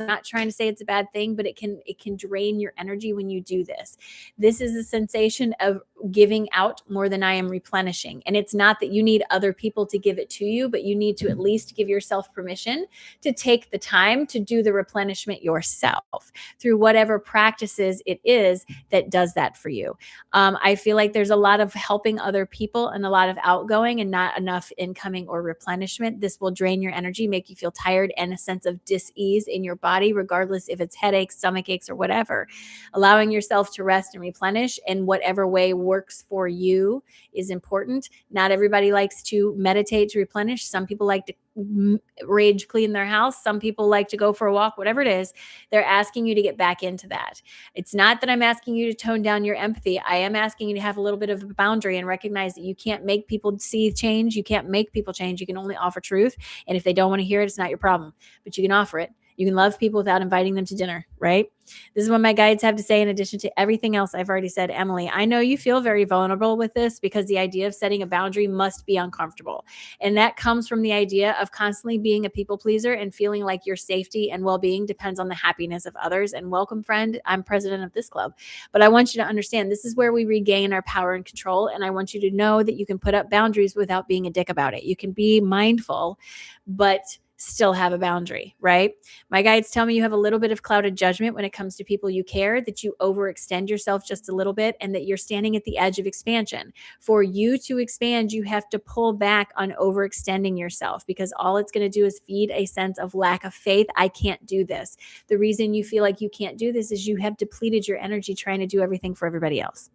I'm not trying to say it's a bad thing, but it can drain your energy when you do this. This is a sensation of giving out more than I am replenishing. And it's not that you need other people to give it to you, but you need to at least give yourself permission to take the time to do the replenishment yourself through whatever practices it is that does that for you. I feel like there's a lot of helping other people and a lot of outgoing and not enough incoming or replenishment. This will drain your energy, make you feel tired and a sense of dis-ease in your body, regardless if it's headaches, stomach aches, or whatever. Allowing yourself to rest and replenish in whatever way works for you is important. Not everybody likes to meditate to replenish. Some people like to rage clean their house. Some people like to go for a walk, whatever it is. They're asking you to get back into that. It's not that I'm asking you to tone down your empathy. I am asking you to have a little bit of a boundary and recognize that you can't make people see change. You can't make people change. You can only offer truth. And if they don't want to hear it, it's not your problem, but you can offer it. You can love people without inviting them to dinner, right? This is what my guides have to say in addition to everything else I've already said. Emily, I know you feel very vulnerable with this because the idea of setting a boundary must be uncomfortable. And that comes from the idea of constantly being a people pleaser and feeling like your safety and well-being depends on the happiness of others. And welcome, friend. I'm president of this club. But I want you to understand this is where we regain our power and control. And I want you to know that you can put up boundaries without being a dick about it. You can be mindful, but still have a boundary, right? My guides tell me you have a little bit of clouded judgment when it comes to people you care, that you overextend yourself just a little bit, and that you're standing at the edge of expansion. For you to expand, you have to pull back on overextending yourself, because all it's going to do is feed a sense of lack of faith. I can't do this. The reason you feel like you can't do this is you have depleted your energy trying to do everything for everybody else.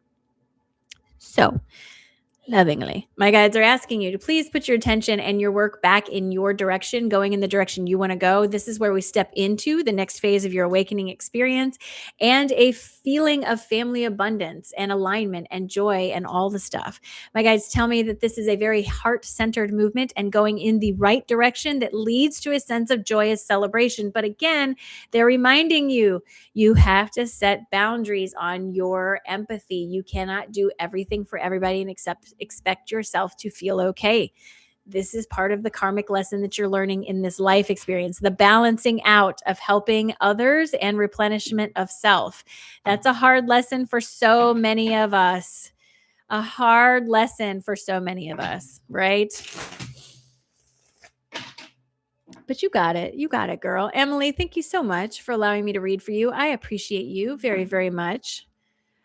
So, lovingly, my guides are asking you to please put your attention and your work back in your direction, going in the direction you want to go. This is where we step into the next phase of your awakening experience and a feeling of family abundance and alignment and joy and all the stuff. My guides tell me that this is a very heart-centered movement and going in the right direction that leads to a sense of joyous celebration. But again, they're reminding you, you have to set boundaries on your empathy. You cannot do everything for everybody and expect yourself to feel okay. This is part of the karmic lesson that you're learning in this life experience, the balancing out of helping others and replenishment of self. That's a hard lesson for so many of us. A hard lesson for so many of us, right? But you got it. You got it, girl. Emily, thank you so much for allowing me to read for you. I appreciate you very, very much.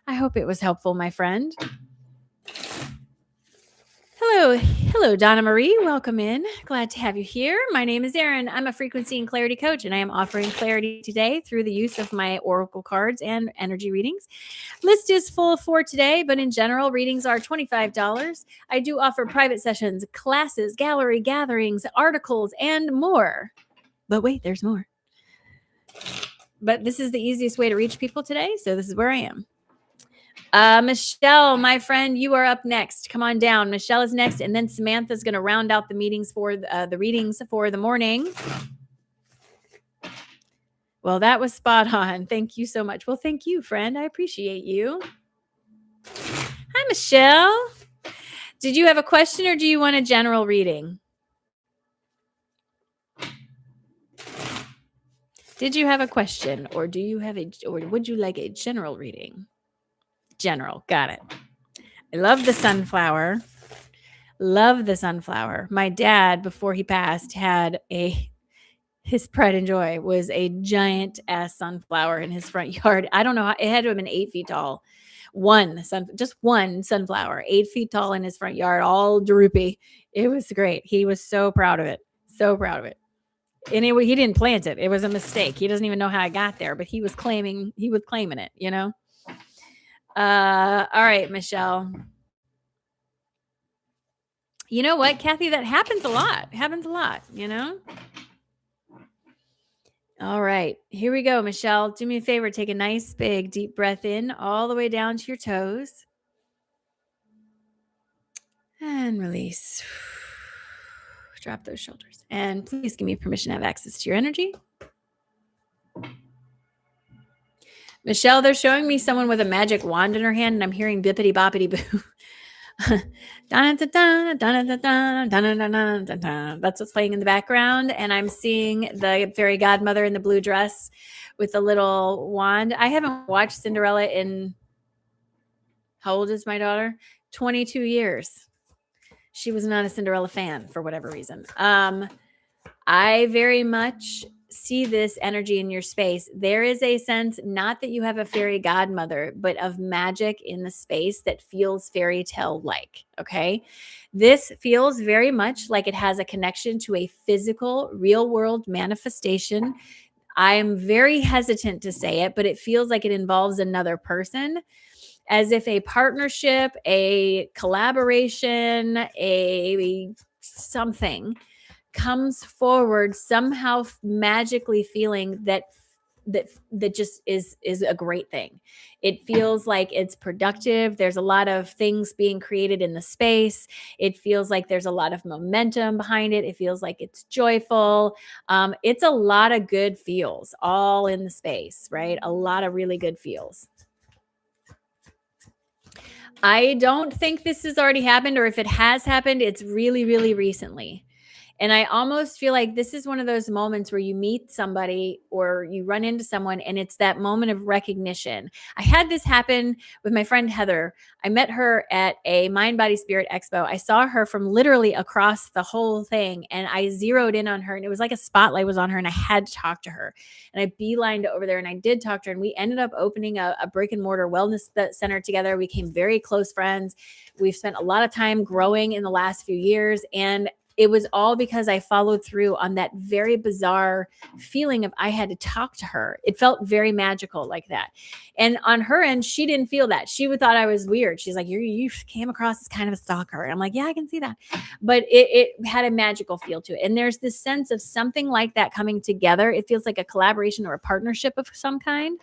I hope it was helpful, my friend. Hello, Donna Marie. Welcome in. Glad to have you here. My name is Erin. I'm a frequency and clarity coach, and I am offering clarity today through the use of my oracle cards and energy readings. List is full for today, but in general, readings are $25. I do offer private sessions, classes, gallery gatherings, articles, and more. But wait, there's more. but this is the easiest way to reach people today. So this is where I am. Michelle, my friend, you are up next. Come on down. Michelle is next. And then Samantha's going to round out the meetings for the readings for the morning. Well, that was spot on. Thank you so much. Well, thank you, friend. I appreciate you. Hi, Michelle. Did you have a question or do you want a general reading? Did you have a question or would you like a general reading? General. Got it. I love the sunflower. Love the sunflower. My dad, before he passed, had his pride and joy was a giant ass sunflower in his front yard. I don't know how it had to have been 8 feet tall. Just one sunflower, 8 feet tall in his front yard, all droopy. It was great. He was so proud of it. So proud of it. And he didn't plant it. It was a mistake. He doesn't even know how it got there, but he was claiming it, you know? All right, Michelle. You know what, Kathy? That happens a lot. You know? All right, here we go, Michelle. Do me a favor. Take a nice, big, deep breath in all the way down to your toes. And release. Drop those shoulders. And please give me permission to have access to your energy. Michelle, they're showing me someone with a magic wand in her hand, and I'm hearing bippity boppity boo. That's what's playing in the background. And I'm seeing the fairy godmother in the blue dress with the little wand. I haven't watched Cinderella in, how old is my daughter? 22 years. She was not a Cinderella fan for whatever reason. I very much see this energy in your space. There is a sense, not that you have a fairy godmother, but of magic in the space that feels fairy tale like. Okay. This feels very much like it has a connection to a physical, real world manifestation. I am very hesitant to say it, but it feels like it involves another person, as if a partnership, a collaboration, a something comes forward somehow magically feeling that just is a great thing. It feels like it's productive. There's a lot of things being created in the space. It feels like there's a lot of momentum behind it. It feels like it's joyful. It's a lot of good feels all in the space, right? A lot of really good feels. I don't think this has already happened, or if it has happened, it's really, really recently. And I almost feel like this is one of those moments where you meet somebody or you run into someone and it's that moment of recognition. I had this happen with my friend Heather. I met her at a Mind, Body, Spirit Expo. I saw her from literally across the whole thing and I zeroed in on her and it was like a spotlight was on her and I had to talk to her. And I beelined over there and I did talk to her and we ended up opening a brick and mortar wellness center together. We became very close friends. We've spent a lot of time growing in the last few years, and it was all because I followed through on that very bizarre feeling of I had to talk to her. It felt very magical like that. And on her end, she didn't feel that. She would thought I was weird. She's like, you came across as kind of a stalker. And I'm like, yeah, I can see that. But it had a magical feel to it. And there's this sense of something like that coming together. It feels like a collaboration or a partnership of some kind.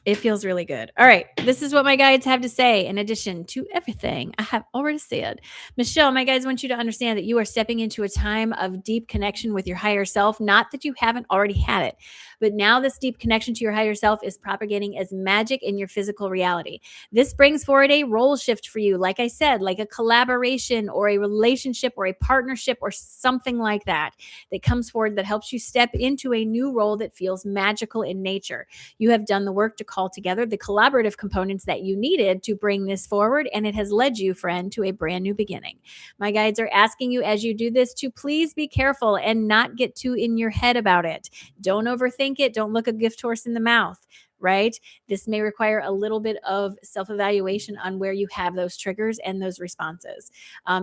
It feels really good. All right. This is what my guides have to say in addition to everything I have already said. Michelle, my guides want you to understand that you are stepping into a time of deep connection with your higher self. Not that you haven't already had it, but now this deep connection to your higher self is propagating as magic in your physical reality. This brings forward a role shift for you. Like I said, like a collaboration or a relationship or a partnership or something like that comes forward that helps you step into a new role that feels magical in nature. You have done the work to call together the collaborative components that you needed to bring this forward, and it has led you, friend, to a brand new beginning. My guides are asking you as you do this to please be careful and not get too in your head about it. Don't overthink it. Don't look a gift horse in the mouth. Right? This may require a little bit of self-evaluation on where you have those triggers and those responses.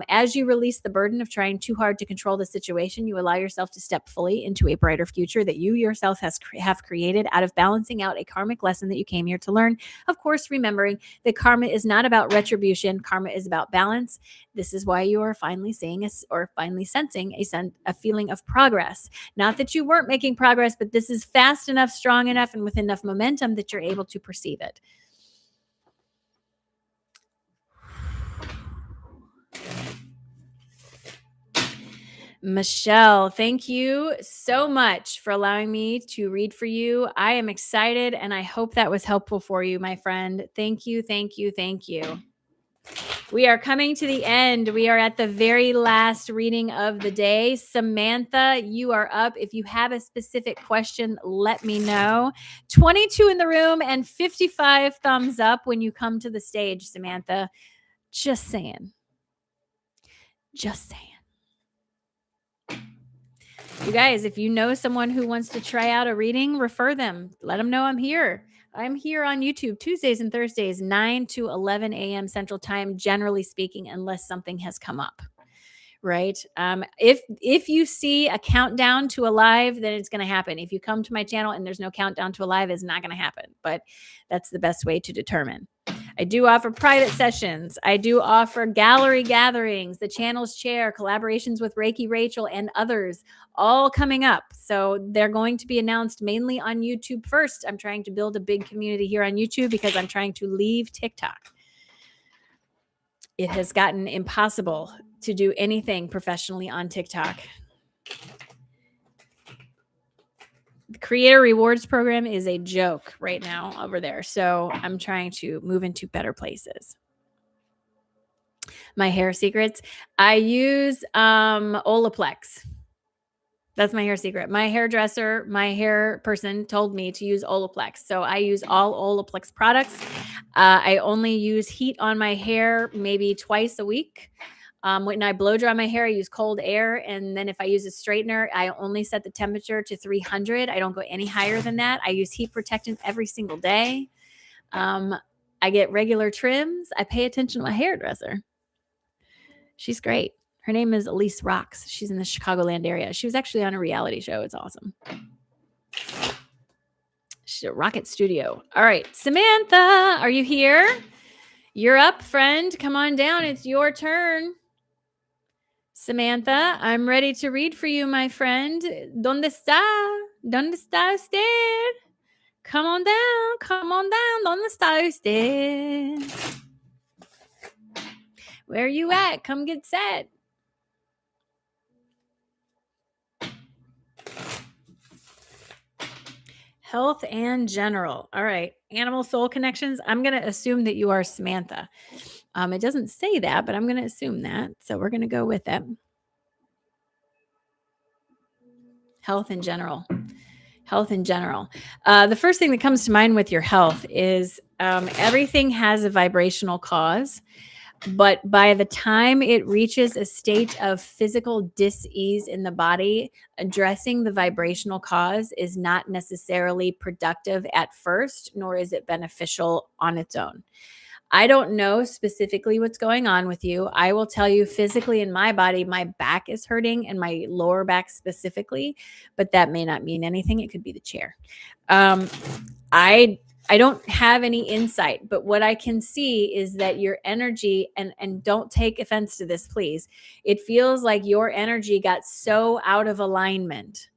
As you release the burden of trying too hard to control the situation, you allow yourself to step fully into a brighter future that you yourself have created out of balancing out a karmic lesson that you came here to learn. Of course, remembering that karma is not about retribution. Karma is about balance. This is why you are finally seeing or finally sensing a feeling of progress. Not that you weren't making progress, but this is fast enough, strong enough, and with enough momentum that you're able to perceive it. Michelle, thank you so much for allowing me to read for you. I am excited and I hope that was helpful for you, my friend. Thank you, thank you, thank you. We are coming to the end. We are at the very last reading of the day. Samantha, you are up. If you have a specific question, let me know. 22 in the room and 55 thumbs up when you come to the stage, Samantha. Just saying. Just saying. You guys, if you know someone who wants to try out a reading, refer them. Let them know I'm here. I'm here on YouTube Tuesdays and Thursdays, 9 to 11 a.m. Central Time, generally speaking, unless something has come up. Right? If you see a countdown to a live, then it's going to happen. If you come to my channel and there's no countdown to a live, it's not going to happen. But that's the best way to determine. I do offer private sessions. I do offer gallery gatherings, the channel's chair, collaborations with Reiki Rachel and others, all coming up. So they're going to be announced mainly on YouTube first. I'm trying to build a big community here on YouTube because I'm trying to leave TikTok. It has gotten impossible to do anything professionally on TikTok. The creator rewards program is a joke right now over there. So I'm trying to move into better places. My hair secrets. I use Olaplex. That's my hair secret. My hairdresser, my hair person told me to use Olaplex. So I use all Olaplex products. I only use heat on my hair maybe twice a week. When I blow dry my hair, I use cold air. And then if I use a straightener, I only set the temperature to 300. I don't go any higher than that. I use heat protectant every single day. I get regular trims. I pay attention to my hairdresser. She's great. Her name is Elise Rocks. She's in the Chicagoland area. She was actually on a reality show. It's awesome. She's at Rocket Studio. All right. Samantha, are you here? You're up, friend. Come on down. It's your turn. Samantha, I'm ready to read for you, my friend. ¿Dónde está? ¿Dónde está usted? Come on down. Come on down. ¿Dónde está usted? Where are you at? Come get set. Health and general. All right. Animal soul connections. I'm going to assume that you are Samantha. It doesn't say that, but I'm going to assume that. So we're going to go with it. Health in general. Health in general. The first thing that comes to mind with your health is everything has a vibrational cause. But by the time it reaches a state of physical dis-ease in the body, addressing the vibrational cause is not necessarily productive at first, nor is it beneficial on its own. I don't know specifically what's going on with you. I will tell you physically in my body, my back is hurting and my lower back specifically, but that may not mean anything. It could be the chair. I don't have any insight, but what I can see is that your energy, and don't take offense to this, please. It feels like your energy got so out of alignment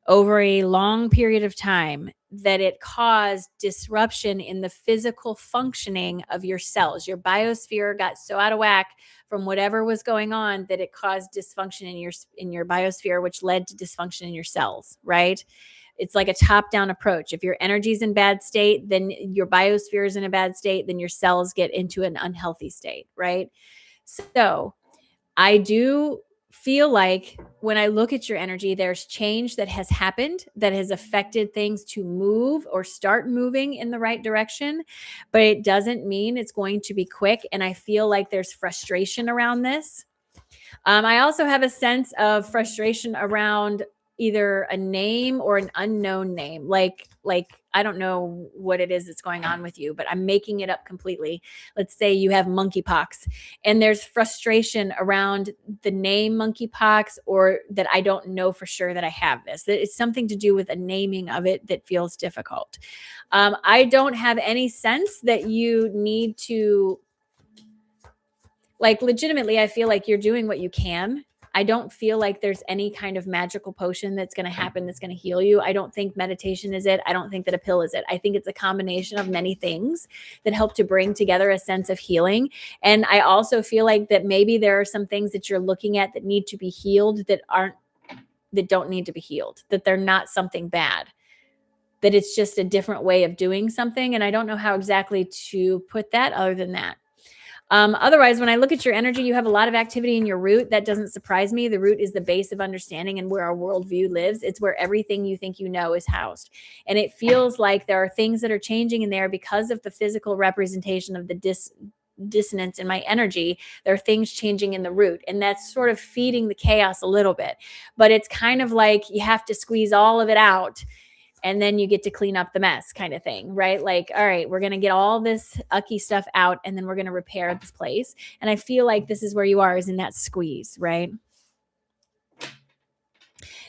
over a long period of time that it caused disruption in the physical functioning of your cells. Your biosphere got so out of whack from whatever was going on that it caused dysfunction in your biosphere, which led to dysfunction in your cells, right? It's like a top-down approach. If your energy is in bad state, then your biosphere is in a bad state, then your cells get into an unhealthy state, right? So I do feel like when I look at your energy, there's change that has happened that has affected things to move or start moving in the right direction, but it doesn't mean it's going to be quick. And I feel like there's frustration around this. I also have a sense of frustration around either a name or an unknown name. Like I don't know what it is that's going on with you, but I'm making it up completely. Let's say you have monkeypox and there's frustration around the name monkeypox, or that I don't know for sure that I have this. That it's something to do with a naming of it that feels difficult. I don't have any sense that you need to Like legitimately, I feel like you're doing what you can. I don't feel like there's any kind of magical potion that's going to happen that's going to heal you. I don't think meditation is it. I don't think that a pill is it. I think it's a combination of many things that help to bring together a sense of healing. And I also feel like that maybe there are some things that you're looking at that need to be healed that don't need to be healed, that they're not something bad, that it's just a different way of doing something. And I don't know how exactly to put that other than that. Otherwise, when I look at your energy, you have a lot of activity in your root. That doesn't surprise me. The root is the base of understanding and where our worldview lives. It's where everything you think you know is housed. And it feels like there are things that are changing in there because of the physical representation of the dissonance in my energy. There are things changing in the root, and that's sort of feeding the chaos a little bit. But it's kind of like you have to squeeze all of it out, and then you get to clean up the mess kind of thing, right? Like, all right, we're going to get all this ucky stuff out, and then we're going to repair this place. And I feel like this is where you are, is in that squeeze, right?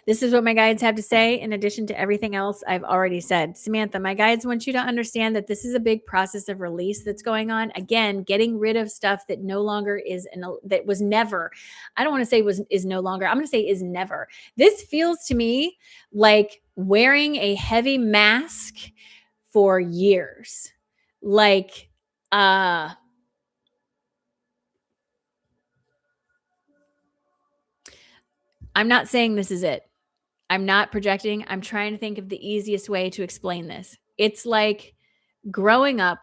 This is what my guides have to say in addition to everything else I've already said. Samantha, my guides want you to understand that this is a big process of release that's going on. Again, getting rid of stuff that no longer is, that was never, I don't want to say is no longer, I'm going to say is never. This feels to me like wearing a heavy mask for years. Like, I'm not saying this is it. I'm not projecting. I'm trying to think of the easiest way to explain this. It's like growing up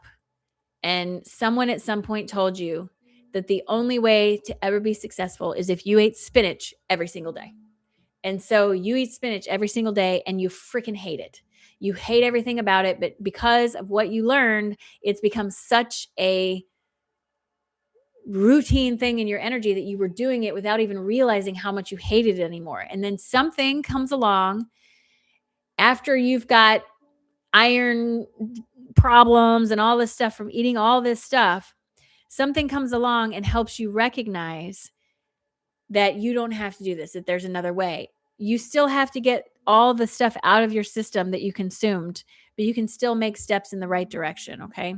and someone at some point told you that the only way to ever be successful is if you ate spinach every single day. And so you eat spinach every single day and you freaking hate it. You hate everything about it, but because of what you learned, it's become such a routine thing in your energy that you were doing it without even realizing how much you hated it anymore. And then something comes along after you've got iron problems and all this stuff from eating all this stuff. Something comes along and helps you recognize that you don't have to do this, that there's another way. You still have to get all the stuff out of your system that you consumed, but you can still make steps in the right direction, okay?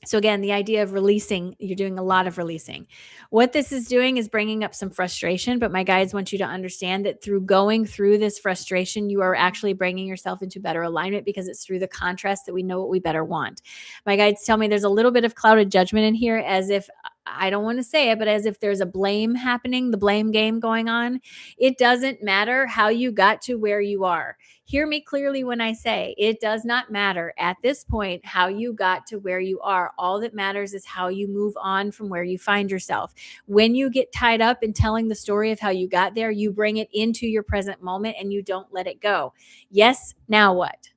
So again, the idea of releasing, you're doing a lot of releasing. What this is doing is bringing up some frustration, but my guides want you to understand that through going through this frustration, you are actually bringing yourself into better alignment because it's through the contrast that we know what we better want. My guides tell me there's a little bit of clouded judgment in here, as if, I don't want to say it, but as if there's a blame happening, the blame game going on. It doesn't matter how you got to where you are. Hear me clearly when I say it does not matter at this point how you got to where you are. All that matters is how you move on from where you find yourself. When you get tied up in telling the story of how you got there, you bring it into your present moment and you don't let it go. Yes, now what?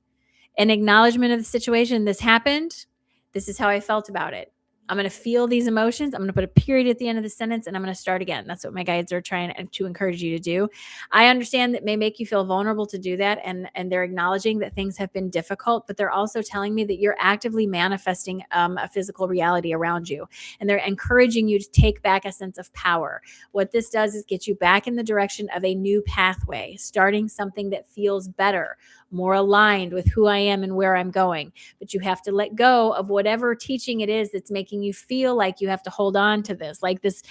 An acknowledgement of the situation. This happened. This is how I felt about it. I'm going to feel these emotions. I'm going to put a period at the end of the sentence and I'm going to start again. That's what my guides are trying to encourage you to do. I understand that may make you feel vulnerable to do that. And they're acknowledging that things have been difficult, but they're also telling me that you're actively manifesting a physical reality around you. And they're encouraging you to take back a sense of power. What this does is get you back in the direction of a new pathway, starting something that feels better, more aligned with who I am and where I'm going. But you have to let go of whatever teaching it is that's making you feel like you have to hold on to this, like this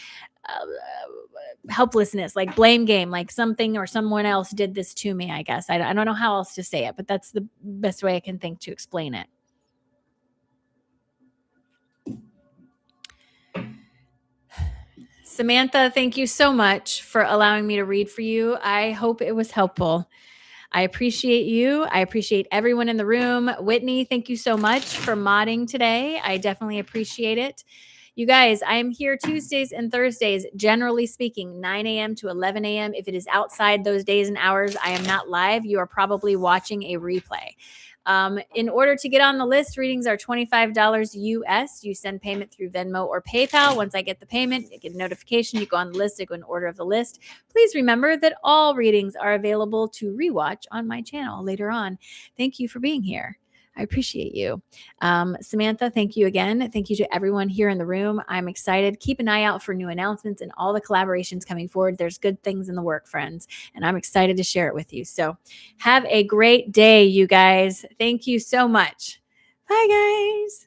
helplessness, like blame game, like something or someone else did this to me, I guess. I don't know how else to say it, but that's the best way I can think to explain it. Samantha, thank you so much for allowing me to read for you. I hope it was helpful. I appreciate you. I appreciate everyone in the room. Whitney, thank you so much for modding today. I definitely appreciate it. You guys, I am here Tuesdays and Thursdays, generally speaking, 9 a.m. to 11 a.m. If it is outside those days and hours, I am not live. You are probably watching a replay. In order to get on the list, readings are $25 US. You send payment through Venmo or PayPal. Once I get the payment, you get a notification. You go on the list. I go in order of the list. Please remember that all readings are available to rewatch on my channel later on. Thank you for being here. I appreciate you. Samantha, thank you again. Thank you to everyone here in the room. I'm excited. Keep an eye out for new announcements and all the collaborations coming forward. There's good things in the work, friends, and I'm excited to share it with you. So have a great day, you guys. Thank you so much. Bye, guys.